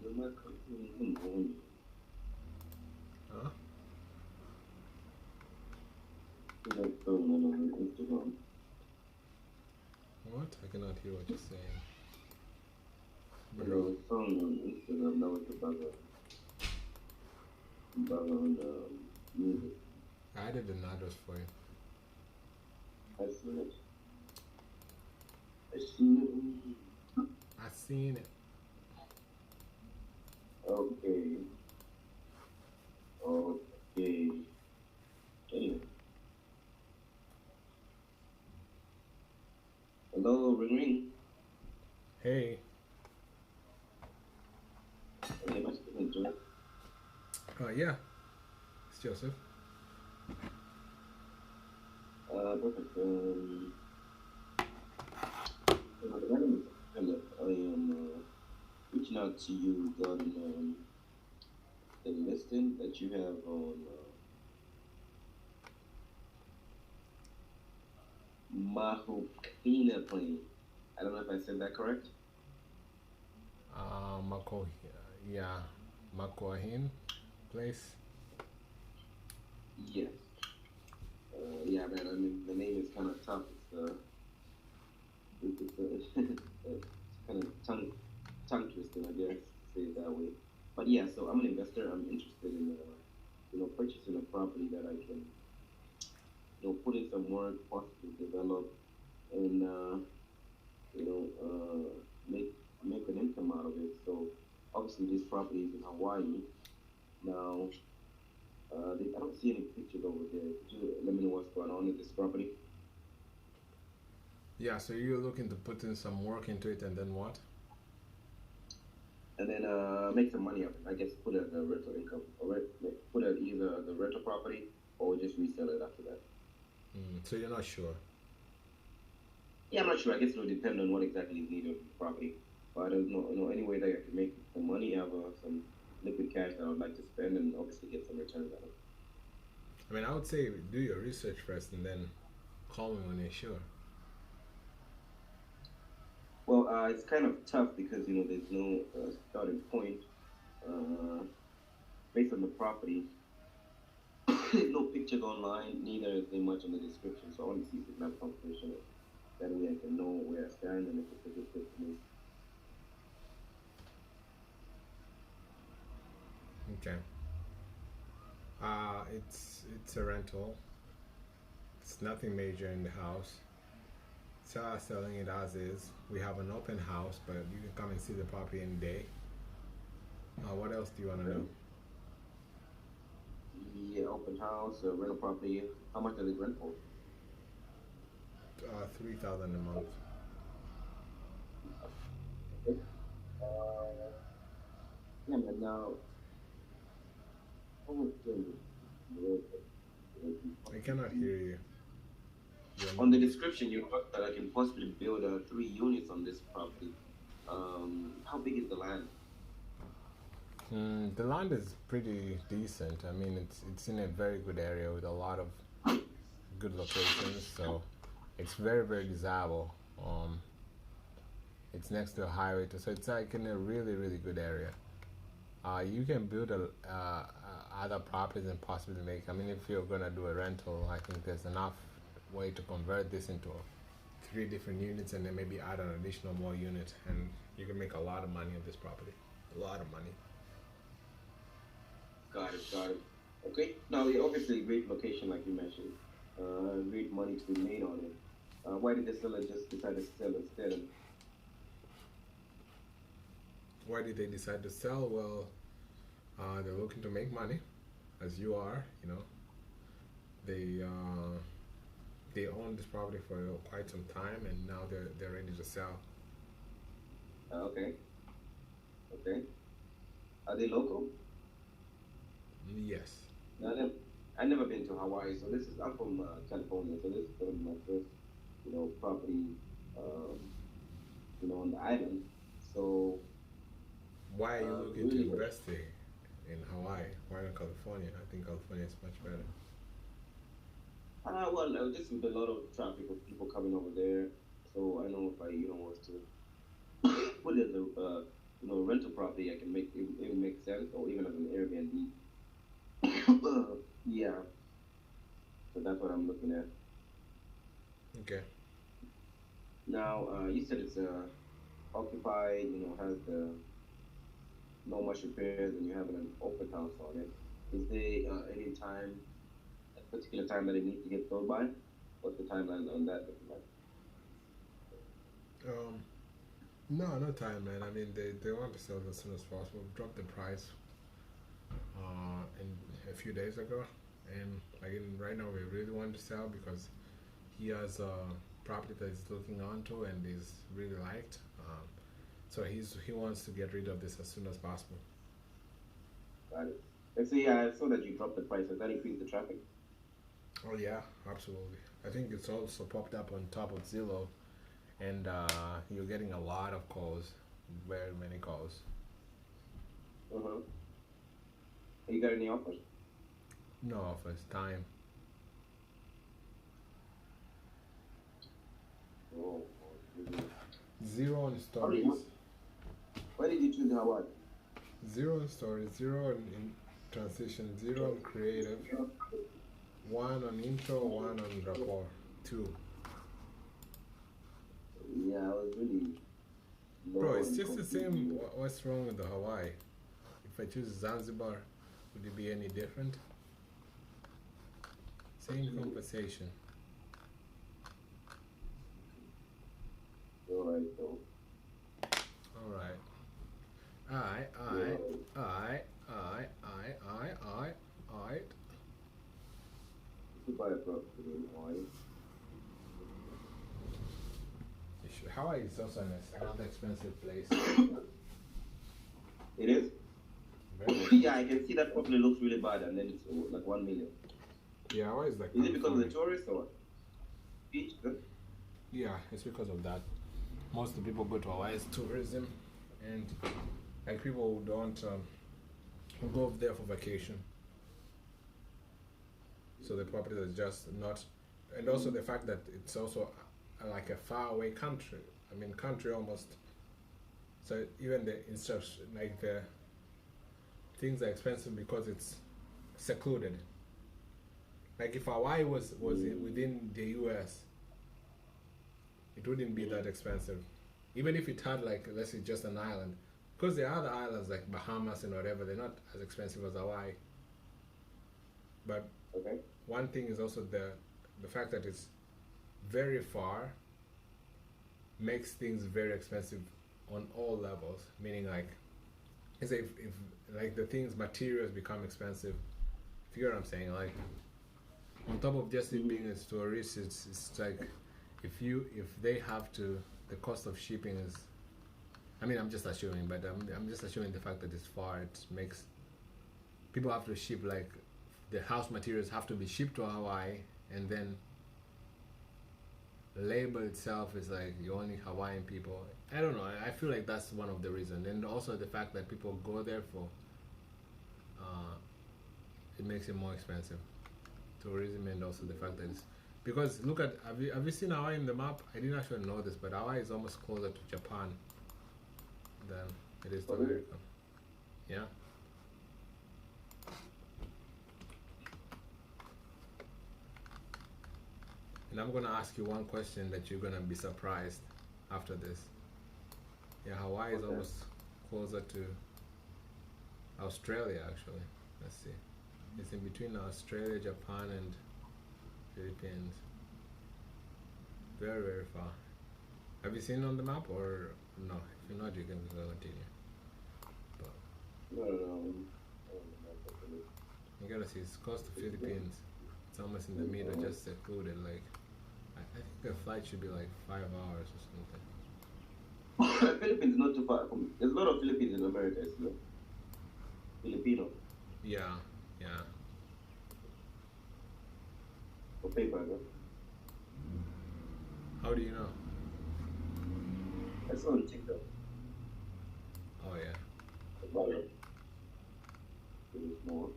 You're not coming in the morning. Huh? You're not going on Instagram. What? I cannot hear what you're saying. There was a song on Instagram that was the background music. I added an address for you. I seen it. I seen it. I seen it. Okay. Okay. Anyway. Hello, ring ring. Hey. Hey, am I speaking to? Yeah. It's Joseph. Perfect. My name is Philip. I am reaching out to you regarding the listing that you have on Mahukina Plain. I don't know if I said that correct. Mako, yeah, Makoahin place. Yes. Yeah, man. I mean, the name is kind of tough. It's kind of tongue twisting, I guess, to say it that way. But yeah, so I'm an investor. I'm interested in purchasing a property that I can put in some work, possibly develop, and make an income out of it. So obviously this property is in Hawaii. Now I don't see any pictures over there. Could you let me know what's going on with this property? Yeah, so you're looking to put in some work into it and then what? And then make some money up. I guess put it the rental income, or put it either the rental property or just resell it after that. So you're not sure? Yeah, I'm not sure. I guess it'll depend on what exactly is needed of the property. But I don't know any way that I can make some money, have some liquid cash that I would like to spend, and obviously get some returns out of it. I mean, I would say do your research first and then call me when you're sure. Well, it's kind of tough because there's no starting point based on the property. There's no pictures online, neither is there much in the description. So I want to see if we can have a conversation. That way I can know where I stand and if it's a good fit for me. Okay. It's a rental. It's nothing major in the house. Seller selling it as is. We have an open house, but you can come and see the property any day. What else do you want to know? Yeah, open house, rental property. How much does it rent for? $3,000 a month. Yeah, but now, how much do I cannot hear you. On the description, you wrote that I can possibly build 3 units on this property. How big is the land? The land is pretty decent. I mean, it's in a very good area with a lot of good locations, so it's very very desirable. It's next to a highway, so it's like in a really really good area. You can build other properties and possibly make. I mean, if you're gonna do a rental, I think there's enough way to convert this into 3 different units, and then maybe add an additional more unit, and you can make a lot of money on this property. A lot of money. Got it, got it. Okay. Now, obviously, great location, like you mentioned. Great money to be made on it. Why did the seller just decide to sell instead? Why did they decide to sell? Well, they're looking to make money, as you are. You know, they owned this property for quite some time, and now they're ready to sell. Okay. Okay. Are they local? Yes. No, I've never been to Hawaii, so I'm from California, so this is gonna be my first, property, on the island. So, Why are you looking to really, invest in Hawaii? Why not California? I think California is much better. this with a lot of traffic of people coming over there, so I know if I, was to put it as a, rental property, I can it would make sense, or even as an Airbnb. Yeah. So that's what I'm looking at. Okay. Now, you said it's occupied, has no much repairs, and you have an open house on it. Is there any time, a particular time that it needs to get sold by? What's the timeline on that looking like? No time, man. I mean, they want to sell it as soon as possible. Drop the price in a few days ago, and again, right now we really want to sell because he has a property that he's looking onto and is really liked. So he wants to get rid of this as soon as possible. Got it. Let's see, I saw that you dropped the price. Has that increased the traffic? Oh yeah, absolutely. I think it's also popped up on top of Zillow, and you're getting a lot of calls, very many calls. Uh-huh. You got any offers? No offers, time. Oh. Zero on stories. Why did you choose Hawaii? Zero in stories, zero in transition, zero on creative, 1 on intro, 1 on rapport, 2. Yeah, I was really low. Bro, it's on just the same. completely. What's wrong with the Hawaii? If I choose Zanzibar, would it be any different? Same conversation. Alright, so. Alright. I. You buy a property in Hawaii. Hawaii is also another expensive place. It is? Very Yeah, I can see that property looks really bad, and then it's like 1 million. Yeah, Hawaii is like. Is it because of the California. tourists or what? Beach? Huh? Yeah, it's because of that. Most of the people go to Hawaii as tourism, and like people who don't who go there for vacation. So the property is just not, and also the fact that it's also like a faraway country. I mean, country almost. So even the like the things are expensive because it's secluded. Like if Hawaii was within the U.S., it wouldn't be that expensive. Even if it had like, let's say, just an island, because the other islands like Bahamas and whatever, they're not as expensive as Hawaii. But Okay. one thing is also the fact that it's very far makes things very expensive on all levels. Meaning like, if like the things materials become expensive. If you get what I'm saying, like on top of just it being a tourist, it's like if they have to, the cost of shipping is, I mean, I'm just assuming, but I'm just assuming the fact that it's far, it makes people have to ship, like the house materials have to be shipped to Hawaii, and then label itself is like you only Hawaiian people. I don't know. I feel like that's one of the reasons, and also the fact that people go there for it makes it more expensive. Tourism, and also the fact that it's because look at have you seen Hawaii in the map? I didn't actually know this, but Hawaii is almost closer to Japan than it is to Okay. America. Yeah. And I'm gonna ask you one question that you're gonna be surprised after this. Yeah, Hawaii is Okay. almost closer to Australia actually. Let's see. It's in between Australia, Japan, and Philippines. Very, very far. Have you seen it on the map or no? If you're not, you can continue. But No. you gotta see, it's close to Philippines. It's almost in the middle, just secluded. Like, I think the flight should be like 5 hours or something. Philippines is not too far from. There's a lot of Philippines in America, isn't there? Filipino Yeah, yeah. or paper, no? How do you know? I saw on TikTok. Oh, yeah. About it. It was more.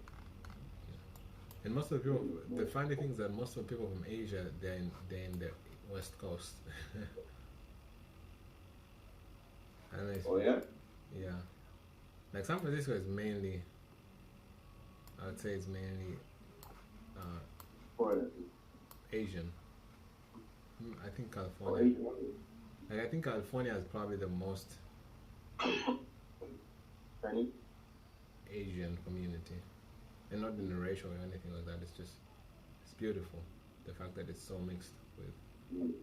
And most of the people, the funny thing is that most of the people from Asia, they're in the West Coast. And it's, Oh yeah. yeah. Like San Francisco is mainly, I would say it's mainly Foreigner. Asian. I think Or California. Asian. Like I think California is probably the most Chinese. Asian community, and not in a racial or anything like that. It's just it's beautiful. The fact that it's so mixed with. Mm.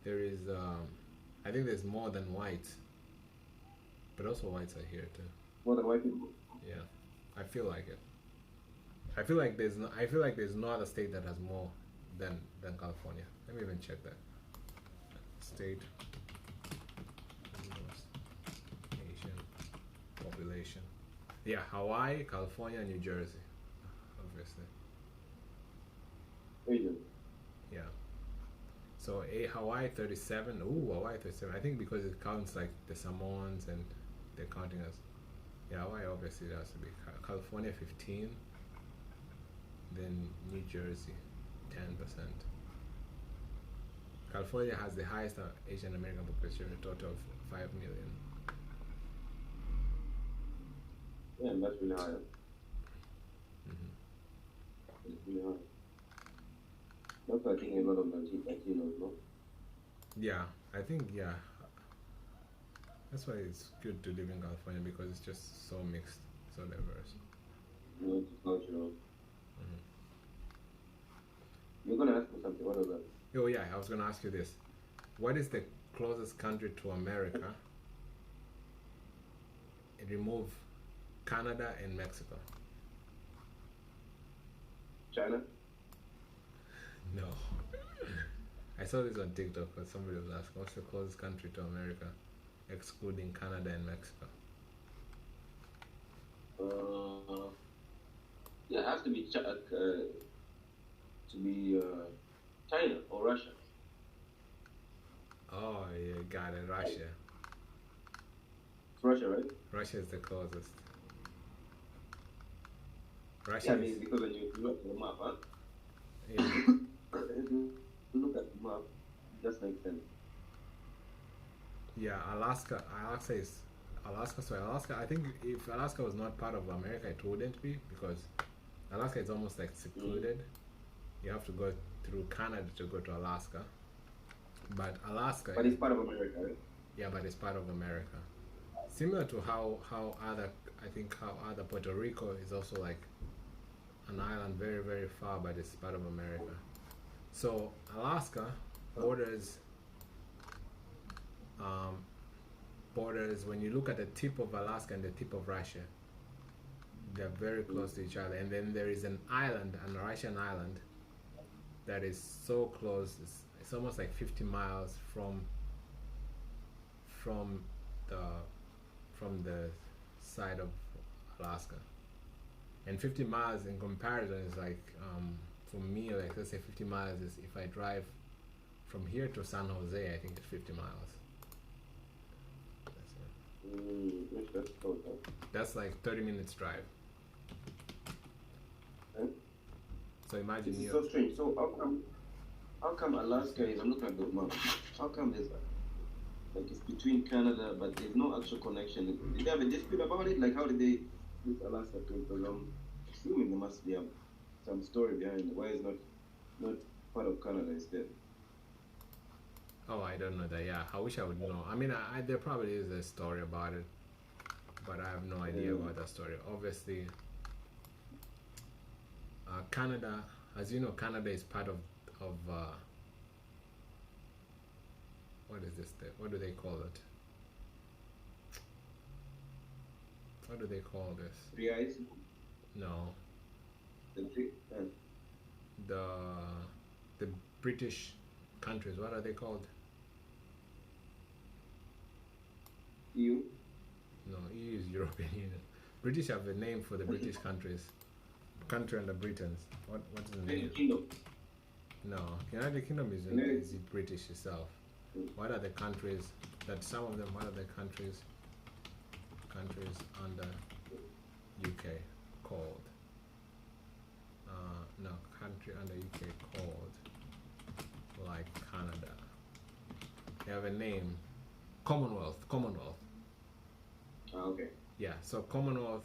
There is, I think there's more than whites, but also whites are here too. More than white people. Yeah, I feel like it. I feel like there's no. I feel like there's no other state that has more than California. Let me even check that. State. Most Asian population. Yeah, Hawaii, California, New Jersey, obviously. Asian. Yeah. So Hawaii 37. Ooh, Hawaii 37. I think because it counts like the Samoans and they're counting us. Yeah, Hawaii obviously it has to be. California 15. Then New Jersey 10%. California has the highest Asian American population, a total of 5 million. Yeah, and that's really high. Hmm. It's really high. That's why I think a lot of Latinos, no? Yeah, I think yeah. That's why it's good to live in California because it's just so mixed, so diverse. Multicultural. Hmm. You're gonna ask me something. What is that? Oh yeah, I was gonna ask you this. What is the closest country to America? Remove Canada and Mexico. China? No. I saw this on TikTok because somebody was asking what's the closest country to America, excluding Canada and Mexico. Yeah, it has to be China or Russia. Oh, you got it. Russia. It's Russia, right? Russia is the closest. Russia Yeah, I is, mean, because when you look at the map, huh? yeah. If you look at the map, it just makes sense. Yeah, Alaska. Alaska is Alaska. So Alaska. I think if Alaska was not part of America, it wouldn't be because Alaska is almost like secluded. You have to go through Canada to go to Alaska. But Alaska. But it's part of America, right? Yeah, but it's part of America. Similar to how other I think how other Puerto Rico is also like an island very very far, but it's part of America. So Alaska borders borders when you look at the tip of Alaska and the tip of Russia, they're very close to each other. And then there is an island, an Russian island, that is so close. It's almost like 50 miles from the side of Alaska. And 50 miles in comparison is like for me, like let's say 50 miles is if I drive from here to San Jose, I think it's 50 miles. That's it. That's total. That's like 30 minutes drive. Huh? So imagine This is you. so strange. So how come Alaska is? I'm looking at the map. How come there's like it's between Canada, but there's no actual connection? Did they have a dispute about it? Like how did they this Alaska came? Because I'm assuming there must be some story behind it. Why is not part of Canada instead? Oh, I don't know that. Yeah, I wish I would know. I mean, there probably is a story about it, but I have no idea about that story. Obviously, Canada, as you know, Canada is part of what is this thing? What do they call it? What do they call this? Three eyes. No, The three. the British countries. What are they called? EU. No, EU is European Union. British have a name for the British countries. Country under Britons. What is the name? United Kingdom. No, United Kingdom is British itself. What are the countries that some of them? What are the countries under UK called? No, country under UK called like Canada. They have a name. Commonwealth. Okay. Yeah. So Commonwealth.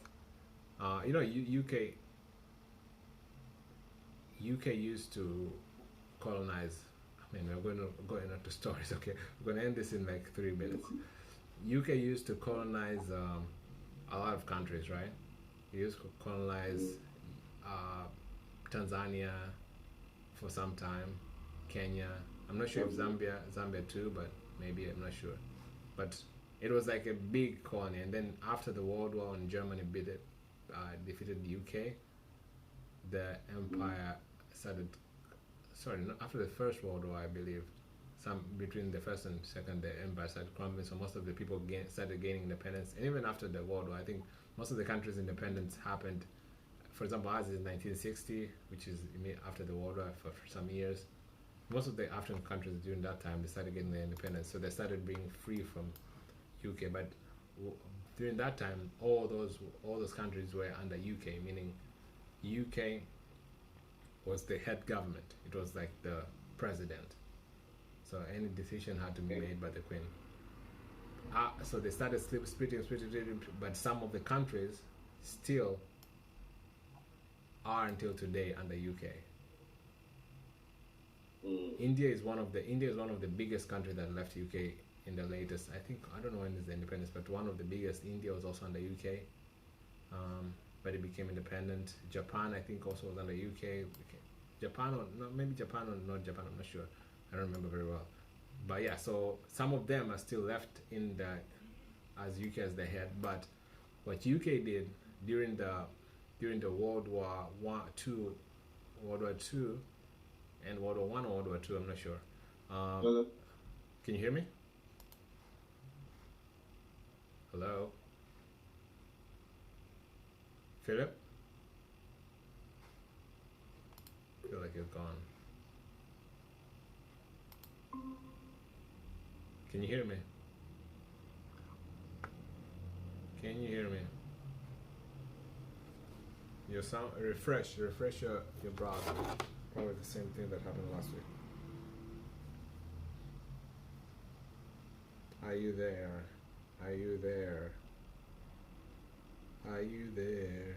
You know, UK used to colonize. I mean, we're going to go into stories. Okay, we're going to end this in like 3 minutes. UK used to colonize a lot of countries, right? It used to colonize Tanzania for some time, Kenya. I'm not sure if Zambia too, but maybe, I'm not sure. But it was like a big colony, and then after the World War and Germany defeated the UK, the empire started. Sorry, not after the First World War, I believe. Between the first and second, the empire started crumbling. So most of the people started gaining independence, and even after the World War, I think most of the countries' independence happened. For example, ours is 1960, which is after the World War for some years. Most of the African countries during that time, they started getting their independence, so they started being free from UK. But during that time, all those countries were under UK, meaning UK was the head government. It was like the president. So any decision had to be made by the Queen. So they started splitting, but some of the countries still are until today under UK. India is one of the biggest countries that left UK in the latest. I don't know when is the independence, but one of the biggest. India was also under UK, but it became independent. Japan, I think, also was under UK. Japan or no, maybe Japan or not Japan. I'm not sure. I don't remember very well. But yeah, so some of them are still left as UK as the head. But what UK did during the World War II, and World War I or World War II, I'm not sure. Can you hear me? Hello? Philip? I feel like you're gone. Can you hear me? Can you hear me? Your sound, refresh your browser. Probably the same thing that happened last week. Are you there? Are you there? Are you there?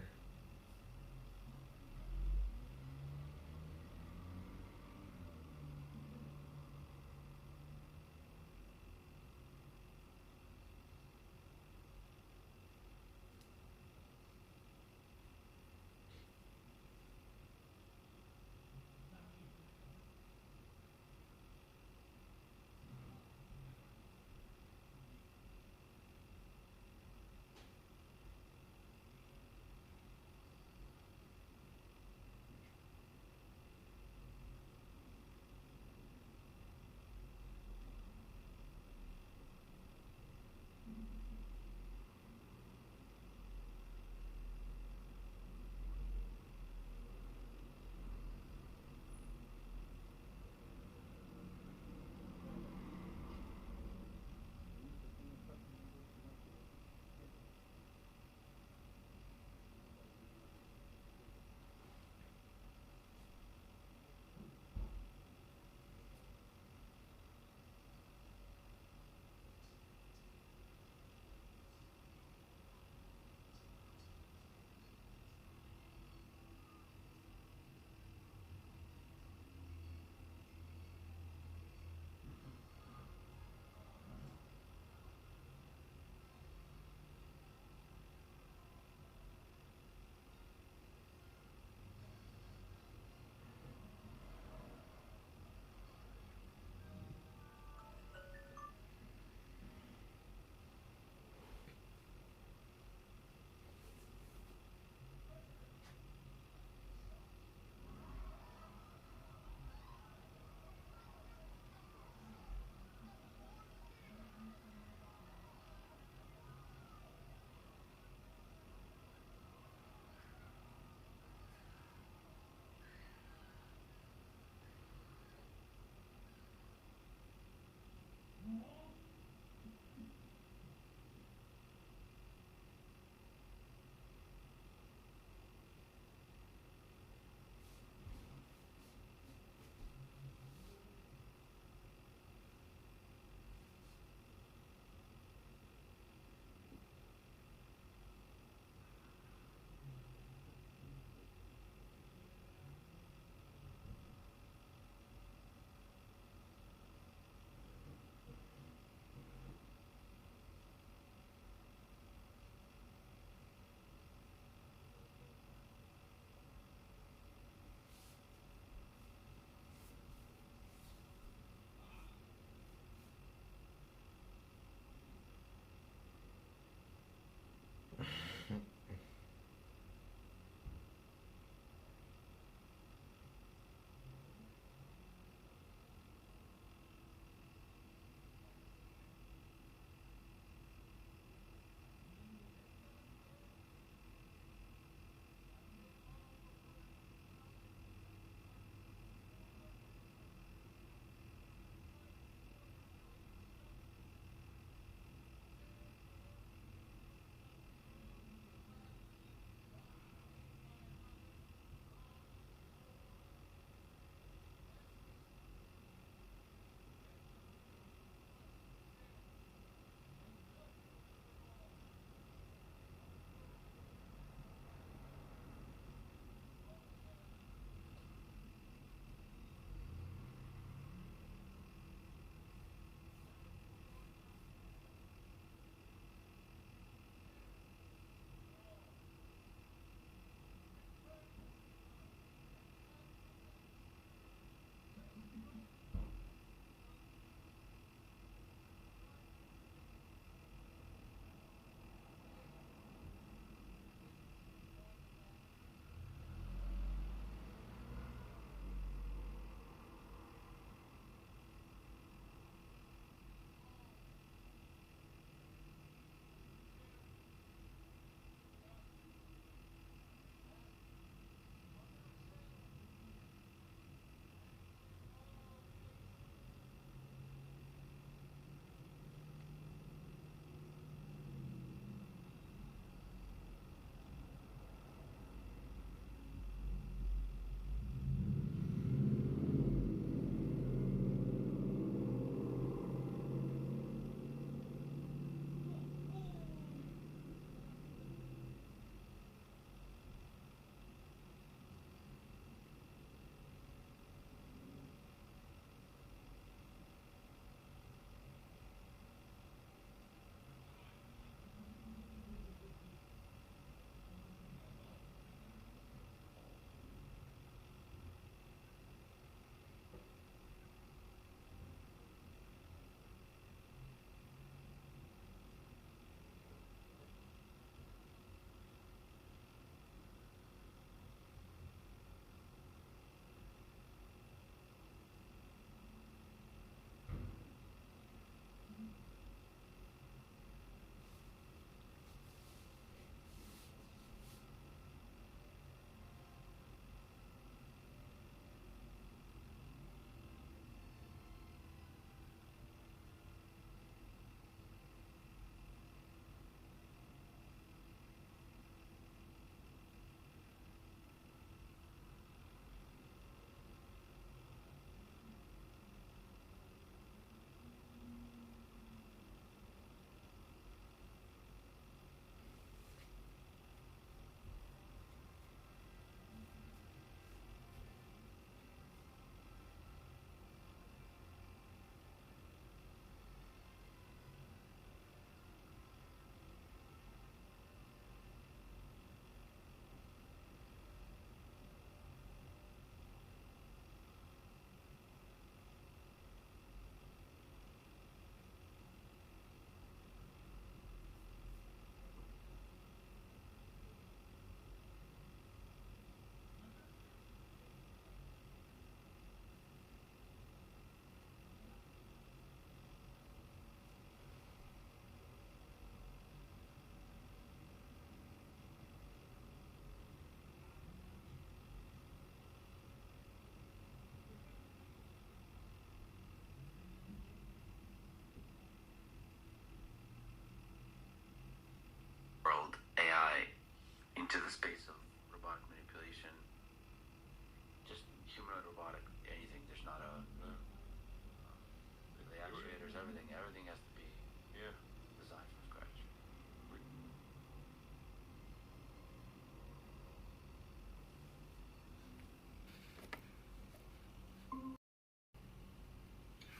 everything has to be here, designed from scratch.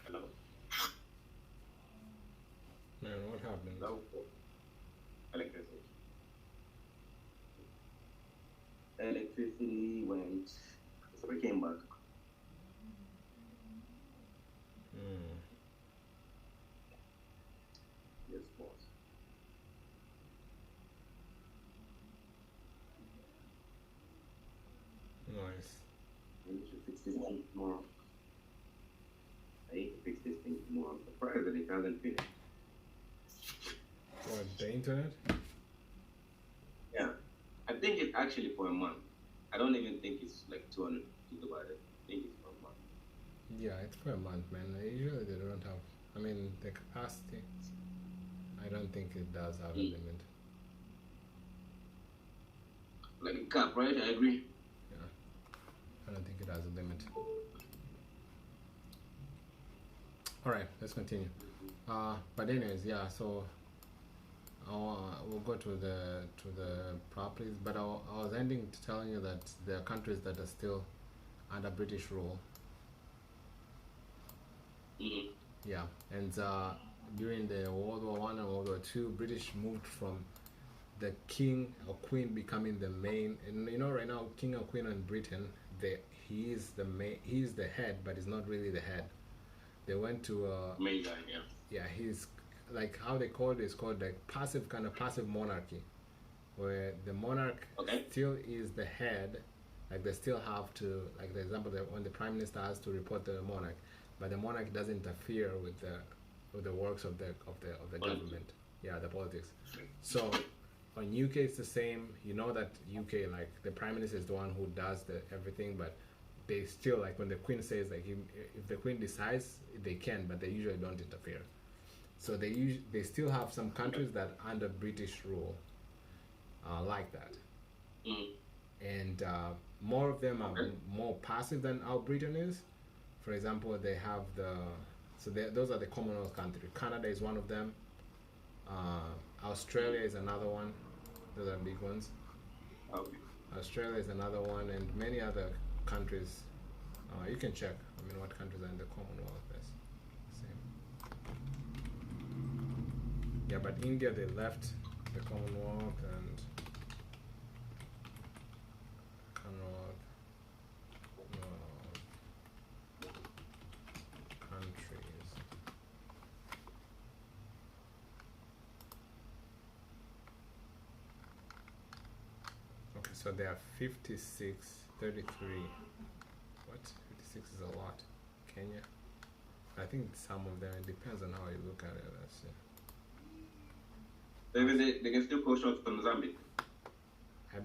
Hello. Man, what happened? Hello. Electricity. Electricity went. So we came back. Hmm. Yes, boss. Nice. I need to fix this thing tomorrow. I need to fix this thing tomorrow. I'm surprised that it hasn't finished. What, the internet? Yeah. I think it's actually for a month. I don't even think it's like 200 gigabytes. I think it's for a month. Yeah, it's for a month, man. Usually they don't have. I mean, the capacity. I don't think it does have a limit. Like a cap, right? I agree. I don't think it has a limit. All right, let's continue. But anyways, yeah. So we'll go to the properties. But I was ending to telling you that there are countries that are still under British rule. Mm-hmm. Yeah, and during the World War I and World War II, British moved from the king or queen becoming the main. And you know, right now, king or queen in Britain, he is the head, but he's not really the head. They went to Main guy, yeah. yeah, he's like how they call it is called like passive monarchy, where the monarch still is the head. Like they still have to, like the example that when the prime minister has to report to the monarch, but the monarch doesn't interfere with the works of the government. Yeah, the politics. So on UK it's the same. You know that UK, like the prime minister is the one who does everything, but they still, like when the queen says, like if the queen decides, they can, but they usually don't interfere. So they still have some countries that are under British rule like that. And more of them are more passive than how Britain is. For example, they have those are the Commonwealth countries. Canada is one of them. Australia is another one. Those are big ones. Okay. Australia is another one, and many other countries. You can check. I mean, what countries are in the Commonwealth? Same. Yeah, but India, they left the Commonwealth and countries. Okay, so there are 56, 33. What? 56 is a lot. Kenya? I think some of them, it depends on how you look at it. Let's see. They can still push out from Mozambique. I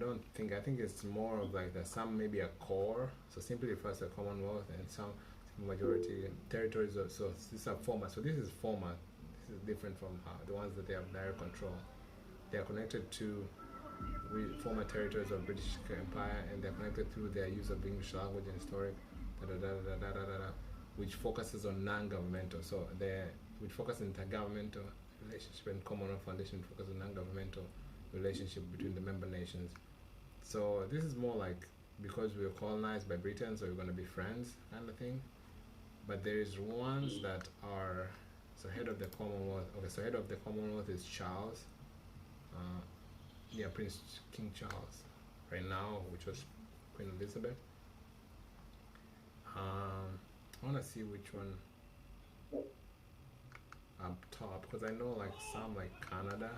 think it's more of like there's some maybe a core, so simply refers to Commonwealth, and some majority territories. So these are former. So this is former. This is different from the ones that they have direct control. They are connected to former territories of British Empire, and they're connected through their use of English language and historic, which focuses on non-governmental. So which focus on intergovernmental relationship, and Commonwealth Foundation focus on non-governmental relationship between the member nations. So this is more like because we were colonized by Britain, so we're going to be friends kind of thing. But there is ones that are head of the Commonwealth. Okay, so head of the Commonwealth is Charles. Prince King Charles right now, which was Queen Elizabeth. I want to see which one up top, because I know like some like Canada.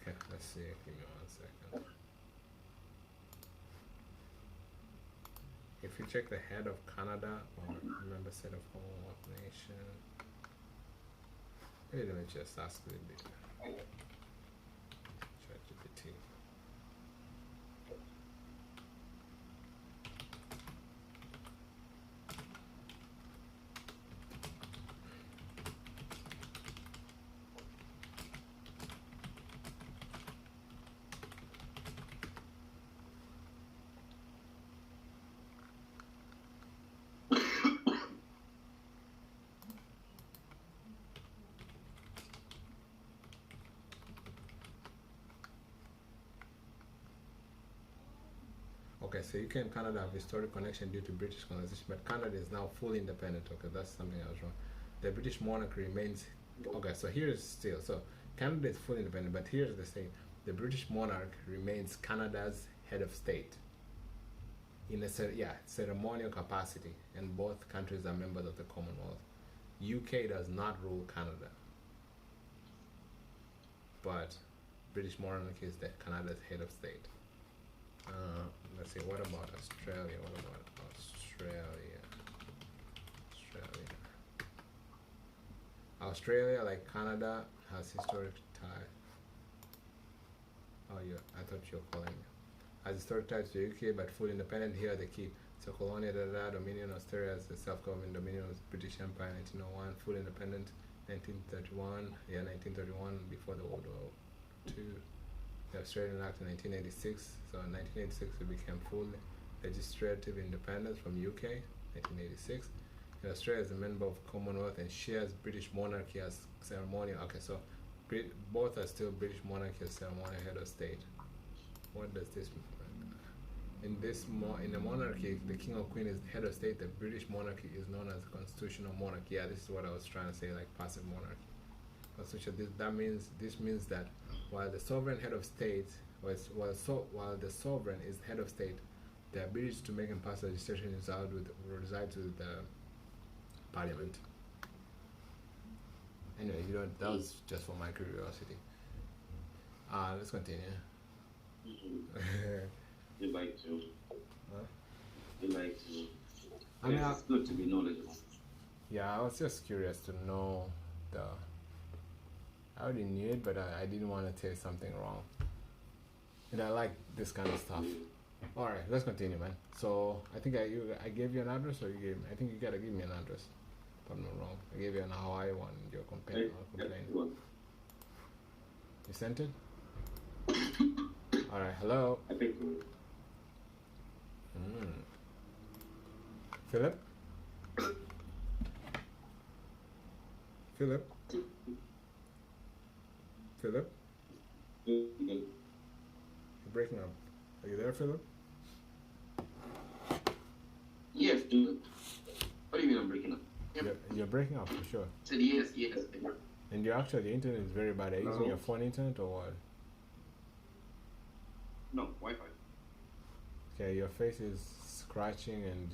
Okay, let's see. Give me 1 second. If you check the head of Canada or member state of Commonwealth nation, maybe let me just ask a little bit. ChatGPT. okay, so UK and Canada have historic connection due to British colonization, but Canada is now fully independent. Okay, that's something I was wrong. The British monarchy remains. Okay, so here's still so Canada is fully independent, but here's the thing: the British monarch remains Canada's head of state in a ceremonial capacity, and both countries are members of the Commonwealth. UK does not rule Canada, but British monarchy is the Canada's head of state. Let's see. What about Australia? What about Australia? Australia, like Canada, has historic ties. Oh, yeah. I thought you were calling me. Has historic ties to UK, but fully independent. Here are the key. So, colonial Dominion. Australia as a self-governing Dominion of the British Empire, 1901. Full independent, 1931. Yeah, 1931, before the World War II. The Australian Act in 1986. So in 1986 it became full legislative independence from UK. 1986. And Australia is a member of Commonwealth and shares British monarchy as ceremonial. Okay, so both are still British monarchy as ceremonial head of state. What does this mean? In the monarchy, the king or queen is the head of state. The British monarchy is known as the constitutional monarchy. Yeah, this is what I was trying to say, like passive monarchy. This means that while the sovereign head of state, while the sovereign is head of state, the ability to make and pass legislation resides with the parliament. Anyway, that was just for my curiosity. Let's continue. You like to. Huh? You like to. I mean, it's good to be knowledgeable. Yeah, I was just curious to know I already knew it, but I didn't want to tell something wrong. And I like this kind of stuff. Alright, let's continue, man. So, I think I gave you an address, or I think you gotta give me an address. If I'm not wrong. I gave you an Hawaii one, you're complaining. You sent it? Alright, hello? I think. Philip? Philip? Philip? You're breaking up. Are you there, Philip? Yes, dude. What do you mean I'm breaking up? You're breaking up for sure. I said yes. And your internet is very bad. Are you using your phone internet or what? No, Wi-Fi. Okay, your face is scratching and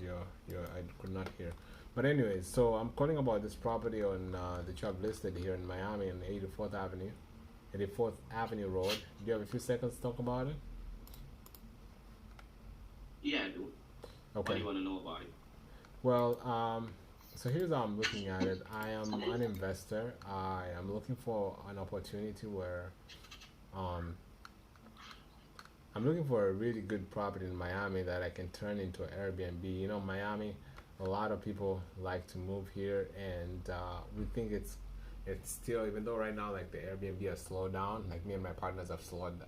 I could not hear. But anyways, so I'm calling about this property on that you have listed here in Miami on 84th Avenue Road. Do you have a few seconds to talk about it? Yeah, I do. Okay. What do you want to know about it? Well, so here's how I'm looking at it. I am an investor. I am looking for an opportunity where I'm looking for a really good property in Miami that I can turn into an Airbnb. You know, Miami, a lot of people like to move here, and we think it's still, even though right now like the Airbnb has slowed down, like me and my partners have slowed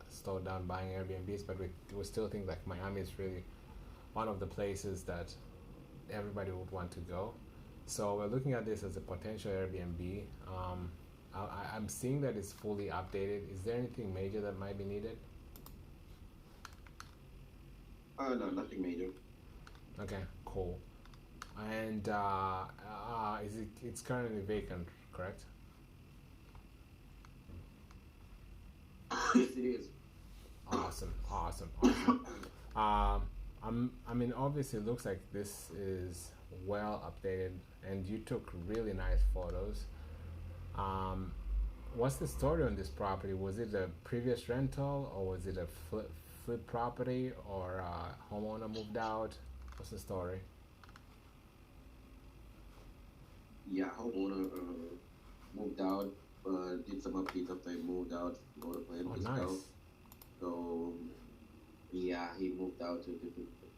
down buying Airbnbs, but we still think like Miami is really one of the places that everybody would want to go. So we're looking at this as a potential Airbnb. I'm seeing that it's fully updated. Is there anything major that might be needed? No, nothing major. Okay, cool. And it's currently vacant, correct? Yes, it is. Awesome. I mean, obviously, it looks like this is well updated, and you took really nice photos. What's the story on this property? Was it a previous rental, or was it a flip property, or a homeowner moved out? What's the story? Yeah, homeowner moved out, did some updates after he moved out. Oh, nice. So, yeah, he moved out to a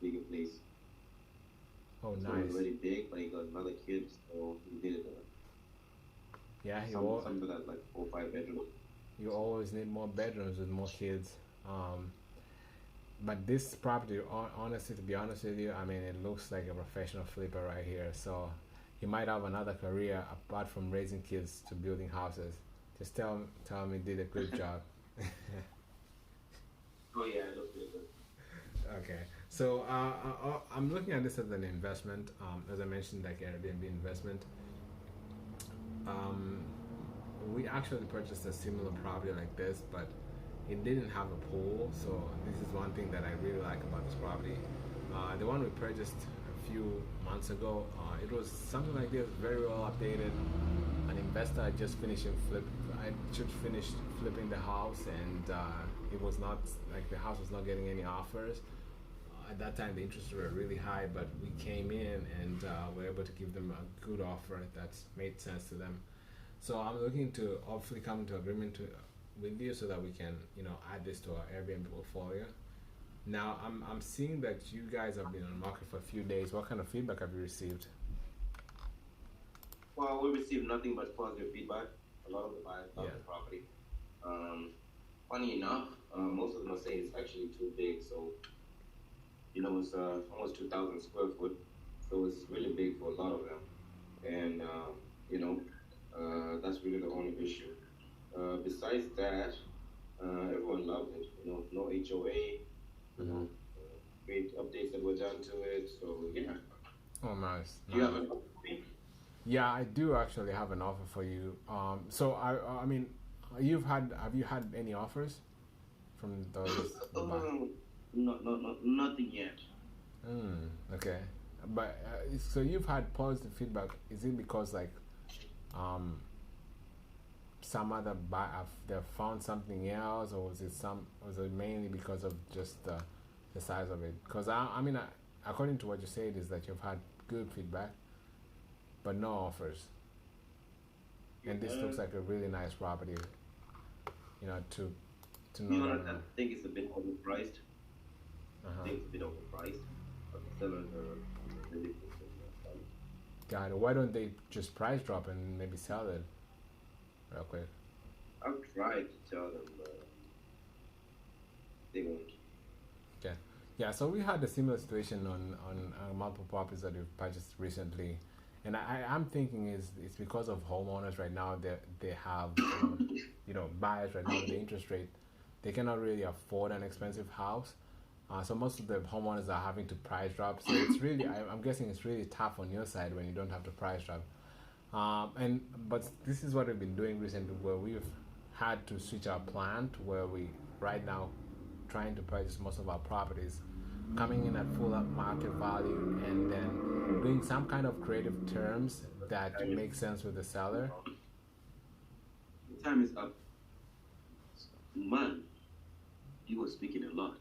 bigger place. Oh, so nice. It was already big, but he got another kid, so he did it. Yeah, something that's like 4 or 5 bedrooms. You always need more bedrooms with more kids. But this property, honestly, to be honest with you, I mean, it looks like a professional flipper right here. So you might have another career apart from raising kids to building houses. Just tell me, did a good job. Oh yeah, it looks really good. Okay. So I'm looking at this as an investment. As I mentioned, like Airbnb investment. Um, we actually purchased a similar property like this, but it didn't have a pool. So this is one thing that I really like about this property. The one we purchased a few months ago, it was something like this, very well updated. An investor had just finishing flip. I just finished flipping the house, and it was not like the house was not getting any offers. At that time, the interests were really high, but we came in and were able to give them a good offer that made sense to them. So I'm looking to hopefully come into agreement with you so that we can, add this to our Airbnb portfolio. Now I'm seeing that you guys have been on the market for a few days. What kind of feedback have you received? Well, we received nothing but positive feedback. A lot of the buyers love Yeah. the property. Funny enough, most of them are saying it's actually too big. So, it's almost 2,000 square foot. So it's really big for a lot of them. And, that's really the only issue. Besides that, everyone loved it. No HOA, Mm-hmm. great updates that were done to it. So, yeah. Oh, nice. Do you have Nice. an offer for me? Yeah, I do actually have an offer for you. So I mean, have you had any offers from those? Nothing yet. Okay, but so you've had positive feedback. Is it because some other they've found something else, or was it mainly because of just the size of it? Because according to what you said, is that you've had good feedback, but no offers. And this looks like a really nice property, to To be know. honest, I think it's a bit overpriced. I Uh-huh. think it's a bit overpriced. But the sellers are really good. Got it. Why don't they just price drop and maybe sell it real quick? I've tried to tell them, but they won't. Okay. Yeah, so we had a similar situation on multiple properties that we've purchased recently. And I'm thinking it's because of homeowners right now that they have, buyers right now with the interest rate. They cannot really afford an expensive house. So most of the homeowners are having to price drop. So it's really, I'm guessing it's really tough on your side when you don't have to price drop. But this is what we've been doing recently, where we've had to switch our plan to where we right now trying to purchase most of our properties, coming in at full up market value, and then doing some kind of creative terms that make sense with the seller. The time is up. Man, you were speaking a lot.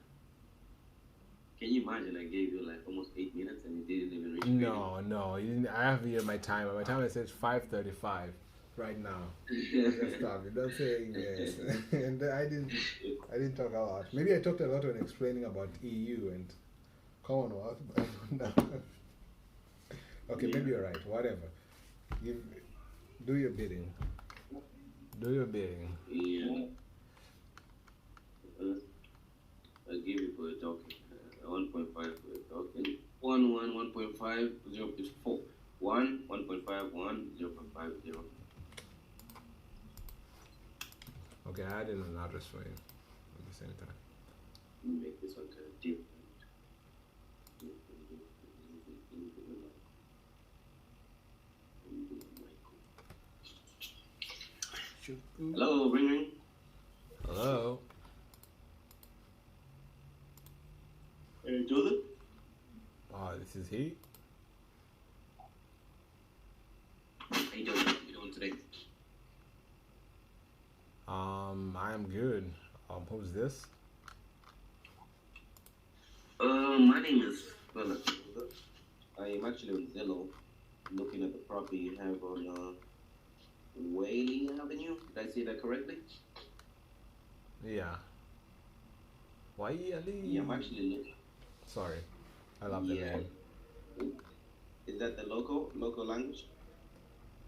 Can you imagine I gave you like almost 8 minutes and you didn't even reach No, you didn't. I have here my timer. My timer says 5:35 right now. Just stop it. Don't say yes. And I didn't talk a lot. Maybe I talked a lot when explaining about EU and Commonwealth, but no. Okay, maybe you're right. Whatever. You do your bidding. Do your bidding. Yeah. I'll give you for a token. 1.5 for a token. 1.5, 0 is 4. 1.5, 0.50. Okay, I added an address for you at the same time. Make this one kind of different. Hello, ring ring. Hello. Hey, Joseph. Oh, this is he. Hey, Joseph. How you doing today? I am good. Who's this? My name is Philip. I am actually on Zillow, looking at the property you have on Whaley Avenue. Did I say that correctly? Yeah. Why Ali? Yeah, I'm actually looking. Sorry, I love the Yeah. name. Is that the local language?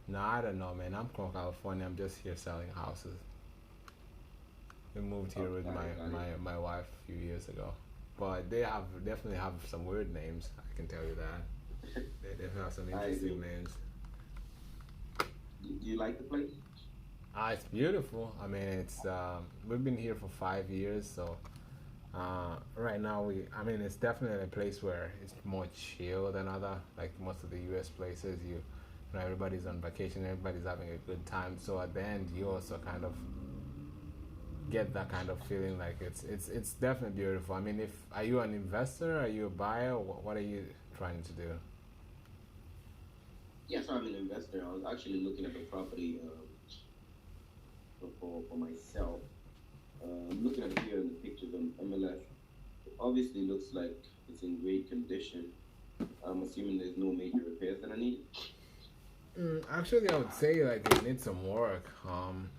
No, I don't know, man. I'm from California. I'm just here selling houses. We moved here with my wife a few years ago, but they definitely have some weird names. I can tell you that. They definitely have some interesting names. Do you like the place? It's beautiful. I mean, it's we've been here for 5 years, so Right now, I mean, it's definitely a place where it's more chill than other, like most of the U.S. places. Everybody's on vacation, everybody's having a good time. So at the end, you also kind of get that kind of feeling like it's definitely beautiful. I mean, if are you an investor? Are you a buyer? What are you trying to do? Yeah, so I'm an investor. I was actually looking at the property for myself. I'm looking at it here in the pictures on MLS. It obviously looks like it's in great condition. I'm assuming there's no major repairs that I need. Actually, I would say like it needs some work.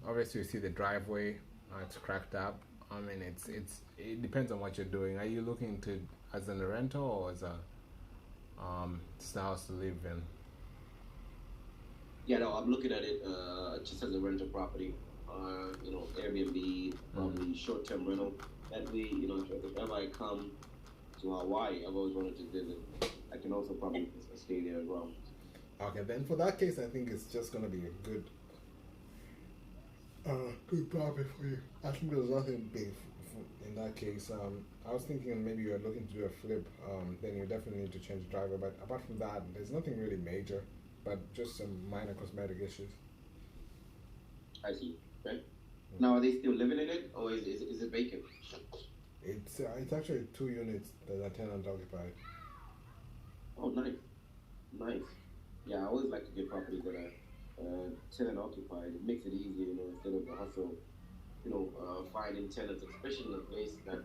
Obviously, you see the driveway; it's cracked up. I mean, it depends on what you're doing. Are you looking to as a rental or as a house to live in? Yeah, no, I'm looking at it just as a rental property. Airbnb, probably short-term rental. That way, if ever I come to Hawaii, I've always wanted to visit. I can also probably stay there as well. Okay, then for that case, I think it's just gonna be a good profit for you. I think there's nothing big in that case. I was thinking maybe you're looking to do a flip. Then you definitely need to change the driver. But apart from that, there's nothing really major, but just some minor cosmetic issues. I see. Okay. Now, are they still living in it, or is it vacant? It's actually 2 units that are tenant occupied. Oh, nice, nice. Yeah, I always like to get properties that are tenant occupied. It makes it easier, instead of the hustle, finding tenants, especially in a place that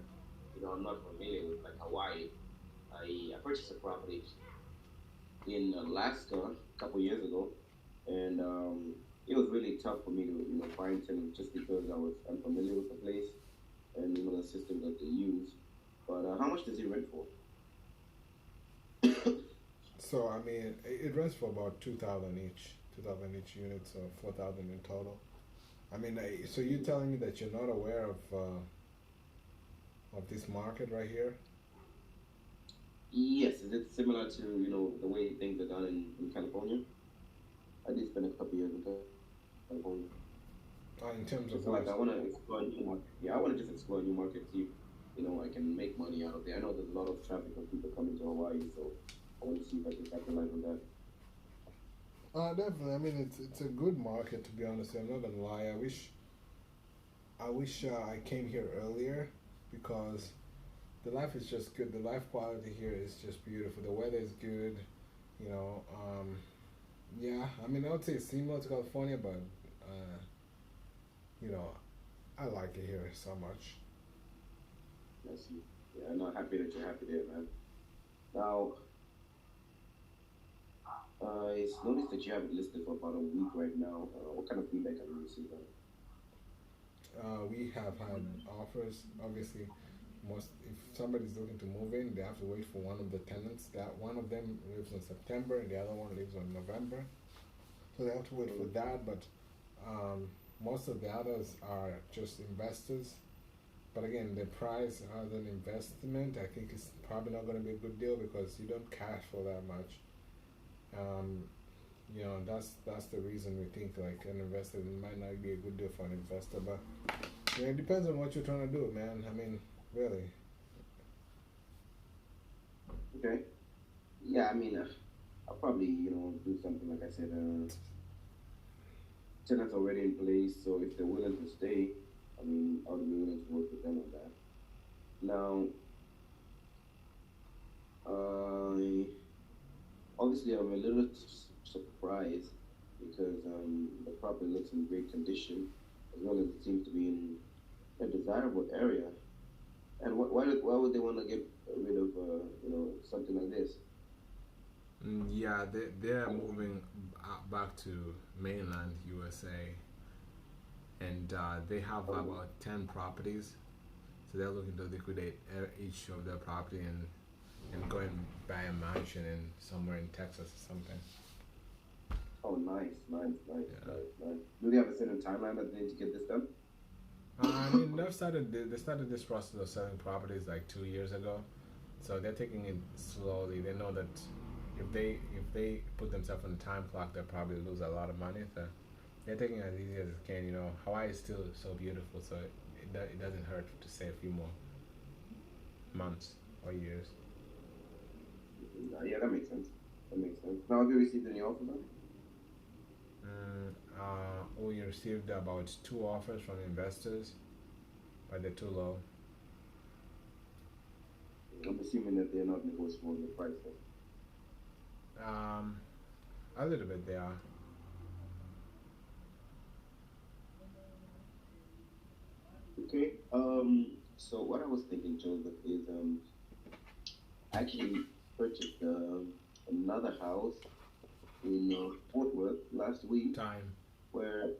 I'm not familiar with, like Hawaii. I purchased a property in Alaska a couple years ago, and it was really tough for me to find tenants just because I was unfamiliar with the place and the system that they use. But how much does it rent for? So I mean, it rents for about 2,000 each unit, so 4,000 in total. I mean, so you're telling me that you're not aware of this market right here? Yes, is it similar to the way things are done in California? I did spend a couple years in California. In terms of So what? like I want to explore new market. Yeah, I want to just explore new markets. See, if, I can make money out of there. I know there's a lot of traffic of people coming to Hawaii, so I want to see if I can capitalize on that. Definitely. I mean, it's a good market to be honest. I'm not gonna lie. I wish I came here earlier because the life is just good. The life quality here is just beautiful. The weather is good. You know. Yeah. I mean, I would say it's similar to California, but you know, I like it here so much. I see. Yeah, I'm not happy that you're happy there, man. Now, I noticed that you have it listed for about a week right now. What kind of feedback have you received on it? We have had offers. Obviously, if somebody's looking to move in, they have to wait for one of the tenants. That one of them lives in September, and the other one lives in November. So they have to wait for that. But most of the others are just investors. But again, the price as an investment, I think is probably not going to be a good deal because you don't cash for that much. That's the reason we think like an investor might not be a good deal for an investor. But it depends on what you're trying to do, man. I mean, really. Okay. Yeah, I mean, I'll probably, do something like I said. Tenants already in place, so if they're willing to stay, I mean, I'll be willing to work with them on that. Now, obviously, I'm a little surprised because the property looks in great condition, as well as it seems to be in a desirable area. And why would they want to get rid of something like this? Yeah, they're moving back to mainland USA, and they have about 10 properties, so they're looking to liquidate each of their property and go and buy a mansion in somewhere in Texas or something. Oh, nice. Yeah. Do they have a certain timeline that they need to get this done? I mean, they started this process of selling properties like 2 years ago, so they're taking it slowly. They know that if they put themselves on a time clock, they'll probably lose a lot of money. So they're taking it as easy as they can. Hawaii is still so beautiful, so it doesn't hurt to say a few more. months or years. Yeah, that makes sense. That makes sense. Now, have you received any offers? We received about 2 offers from investors, but they're too low. I'm assuming that they're not negotiable in the price. A little bit they are. Okay. So what I was thinking, Joseph, is I actually purchased another house in Fort Worth last week, Time. where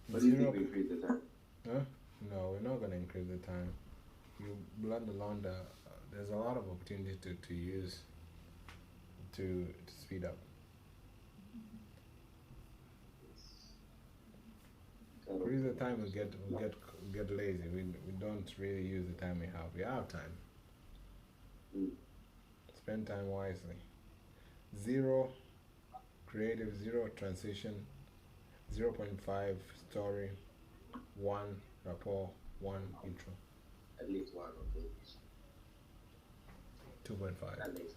what do you think Zero. we increase the time? Huh? No, we're not gonna increase the time. You blood along the. There's a lot of opportunity to use to speed up. Increase the time, we get lazy. We don't really use the time we have. We have time. Mm. Spend time wisely. 0 creative, 0 transition, 0.5 story, 1 rapport, 1 intro. At least one, okay. 2.5. That makes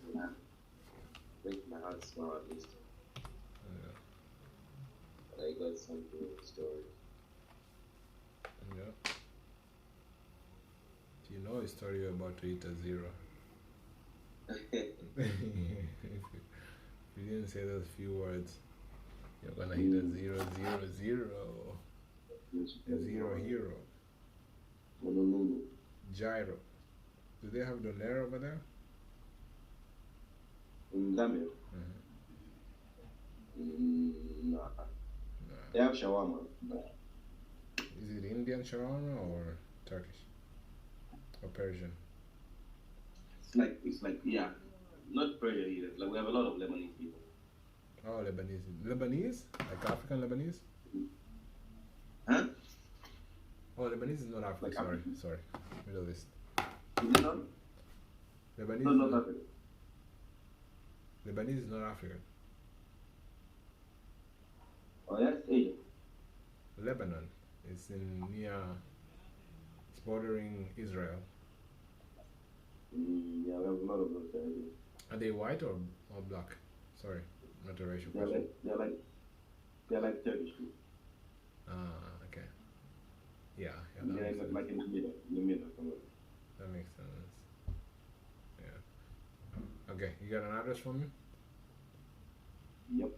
my heart smile at least. Yeah. But I got some good story. Yeah. Do you know a story you're about to hit a 0? If you didn't say those few words, you're gonna hit a 0, 0, 0. A 0 hero. Honolulu. Gyro. Do they have donair over there? In Zambia? Nah. Nah. They have shawarma. But Is it Indian shawarma or Turkish? Or Persian? it's like yeah, not Persia either. Like we have a lot of Lebanese people. Oh, Lebanese. Lebanese? Like African Lebanese? Huh? Oh, Lebanese is not African. Like Sorry, African. sorry. Middle East. Is it not? Lebanese. No, not African. Lebanese is not African. Oh, that's Asia. Lebanon is in near. It's bordering Israel. Yeah, we have a lot of those there. Are they white or black? Sorry, not a racial They're question. like Turkish people. Ah, okay. Yeah, that They're makes sense. like in the middle somewhere. That makes sense. Yeah. Okay, you got an address for me? Yep.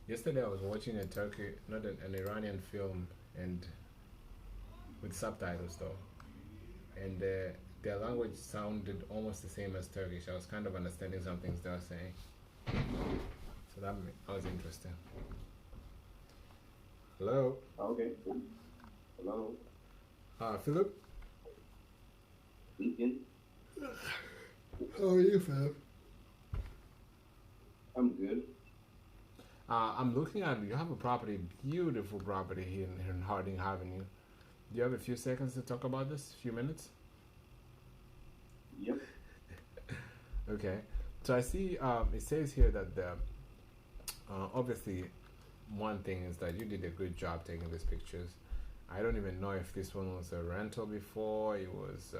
Yesterday I was watching an Iranian film, and with subtitles though, and their language sounded almost the same as Turkish. I was kind of understanding some things they were saying, so that was interesting. Hello, Okay. Hello. Philip. Speaking. How are you, Philip? I'm good. I'm looking at you have a property, beautiful property here in Harding Avenue. Do you have a few seconds to talk about this? A few minutes? Yep. Okay. So I see it says here that obviously one thing is that you did a good job taking these pictures. I don't even know if this one was a rental before, it was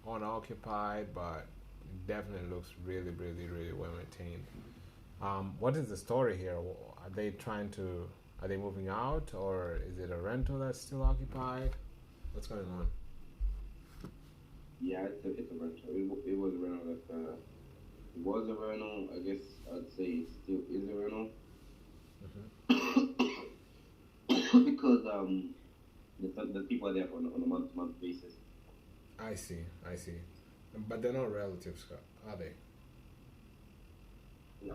unoccupied, but it definitely looks really, really, really well maintained. What is the story here? Are they moving out, or is it a rental that's still occupied? What's going on? Yeah, it's a rental. It was a rental that it was a rental. I guess I'd say it still is a rental. Because the people are there on a month-to-month basis. I see. But they're not relatives, are they? No.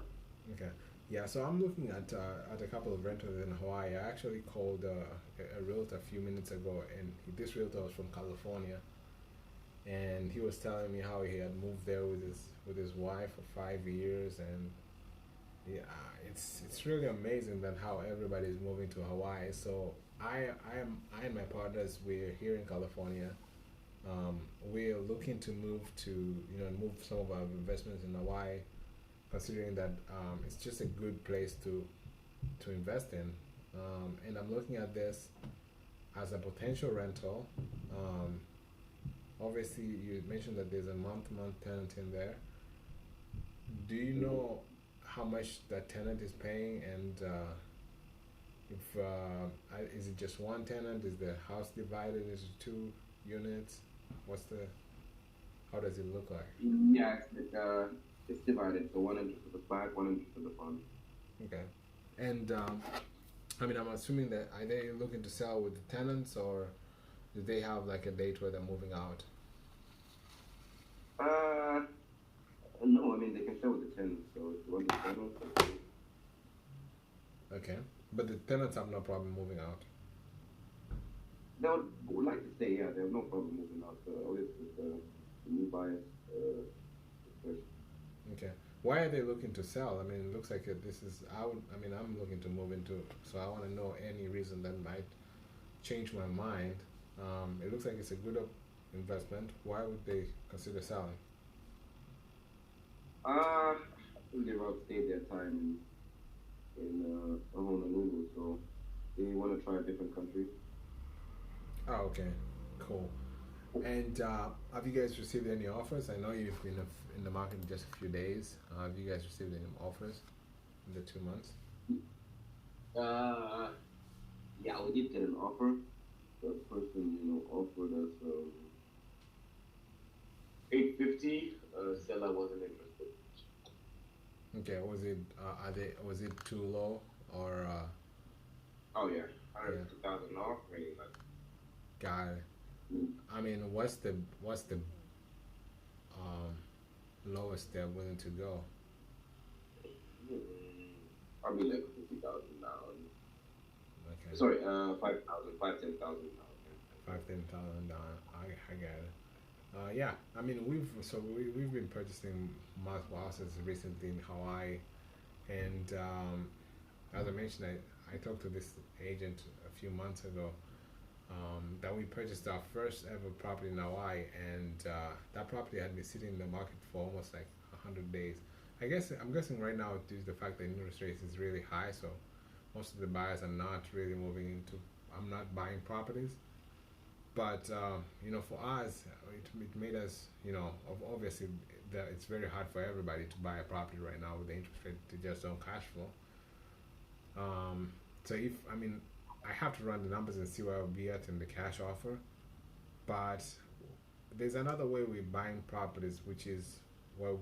Okay. Yeah, so I'm looking at a couple of rentals in Hawaii. I actually called a realtor a few minutes ago, and this realtor was from California, and he was telling me how he had moved there with his wife for 5 years, and yeah, it's really amazing that how everybody is moving to Hawaii. So I and my partners, we're here in California. We're looking to move some of our investments in Hawaii, considering that it's just a good place to invest in. And I'm looking at this. as a potential rental, obviously you mentioned that there's a month-to-month tenant in there. Do you know how much that tenant is paying, and if is it just one tenant? Is the house divided into two units? What's the how does it look like? Yeah, it's divided. So one entrance for the back, one entrance for the front. Okay, and I mean, I'm assuming that are they looking to sell with the tenants, or do they have like a date where they're moving out? No, I mean they can sell with the tenants. So if you want the tenants, okay. Okay, but the tenants have no problem moving out. They would like to stay. Yeah, they have no problem moving out. Always with the new buyers. Discussion. Okay, why are they looking to sell? I mean, it looks like this is I mean, I'm looking to move into, so I want to know any reason that might change my mind. It looks like it's a good investment. Why would they consider selling? I think they've outstayed their time in Honolulu, so they want to try a different country. Oh, okay, cool. And have you guys received any offers? I know you've been in the market just a few days. Have you guys received any offers in the 2 months? Yeah, we did get an offer. The person, offered us $850. Seller wasn't interested. Okay, was it too low, or Oh yeah, 102,000 off. Maybe like. got it? I mean, what's the lowest they're willing to go? Probably like 50,000 dollars. Okay. Sorry, 5,000, 10,000 dollars. $5,000-$10,000. I get it. Yeah, I mean we've been purchasing multiple houses recently in Hawaii, and as I mentioned, I talked to this agent a few months ago. That we purchased our first ever property in Hawaii, and that property had been sitting in the market for almost like 100 days. I'm guessing right now due to the fact that interest rates is really high, so most of the buyers are not really moving into. I'm not buying properties, but for us, it made us, obviously that it's very hard for everybody to buy a property right now with the interest rate. They just don't cash flow. So I have to run the numbers and see where I'll be at in the cash offer. But there's another way we're buying properties, which is where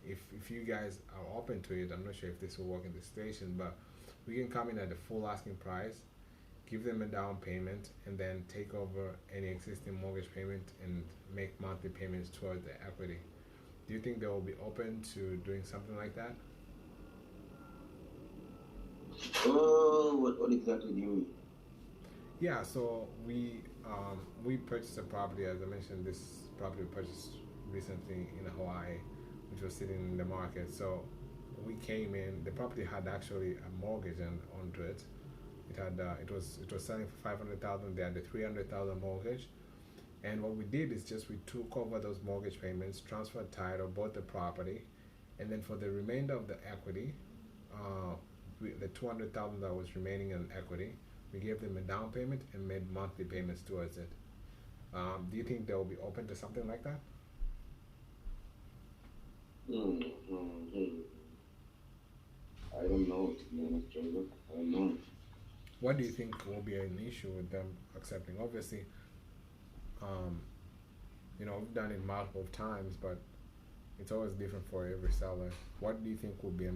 if you guys are open to it, I'm not sure if this will work in this station, but we can come in at the full asking price, give them a down payment, and then take over any existing mortgage payment and make monthly payments towards the equity. Do you think they will be open to doing something like that? What exactly do you mean? Yeah, so we purchased a property, as I mentioned. This property we purchased recently in Hawaii, which was sitting in the market. So we came in. The property had actually a mortgage onto it. It was selling for $500,000. They had the $300,000 mortgage, and what we did is we took over those mortgage payments, transferred title, bought the property, and then for the remainder of the equity, the $200,000 that was remaining in equity, we gave them a down payment and made monthly payments towards it. Do you think they will be open to something like that? I don't know, to be honest, Joseph. I don't know. What do you think will be an issue with them accepting? Obviously, we've done it multiple times, but it's always different for every seller. What do you think will be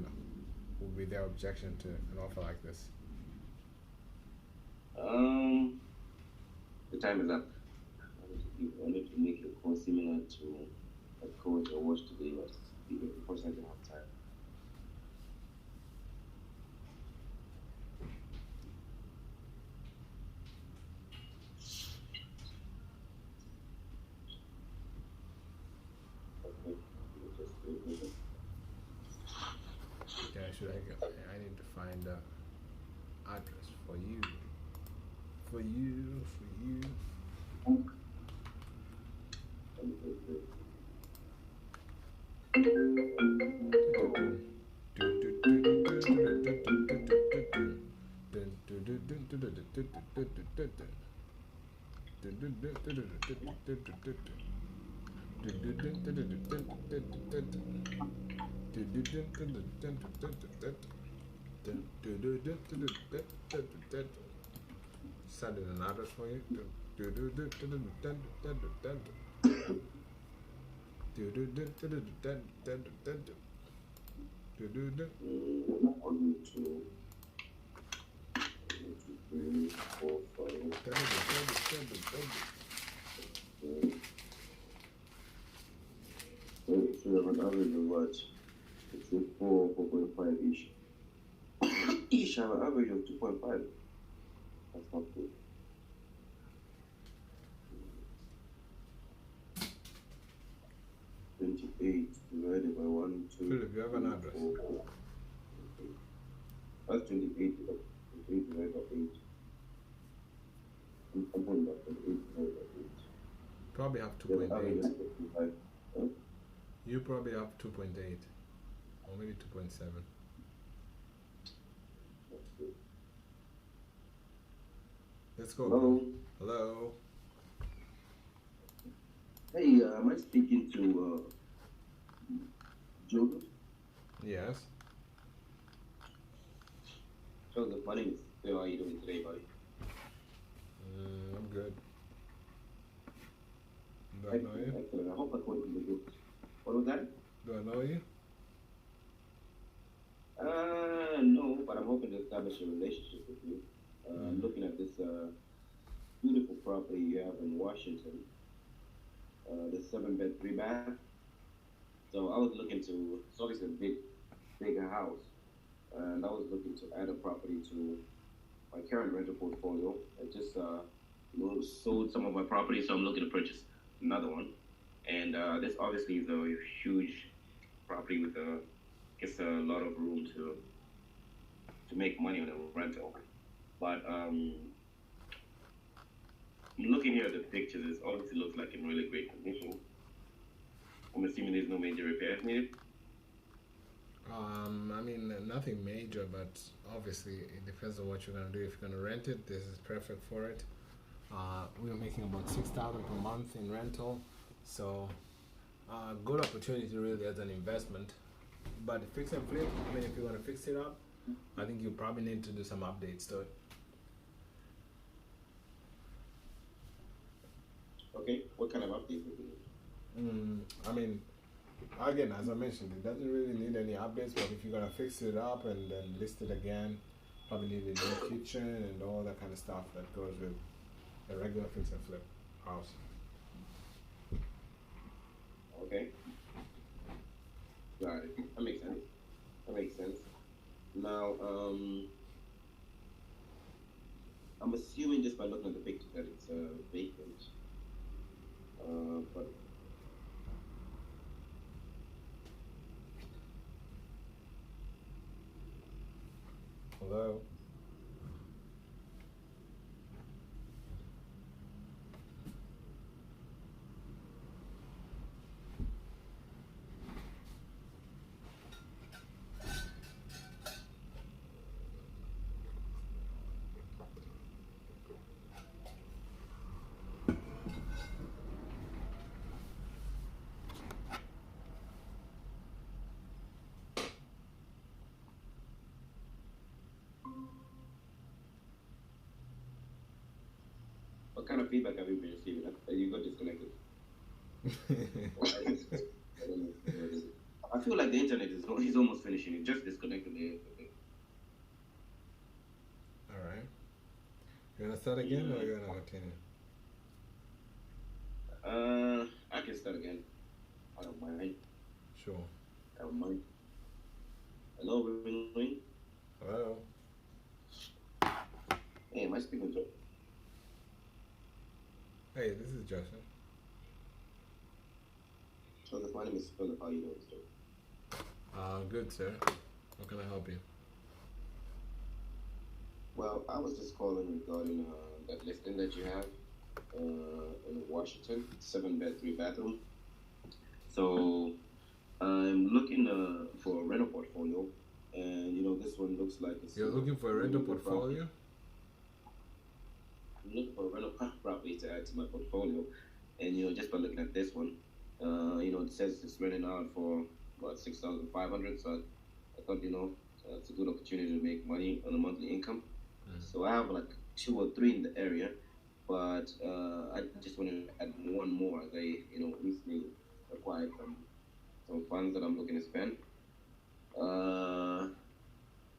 their objection to an offer like this? The time is up. I wanted to make a call similar to a coach I watched today, but unfortunately I don't have time. Yeah, I need to find the address for you. For you. Sending an address for you. One, two, three, four, five, so you have an average of what? Let's say 4.5 each. Each have an average of 2.5. That's not good. $28 divided by 1, 2. Philip, you have an address? 4, that's 28 divided by 8. I'm putting that 28 divided by 8. Probably have The average 2.8. is 55. Huh? You probably have 2.8 or maybe 2.7. That's good. Let's go. Hello. Hello. Hey, am I speaking to Joseph? Yes. Joseph, my name is Phil. How are you doing today, buddy? I'm good. Do I know you? Excellent. I hope I caught you good. What was that? Do I know you? No, but I'm hoping to establish a relationship with you. I'm looking at this beautiful property you have in Washington. The 7-bed, 3-bath. So I was looking to, it's obviously a big house. And I was looking to add a property to my current rental portfolio. I just sold some of my property, so I'm looking to purchase another one. And this obviously is a huge property with a lot of room to make money on a rental. But I'm looking here at the pictures. It obviously looks like in really great condition. I'm assuming there's no major repairs needed. I mean, nothing major, but obviously it depends on what you're gonna do. If you're gonna rent it, this is perfect for it. We're making about $6,000 per month in rental, so good opportunity really as an investment. But fix and flip, I mean, if you want to fix it up, I think you probably need to do some updates to it. Okay, what kind of updates would you need? I mean, again, as I mentioned, it doesn't really need any updates, but if you're gonna fix it up and then list it again, probably need a new kitchen and all that kind of stuff that goes with a regular fix and flip house. Okay. Got it. That makes sense. That makes sense. Now, I'm assuming just by looking at the picture that it's vacant. But Hello? what kind of feedback have you been receiving? You got disconnected. I don't know. I feel like the internet is almost finishing. It just disconnected there. Okay. Alright. You wanna start again or you wanna continue? I can start again. I don't mind. Sure. I don't mind. Hello, ring. Hello? Hey, am I speaking to? Hey, this is Justin. So my name is Philip. How you doing, sir? Good, sir. How can I help you? Well, I was just calling regarding that listing that you have in Washington, 7-bed, 3-bathroom. So I'm looking for a rental portfolio, and this one looks like it's. You're looking for a rental really good portfolio? looking for rental properties to add to my portfolio, and just by looking at this one, it says it's renting out for about 6,500. So I thought it's a good opportunity to make money on a monthly income. So I have like 2 or 3 in the area, but I just want to add one more as I recently acquired some funds that I'm looking to spend.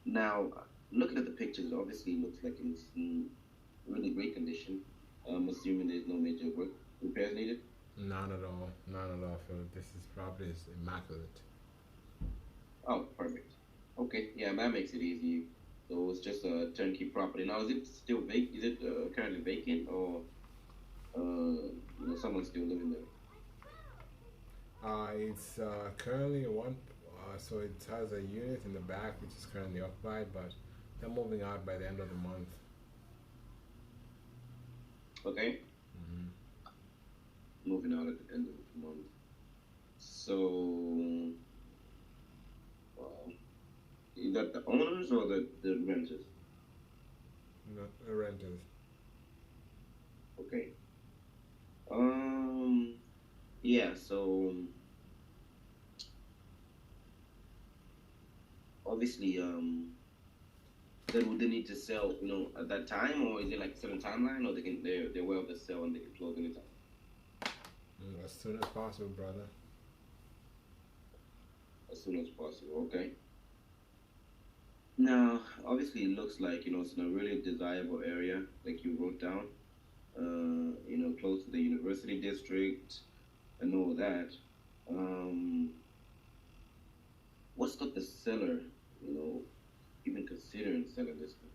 Now, looking at the pictures, it obviously looks like it's in really great condition. I'm assuming there's no major work repairs needed. Not at all. Not at all, Phil. Property is immaculate. Oh, perfect. Okay, yeah, that makes it easy. So it's just a turnkey property. Now, is it still vacant? Is it currently vacant, or someone's still living there? It's currently one. So it has a unit in the back which is currently occupied, but they're moving out by the end of the month. Okay. Moving out at the end of the month. So, is that the owners or the renters? Not renters. Okay. Yeah. So obviously, then would they need to sell, at that time, or is it like a certain timeline, or they're aware of the sale and they can close anytime? As soon as possible, brother. As soon as possible. Okay. Now, obviously, it looks like it's in a really desirable area, like you wrote down. Close to the university district and all that. What's got the seller, even considering selling this thing?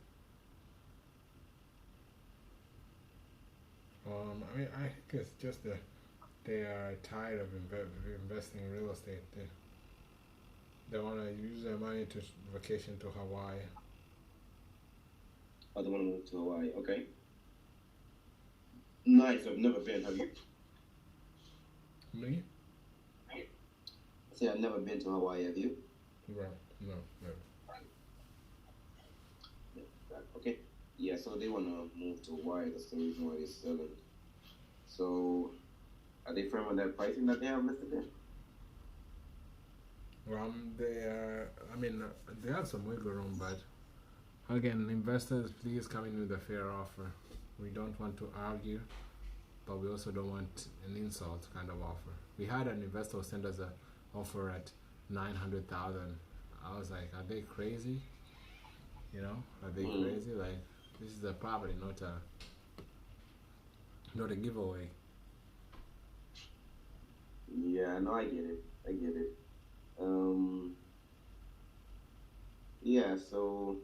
I mean, I think it's just that they are tired of investing in real estate. They want to use their money to vacation to Hawaii. Oh, they want to move to Hawaii. Okay. Nice. I've never been. Have you? Me? I say I've never been to Hawaii. Have you? Right. No, never. Okay. Yeah, so they want to move to Hawaii. That's the reason why they're selling. So, are they firm on that pricing that they have listed there? They have some wiggle room, but again, investors, please come in with a fair offer. We don't want to argue, but we also don't want an insult kind of offer. We had an investor send us an offer at 900,000. I was like, are they crazy? Are they crazy? Like, this is a property, not a giveaway. Yeah, no, I get it. Yeah, so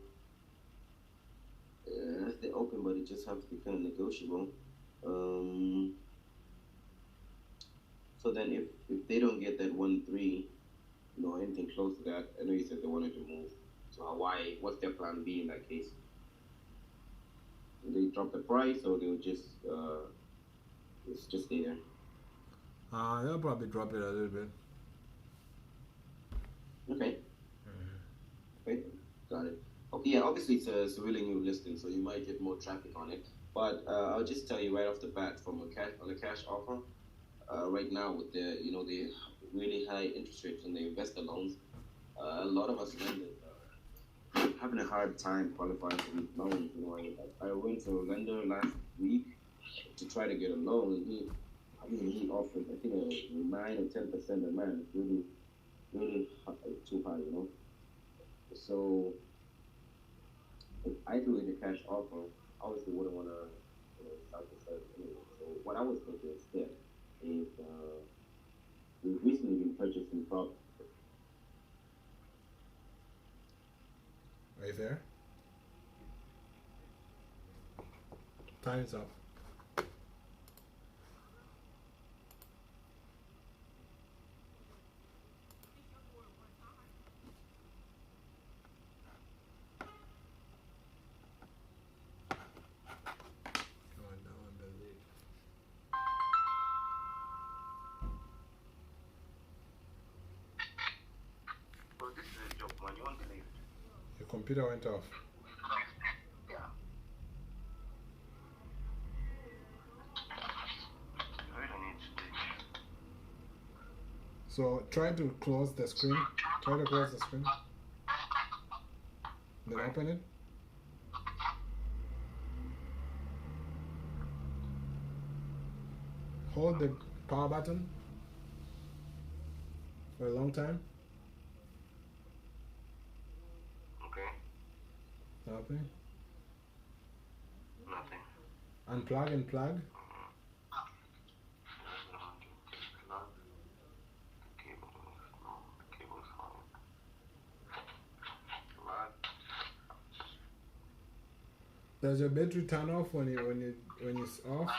they're open, but it just has to be kind of negotiable. So then, if they don't get that 1.3, anything close to that, I know you said they wanted to move to Hawaii. What's their plan B in that case? Will they drop the price, or they'll just stay there? They'll probably drop it a little bit. Okay. Okay, got it. Okay, yeah, obviously it's a really new listing, so you might get more traffic on it. But I'll just tell you right off the bat, from a cash offer, right now with the the really high interest rates on the investor loans, a lot of us lenders are having a hard time qualifying for these loans. I went to a lender last week to try to get a loan, and he offered, I think, a 9 or 10% of man. It's really too high. So if I do it a cash offer, obviously wouldn't want to start the service anyway. So what I was going to do instead is we've recently been purchasing property. Are you there? Time's up. So this is a joke, man. You won't believe it. Your computer went off. Yeah. So try to close the screen. Try to close the screen. Then open it. Hold the power button for a long time. Okay. Nothing. Nothing. Unplug and plug. Does your battery turn off when it's off,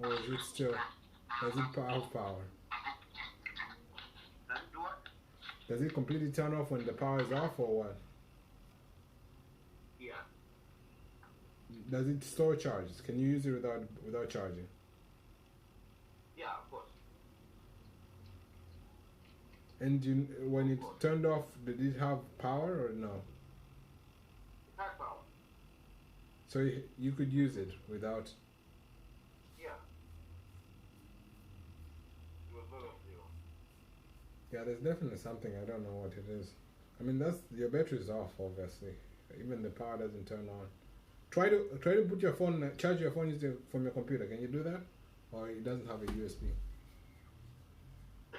or is it still? Does it have power? Does it completely turn off when the power is off, or what? Yeah. Does it store charges? Can you use it without charging? Yeah, of course. And when it turned off, did it have power or no? It has power. So you could use it without. Yeah. It was not on zero. Yeah, there's definitely something, I don't know what it is. I mean, that's your battery's off, obviously. Even the power doesn't turn on. Try to put your phone, charge your phone using from your computer. Can you do that? Or it doesn't have a USB? It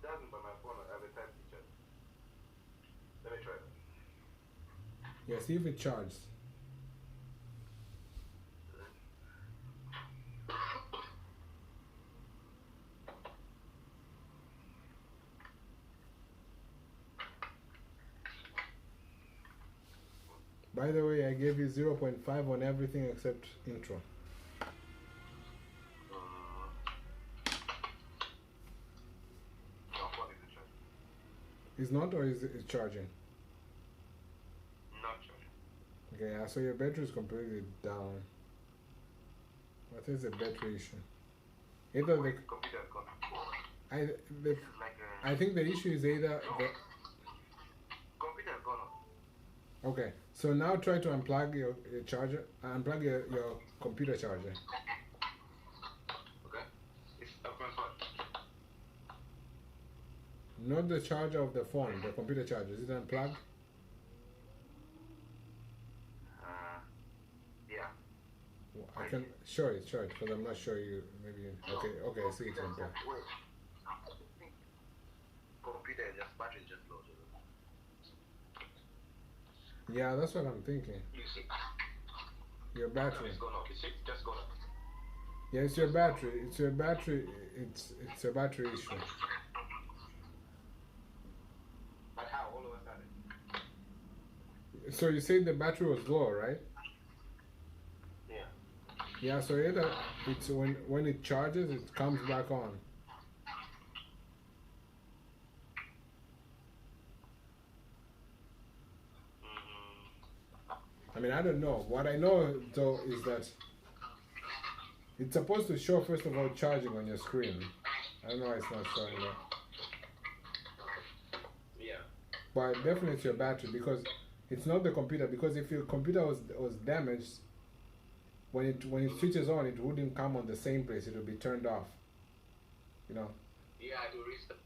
doesn't, but my phone has a type C charge. Let me try that. Yeah, see if it charges. By the way, I gave you 0.5 on everything except intro. No, phone isn't charging. Is not, or is it charging? Not charging. Okay, yeah, so your battery is completely down. What is the battery issue? Either the Computer has gone. I the, This is like a I think the issue is either the. computer has gone off. Okay, so now try to unplug your charger, unplug your computer charger. Okay. It's up and on. Not the charger of the phone, the computer charger. Is it unplugged? Yeah. I can show it, because I'm not sure you. Maybe. Okay, I see it's unplugged. Wait. Computer is just battery is just low. Yeah, that's what I'm thinking. You see? Your battery. It's gone off. You see? It's just gone off. Yeah, it's your battery. It's your battery. It's a battery issue. But how? All of a sudden? So you said the battery was low, right? Yeah. Yeah. So either it's when it charges, it comes back on. I mean, I don't know. What I know though is that it's supposed to show first of all charging on your screen. I don't know why it's not showing that. Yeah. But definitely it's your battery, because it's not the computer. Because if your computer was damaged, when it switches on, it wouldn't come on the same place. It would be turned off. You know. Yeah, I do restart.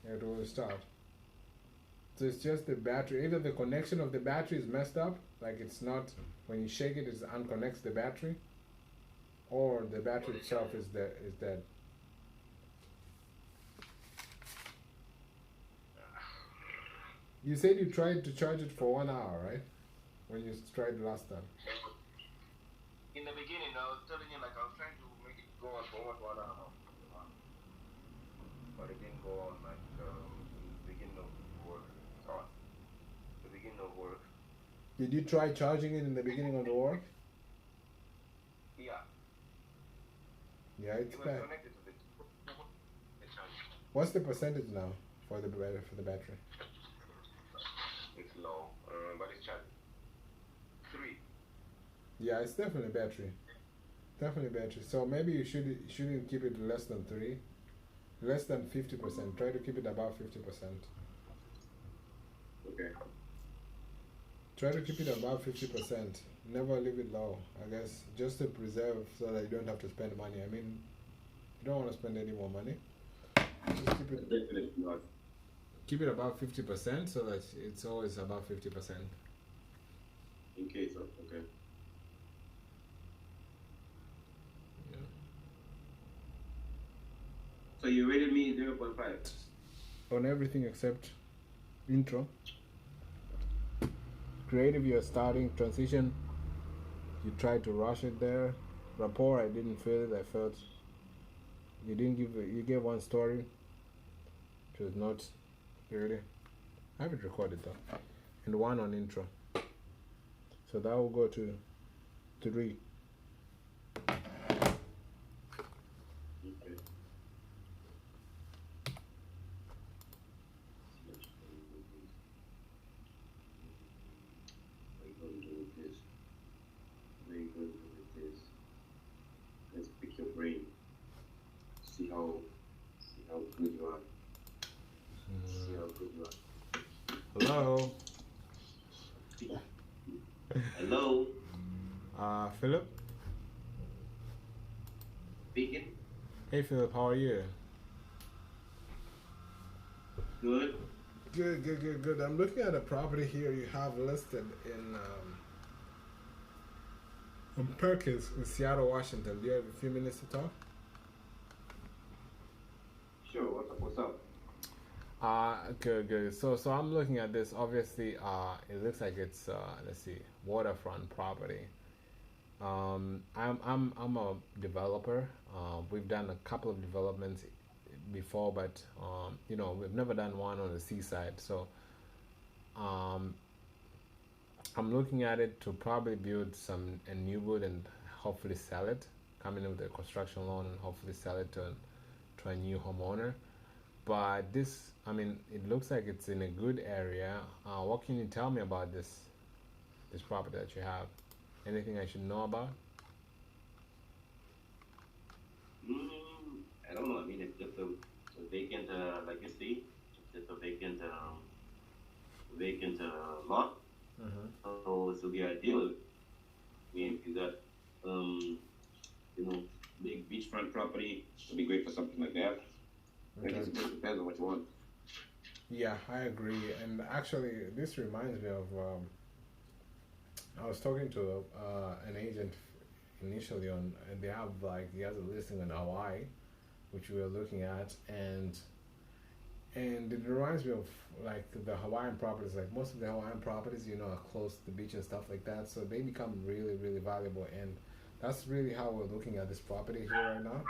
It will restart. So it's just the battery. Either the connection of the battery is messed up, like it's not, when you shake it, it unconnects the battery, or the battery itself is dead. You said you tried to charge it for 1 hour, right? When you tried last time. In the beginning, I was telling you, like, I was trying to make it go on for 1 hour. But it didn't go on, like, in the beginning of work. On. The beginning of work. Did you try charging it in the beginning of the work? Yeah. Yeah, it's It was bad. connected to the charge. What's the percentage now for the battery? It's low, but it's charging. 3. Yeah, it's definitely battery. Definitely battery. So maybe you shouldn't keep it less than 3. Less than 50%. Try to keep it above 50%. Okay. Try to keep it above 50%. Never leave it low, I guess, just to preserve so that you don't have to spend money. I mean, you don't want to spend any more money. Just keep it, Definitely not. keep it about 50% so that it's always about 50%. In case of, okay. Yeah. So you rated me 0.5. On everything except intro. Creative, you're starting. Transition, you tried to rush it there. Rapport, I didn't feel it. I felt you didn't give. You gave one story, which was not really. I have it recorded though, and one on intro. So that will go to 3. Okay. What are you going to do with this? What are you going to do with this? Let's pick your brain. See how good you are. See how good you are. Hello, Hello, Philip. speaking. Hey, Philip. How are you? Good. Good. I'm looking at a property here you have listed in Perkins in Seattle, Washington. Do you have a few minutes to talk? Sure. What's up? Good. So I'm looking at this. Obviously, it looks like it's let's see, waterfront property. I'm a developer. We've done a couple of developments before, but we've never done one on the seaside. So um, I'm looking at it to probably build a new wood and hopefully sell it. Come in with a construction loan and hopefully sell it to a new homeowner. But this, I mean, it looks like it's in a good area. What can you tell me about this property that you have? Anything I should know about? I don't know. I mean, it's just a vacant, like you see, it's just a vacant lot. So this will be ideal. I mean, if you got, big beachfront property, it'll be great for something like that. I guess it just depends on what you want. Yeah, I agree. And actually, this reminds me of I was talking to an agent initially and he has a listing in Hawaii, which we were looking at, and it reminds me of like the Hawaiian properties. Like most of the Hawaiian properties, are close to the beach and stuff like that, so they become really, really valuable. And that's really how we're looking at this property here right now.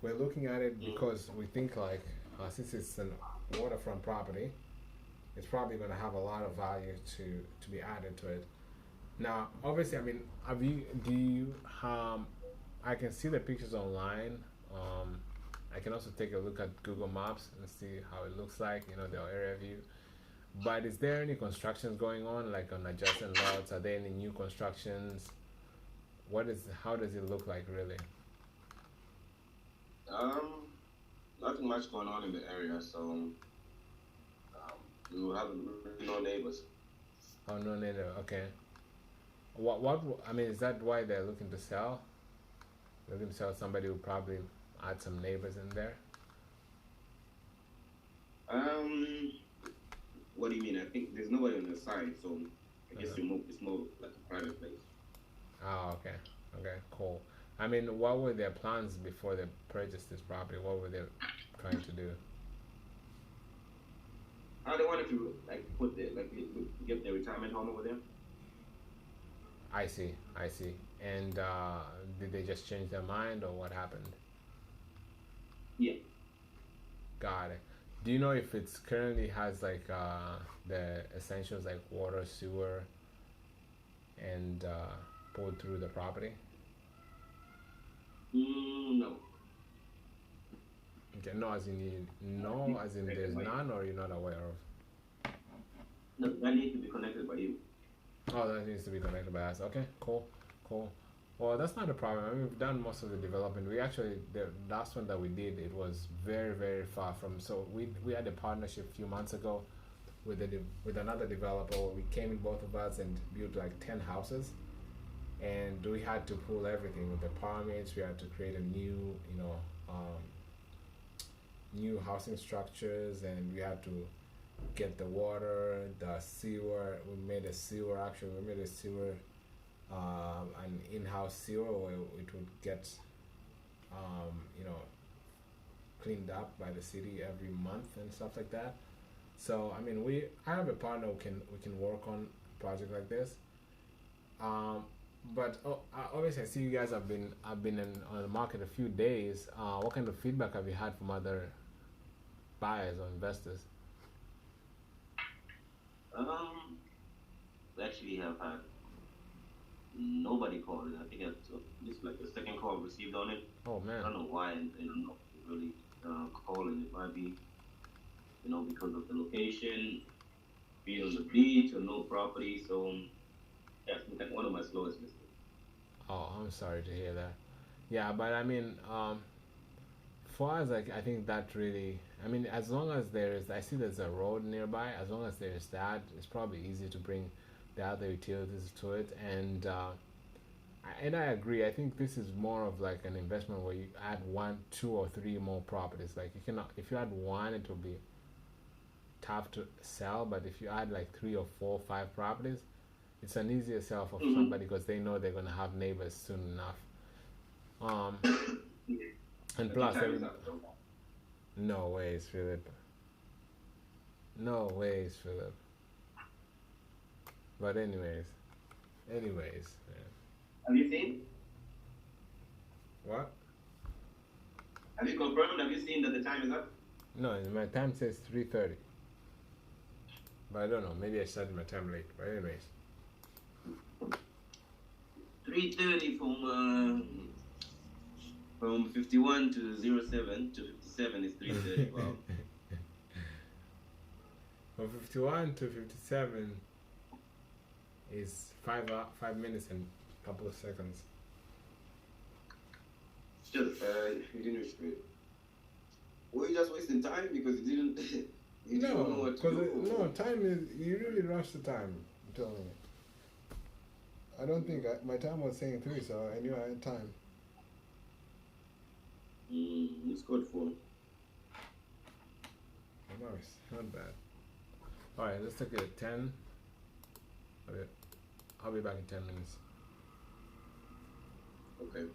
We're looking at it because we think like since it's an waterfront property, it's probably going to have a lot of value to be added to it. Now, obviously, I mean, I can see the pictures online. I can also take a look at Google Maps and see how it looks like, the area view. But is there any constructions going on, like on adjacent lots? Are there any new constructions? How does it look like, really? Nothing much going on in the area, so we will have no neighbors. Oh, no neighbor. Okay. What? I mean, is that why they're looking to sell? They're looking to sell somebody who probably add some neighbors in there. What do you mean? I think there's nobody on the side, so I guess it's more like a private place. Oh, okay. Okay, cool. I mean, what were their plans before they purchased this property? What were they trying to do? They wanted to get their retirement home over there. I see. And did they just change their mind, or what happened? Yeah. Got it. Do you know if it's currently has like the essentials like water, sewer, and pulled through the property? No. Okay, as in there's none, or you're not aware of? No, that needs to be connected by you. Oh, that needs to be connected by us. Okay, cool. Well, that's not a problem. I mean, we've done most of the development. We actually, the last one that we did, it was very, very far from. So we had a partnership a few months ago with another developer. We came in, both of us, and built like 10 houses. And we had to pull everything with the permits. We had to create a new, new housing structures, and we had to get the water, the sewer. We made a sewer. Actually, we made a sewer, an in-house sewer where it would get, you know, cleaned up by the city every month and stuff like that. So I mean, I have a partner we can work on a project like this. Um, but obviously, I see you guys have been on the market a few days. What kind of feedback have you had from other buyers or investors? We actually have had nobody called. I think it's like the second call received on it. Oh I man. don't know why, and they don't know really calling. It might be, because of the location, being on the beach or no property. So yeah, it's like one of my slowest mistakes. Oh, I'm sorry to hear that. Yeah, but I mean, for us, like I think that really, I mean, as long as I see there's a road nearby. As long as there's that, it's probably easy to bring the other utilities to it. And I agree. I think this is more of like an investment where you add one, two, or three more properties. Like you cannot, if you add one, it will be tough to sell. But if you add like three or four, five properties, it's an easier sell for Mm-hmm. somebody because they know they're gonna have neighbors soon enough. Um, and The two plus, times up. So. no ways, Philip. No ways, Philip. But anyways, man. Have you seen? What? Have you confirmed? Have you seen that the time is up? No, my time says 3:30. But I don't know. Maybe I started my time late. But anyways, 3:30 from 51 to 07 to 57 is 3:30. Wow. from 51 to 57 is 5 minutes and a couple of seconds. Still, you didn't restrict. Were you just wasting time because you didn't you didn't know No, what to because do? no time is you really rush the time. I'm telling you. I don't think my time was saying 3, so I knew I had time. It's good for. Nice, not bad. All right, let's take it at 10. Okay, I'll be back in 10 minutes. Okay.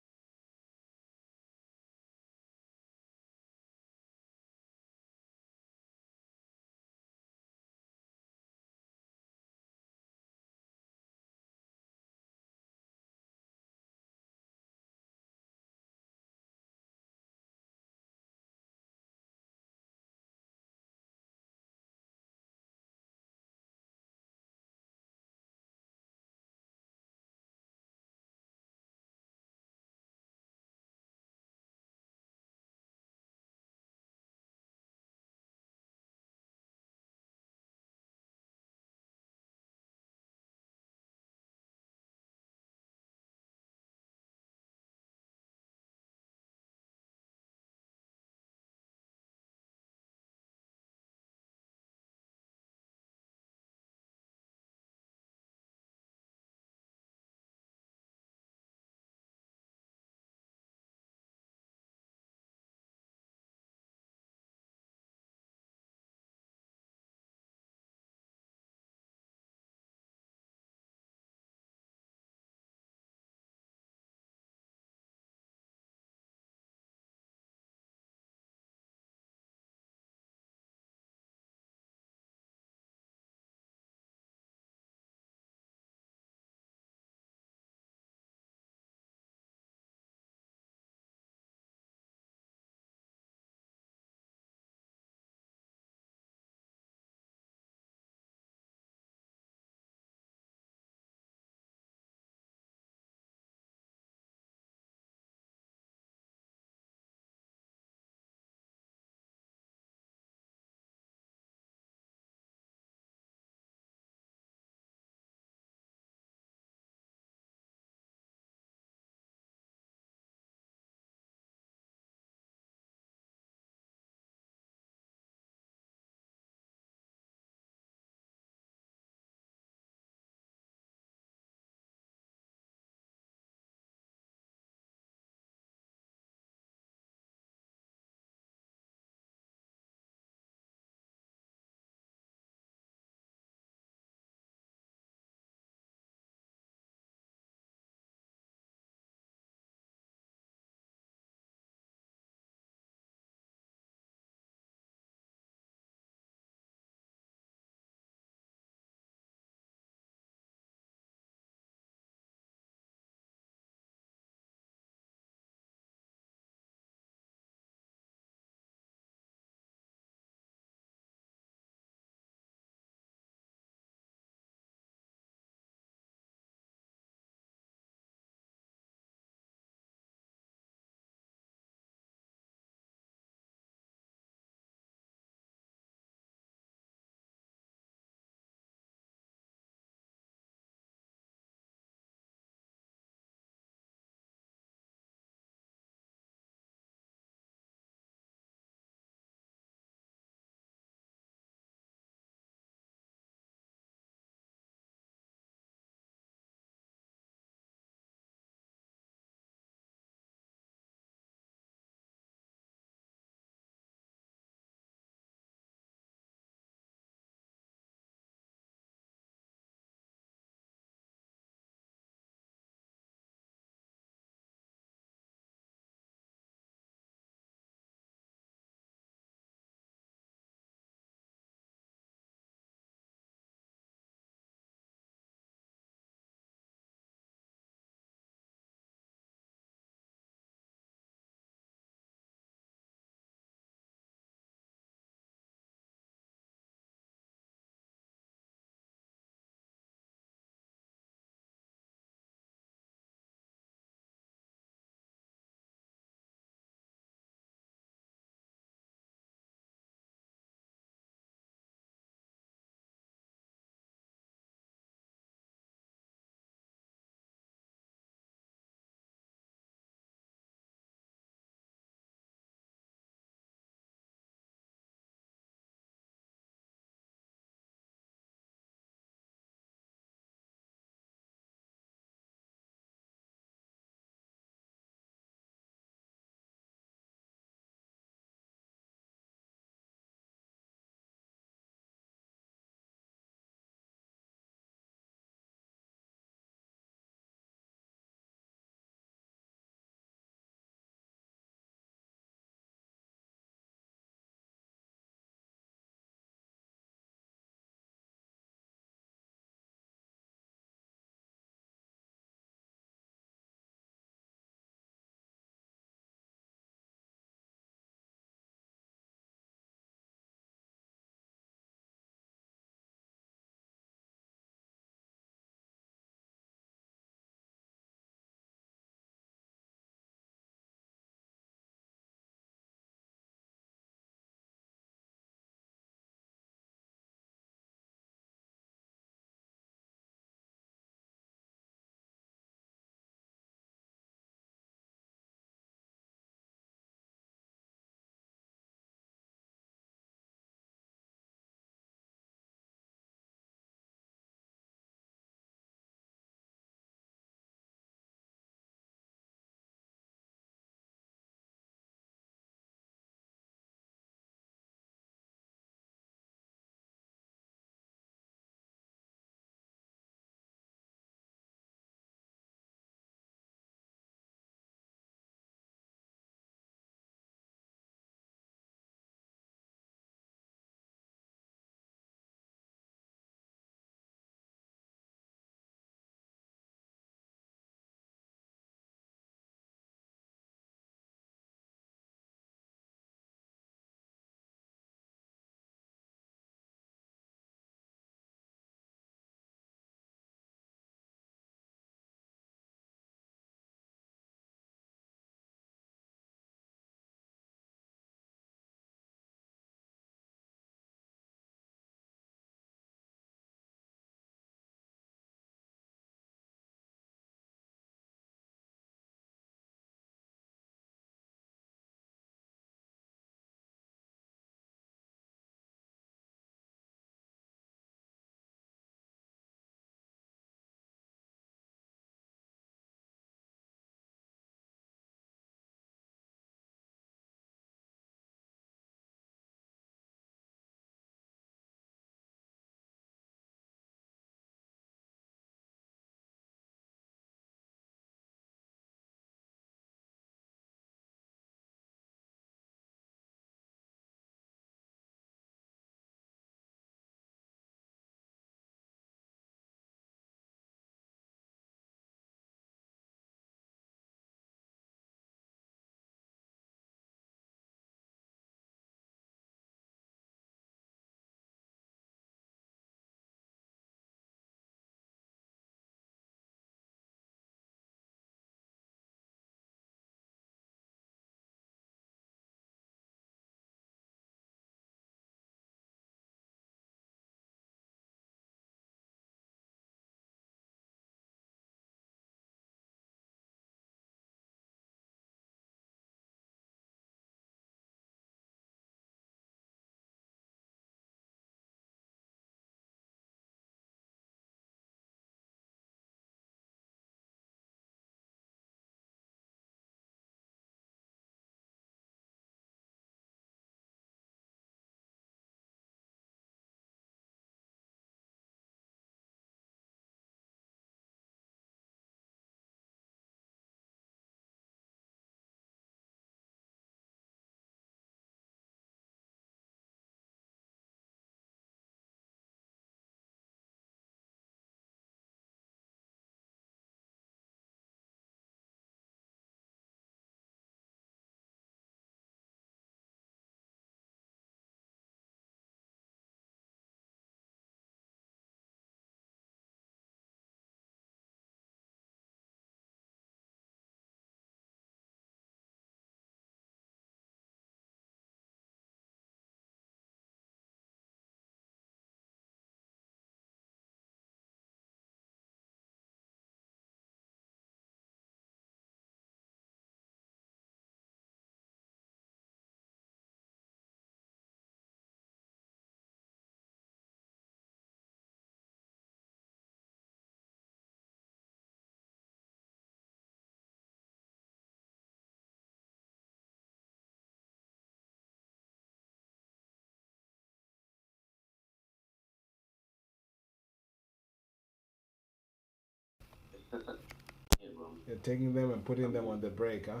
Yeah, bro. You're taking them and putting them on the break, huh?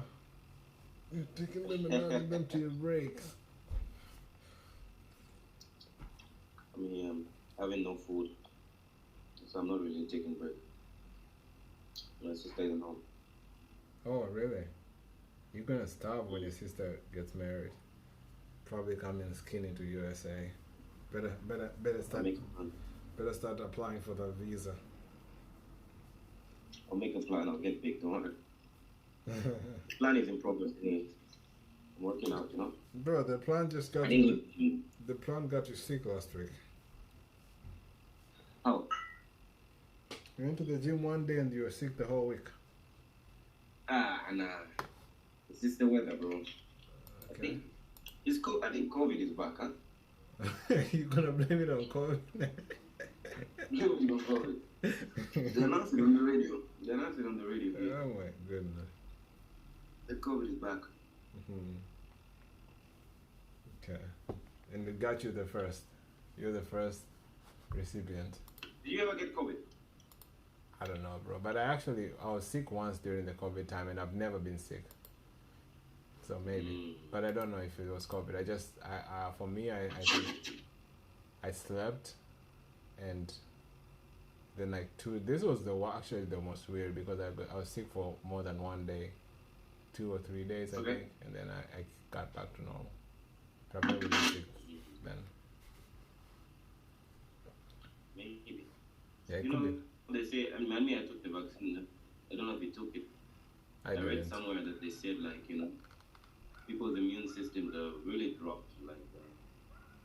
You're taking them and adding them to your breaks. I mean, having no food, so I'm not really taking break. My sister is at home. Oh, really? You're gonna starve when your sister gets married. Probably coming skinny to USA. Better I'll start make a plan. better start applying for the visa. I'll make a plan. I'll get big. Don't worry. Plan is in progress. Anyway. I'm working out. You know. Bro, the plan just I got didn't you. look. The plan got you sick last week. How? You went to the gym one day and you were sick the whole week. Nah. It's just the weather, bro. I Okay. think I think COVID is back, huh? You're gonna blame it on COVID? COVID is COVID. They announced it on the radio. Yeah. Oh my goodness. The COVID is back. Hmm. Okay. And it got you the first. You're the first recipient. Did you ever get COVID? I don't know, bro. But I was sick once during the COVID time and I've never been sick. So maybe. But I don't know if it was COVID. For me, I think I slept and then this was actually the most weird because I was sick for more than one day, 2 or 3 days, I Okay. think. And then I got back to normal. But I've never been sick then. Maybe. Yeah, it You could know, be. they say, I took the vaccine. I don't know if you took it. I read didn't. somewhere that they said, like, people's immune systems are really dropped. Like,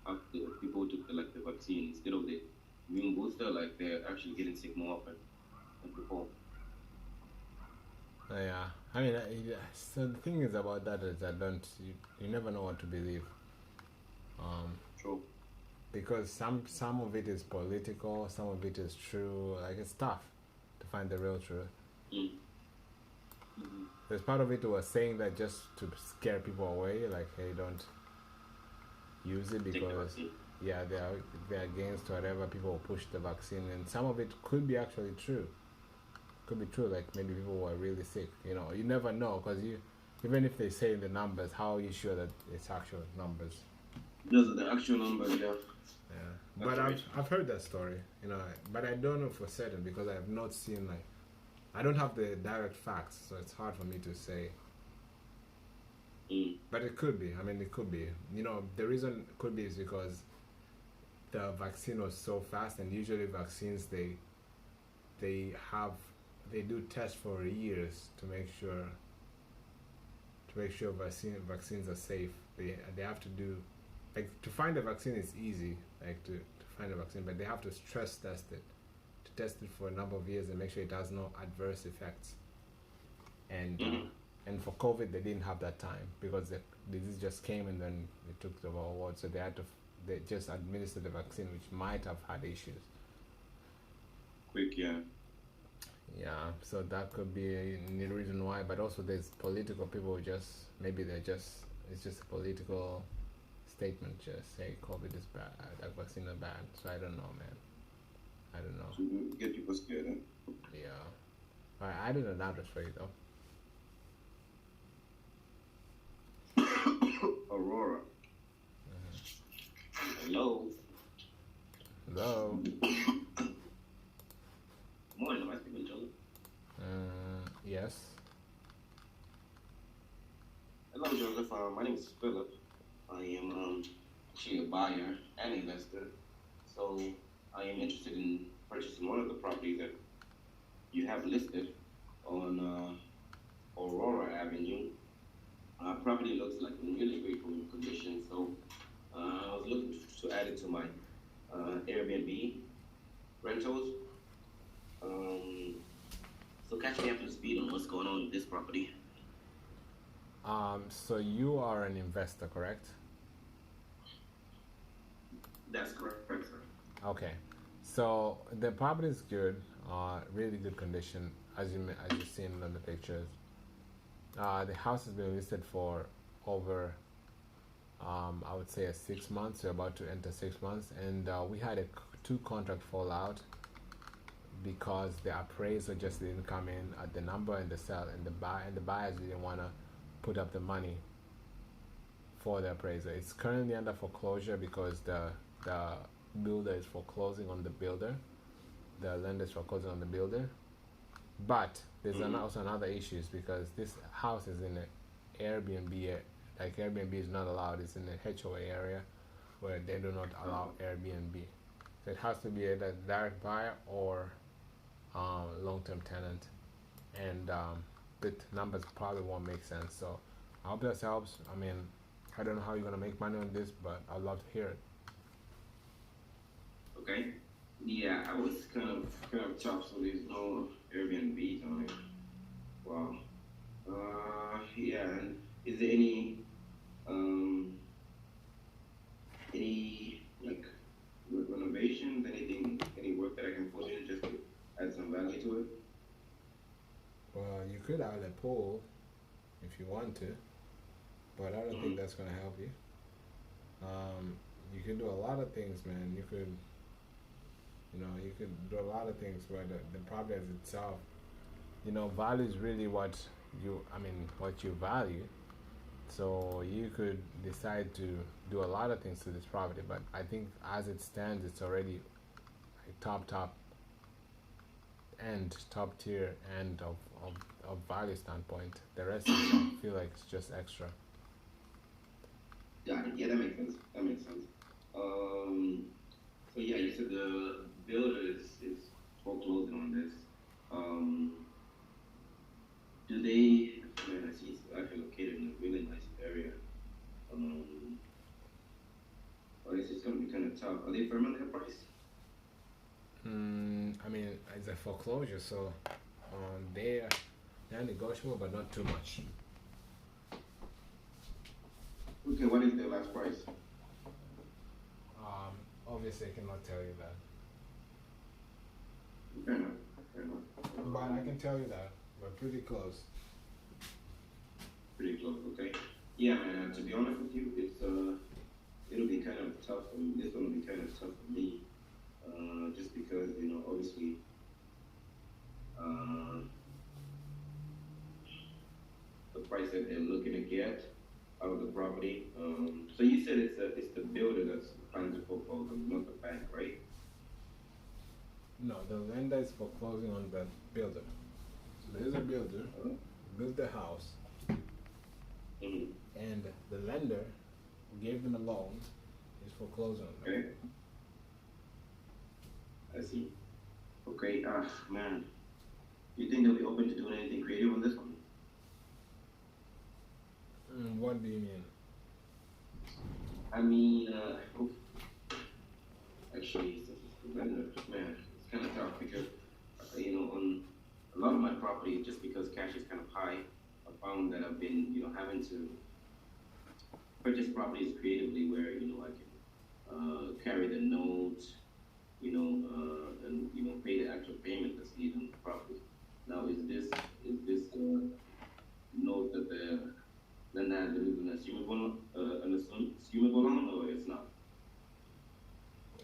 after people took the vaccine, instead of the immune booster, like, they're actually getting sick more often than before. Yeah, I mean, so the thing is about that is you never know what to believe, True. because some of it is political, some of it is true. Like it's tough to find the real truth. Mm. Mm-hmm. There's part of it was saying that just to scare people away, like hey, don't use it Take the because vaccine. yeah, they're against whatever people will push the vaccine, and some of it could be actually true. Could be true, like maybe people were really sick. You never know because even if they say the numbers, how are you sure that it's actual numbers? Those are the actual numbers, yeah. Yeah, That's but right. I've heard that story, but I don't know for certain because I have not seen I don't have the direct facts, so it's hard for me to say. Mm. But it could be. I mean, it could be. The reason it could be is because the vaccine was so fast, and usually vaccines they do tests for years to make sure vaccines are safe. They have to do to find a vaccine is easy, to find a vaccine, but they have to stress test it, to test it for a number of years and make sure it has no adverse effects. And and for COVID they didn't have that time because the disease just came and then it took the whole world, so they just administered the vaccine, which might have had issues. Quick, yeah. Yeah, so that could be the reason why, but also there's political people who it's just a political statement, just say COVID is bad, that vaccine is bad. So I don't know, man. I don't know. To get people scared, huh? Yeah. I didn't know that for you though. Aurora. Hello. Hello. Morning, am I speaking to you? Yes. Hello, Joseph. My name is Philip. I am actually a buyer and investor. So I am interested in purchasing one of the properties that you have listed on Aurora Avenue. Property looks like in really great condition. So I was looking to add it to my Airbnb rentals. So catch me up to speed on what's going on with this property. So you are an investor, correct? That's correct, sir. Okay. So the property is good, really good condition, as you've seen on the pictures. The house has been listed for over, I would say, 6 months. We're about to enter 6 months, and we had two contract fallout because the appraiser just didn't come in at the number and the sell and the buyers didn't want to put up the money for the appraiser. It's currently under foreclosure because the builder is foreclosing on the builder. The lender is foreclosing on the builder. But there's also another issue because this house is in an Airbnb. Like Airbnb is not allowed. It's in the HOA area where they do not allow Airbnb. So it has to be either direct buyer or long-term tenant, and the numbers probably won't make sense. So I hope this helps. I mean, I don't know how you're gonna make money on this, but I'd love to hear it. Okay. Yeah, I was kind of tough, so there's no Airbnb on it. Wow. Yeah, and is there any like renovations, any work that I can put in just to add some value to it? Well, you could add a pool if you want to, but I don't think that's gonna help you. You can do a lot of things, man. You could do a lot of things, but the problem is itself. Value is really what you value. So you could decide to do a lot of things to this property, but I think as it stands, it's already a top tier end of value standpoint. The rest I feel like it's just extra. Yeah, that makes sense. So yeah, you said the builder is foreclosing on this. Do they? Man, I see it's actually located in a really nice area. Or is it going to be kind of tough? Are they firm on their price? I mean, it's a foreclosure, so they're negotiable, but not too much. Okay, what is their last price? Obviously, I cannot tell you that. Fair enough. But I can tell you that we're pretty close. Pretty close, okay. Yeah, man. To be honest with you, it'll be kind of tough for me. This one will be kind of tough for me, just because obviously, the price that they're looking to get out of the property. So you said it's the builder that's planning to foreclose, not the bank, right? No, the lender is foreclosing on the builder. So there's a builder, built the house, and the lender who gave them a loan is foreclosing on them. Okay. I see. Okay, man. You think they'll be open to doing anything creative on this one? What do you mean? I mean, actually, since it's the lender, man, it's kind of tough because, on a lot of my property, just because cash is kind of high, I found that I've been, having to purchase properties creatively where, I can carry the note, and, pay the actual payment that's needed on the property. Now, is this note that the lender has an assumable loan, or it's not?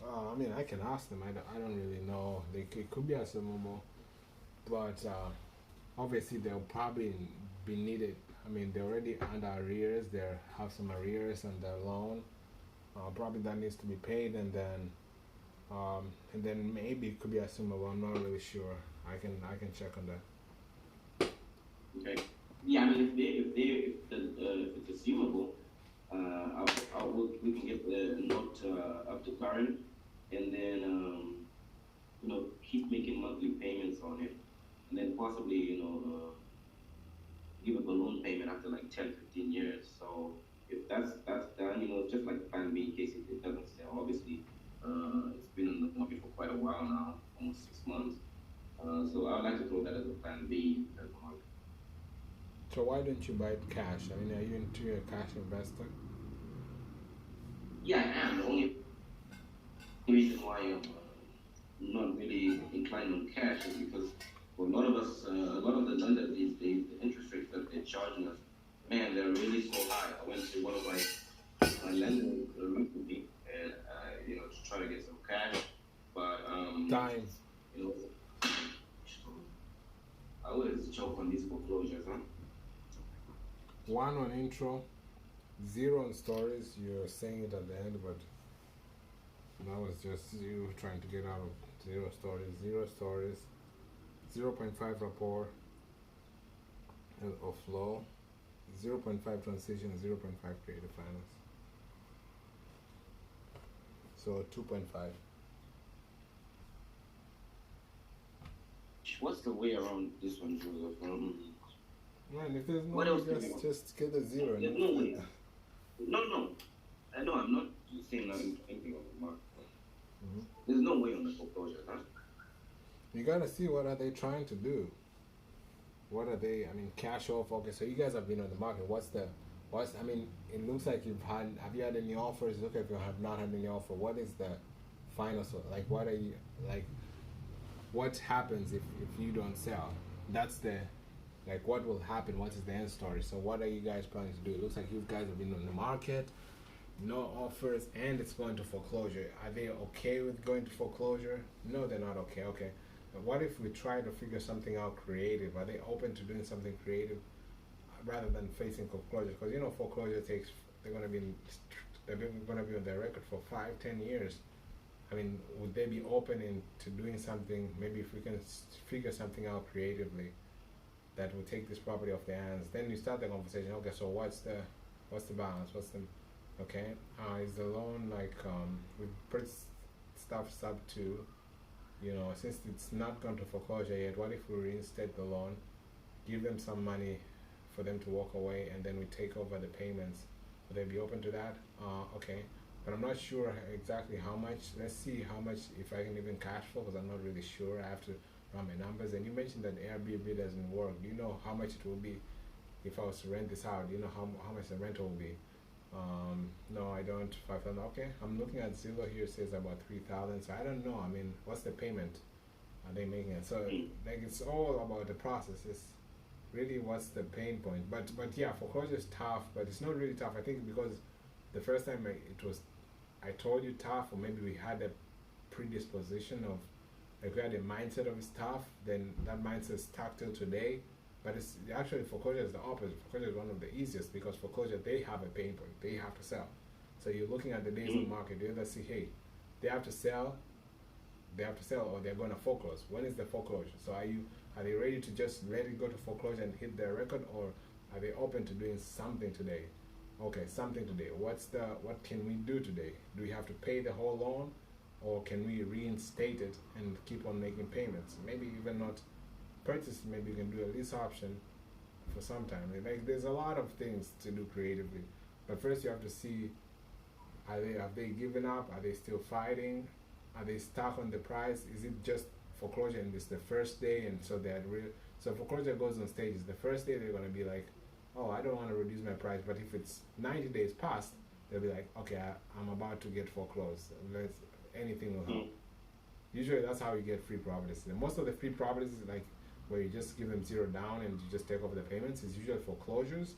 I mean, I can ask them. I don't really know. It could be assumable, but obviously they'll probably be needed. I mean, they're already under arrears. They have some arrears on their loan. Probably that needs to be paid, and then maybe it could be assumable. I'm not really sure. I can check on that. Okay. Yeah, I mean, if it's assumable, we can get the note up to current, and then keep making monthly payments on it, and then possibly give a balloon payment after like 10, 15 years. So if that's done, just like plan B in case it doesn't sell. Obviously, it's been on the market for quite a while now, almost 6 months. So I would like to throw that as a plan B as well. So why don't you buy it cash? I mean, are you into a cash investor? Yeah, I am. The only reason why I'm not really inclined on cash is because for a lot of us, a lot of the lenders these days, the interest rates that they're charging us, man, they're really so high. I went to one of my lenders recently, and to try to get some cash, but Time. biggest choke on these foreclosures, huh? 1 on intro, 0 on stories. You're saying it at the end, but that was just you trying to get out of 0 stories. 0 stories, 0.5 rapport of flow, 0.5 transition, 0.5 creative finance. So 2.5. What's the way around this one, Joseph? Man, if there's no What way, else do you want? just get a 0. There's no way. No. I know, I'm not saying anything on the market. Mhm. There's no way on the foreclosure, huh? You gotta see what are they trying to do. What are they? I mean, cash off. Okay, so you guys have been on the market. I mean, it looks like have you had any offers? Look, if you have not had any offer, what is the final? So, like, what are you like? What happens if you don't sell? That's the like what will happen. What is the end story? So what are you guys planning to do? It looks like you guys have been on the market, no offers, and it's going to foreclosure. Are they okay with going to foreclosure? No, they're not okay. Okay, but what if we try to figure something out creative? Are they open to doing something creative rather than facing foreclosure? Because foreclosure takes they're going to be on their record for 5-10 years. I mean, would they be open to doing something? Maybe if we can figure something out creatively that will take this property off their hands, then you start the conversation. Okay, so what's the balance? Okay? Is the loan like we put stuff sub to, since it's not gone to foreclosure yet? What if we reinstate the loan, give them some money for them to walk away, and then we take over the payments? Would they be open to that? Okay. But I'm not sure exactly how much. Let's see how much, if I can even cash flow, because I'm not really sure. I have to run my numbers. And you mentioned that Airbnb doesn't work. Do you know how much it will be if I was to rent this out? Do you know how much the rental will be? No, I don't. 5,000. Okay, I'm looking at Zillow here. It says about 3,000. So I don't know. I mean, what's the payment are they making it? So like it's all about the process. It's really what's the pain point. But yeah, foreclosure is tough, but it's not really tough. I think because the first time I told you tough, or maybe we had a predisposition of, like we had a mindset of it's tough, then that mindset is stuck till today. But it's actually foreclosure is the opposite. Foreclosure is one of the easiest because foreclosure, they have a pain point. They have to sell. So you're looking at the days on market. You either see, hey, they have to sell, or they're going to foreclose. When is the foreclosure? So are they ready to just let it go to foreclosure and hit their record, or are they open to doing something today? Okay, something today. What can we do today? Do we have to pay the whole loan, or can we reinstate it and keep on making payments? Maybe even not purchase. Maybe you can do a lease option for some time. Like there's a lot of things to do creatively, but first you have to see: have they given up? Are they still fighting? Are they stuck on the price? Is it just foreclosure and it's the first day, and so they're real? So foreclosure goes on stages. The first day they're gonna be like, oh, I don't want to reduce my price. But if it's 90 days past, they'll be like, okay, I'm about to get foreclosed. Anything will help. Usually that's how you get free properties. And most of the free properties, like where you just give them 0 down and you just take over the payments, is usually foreclosures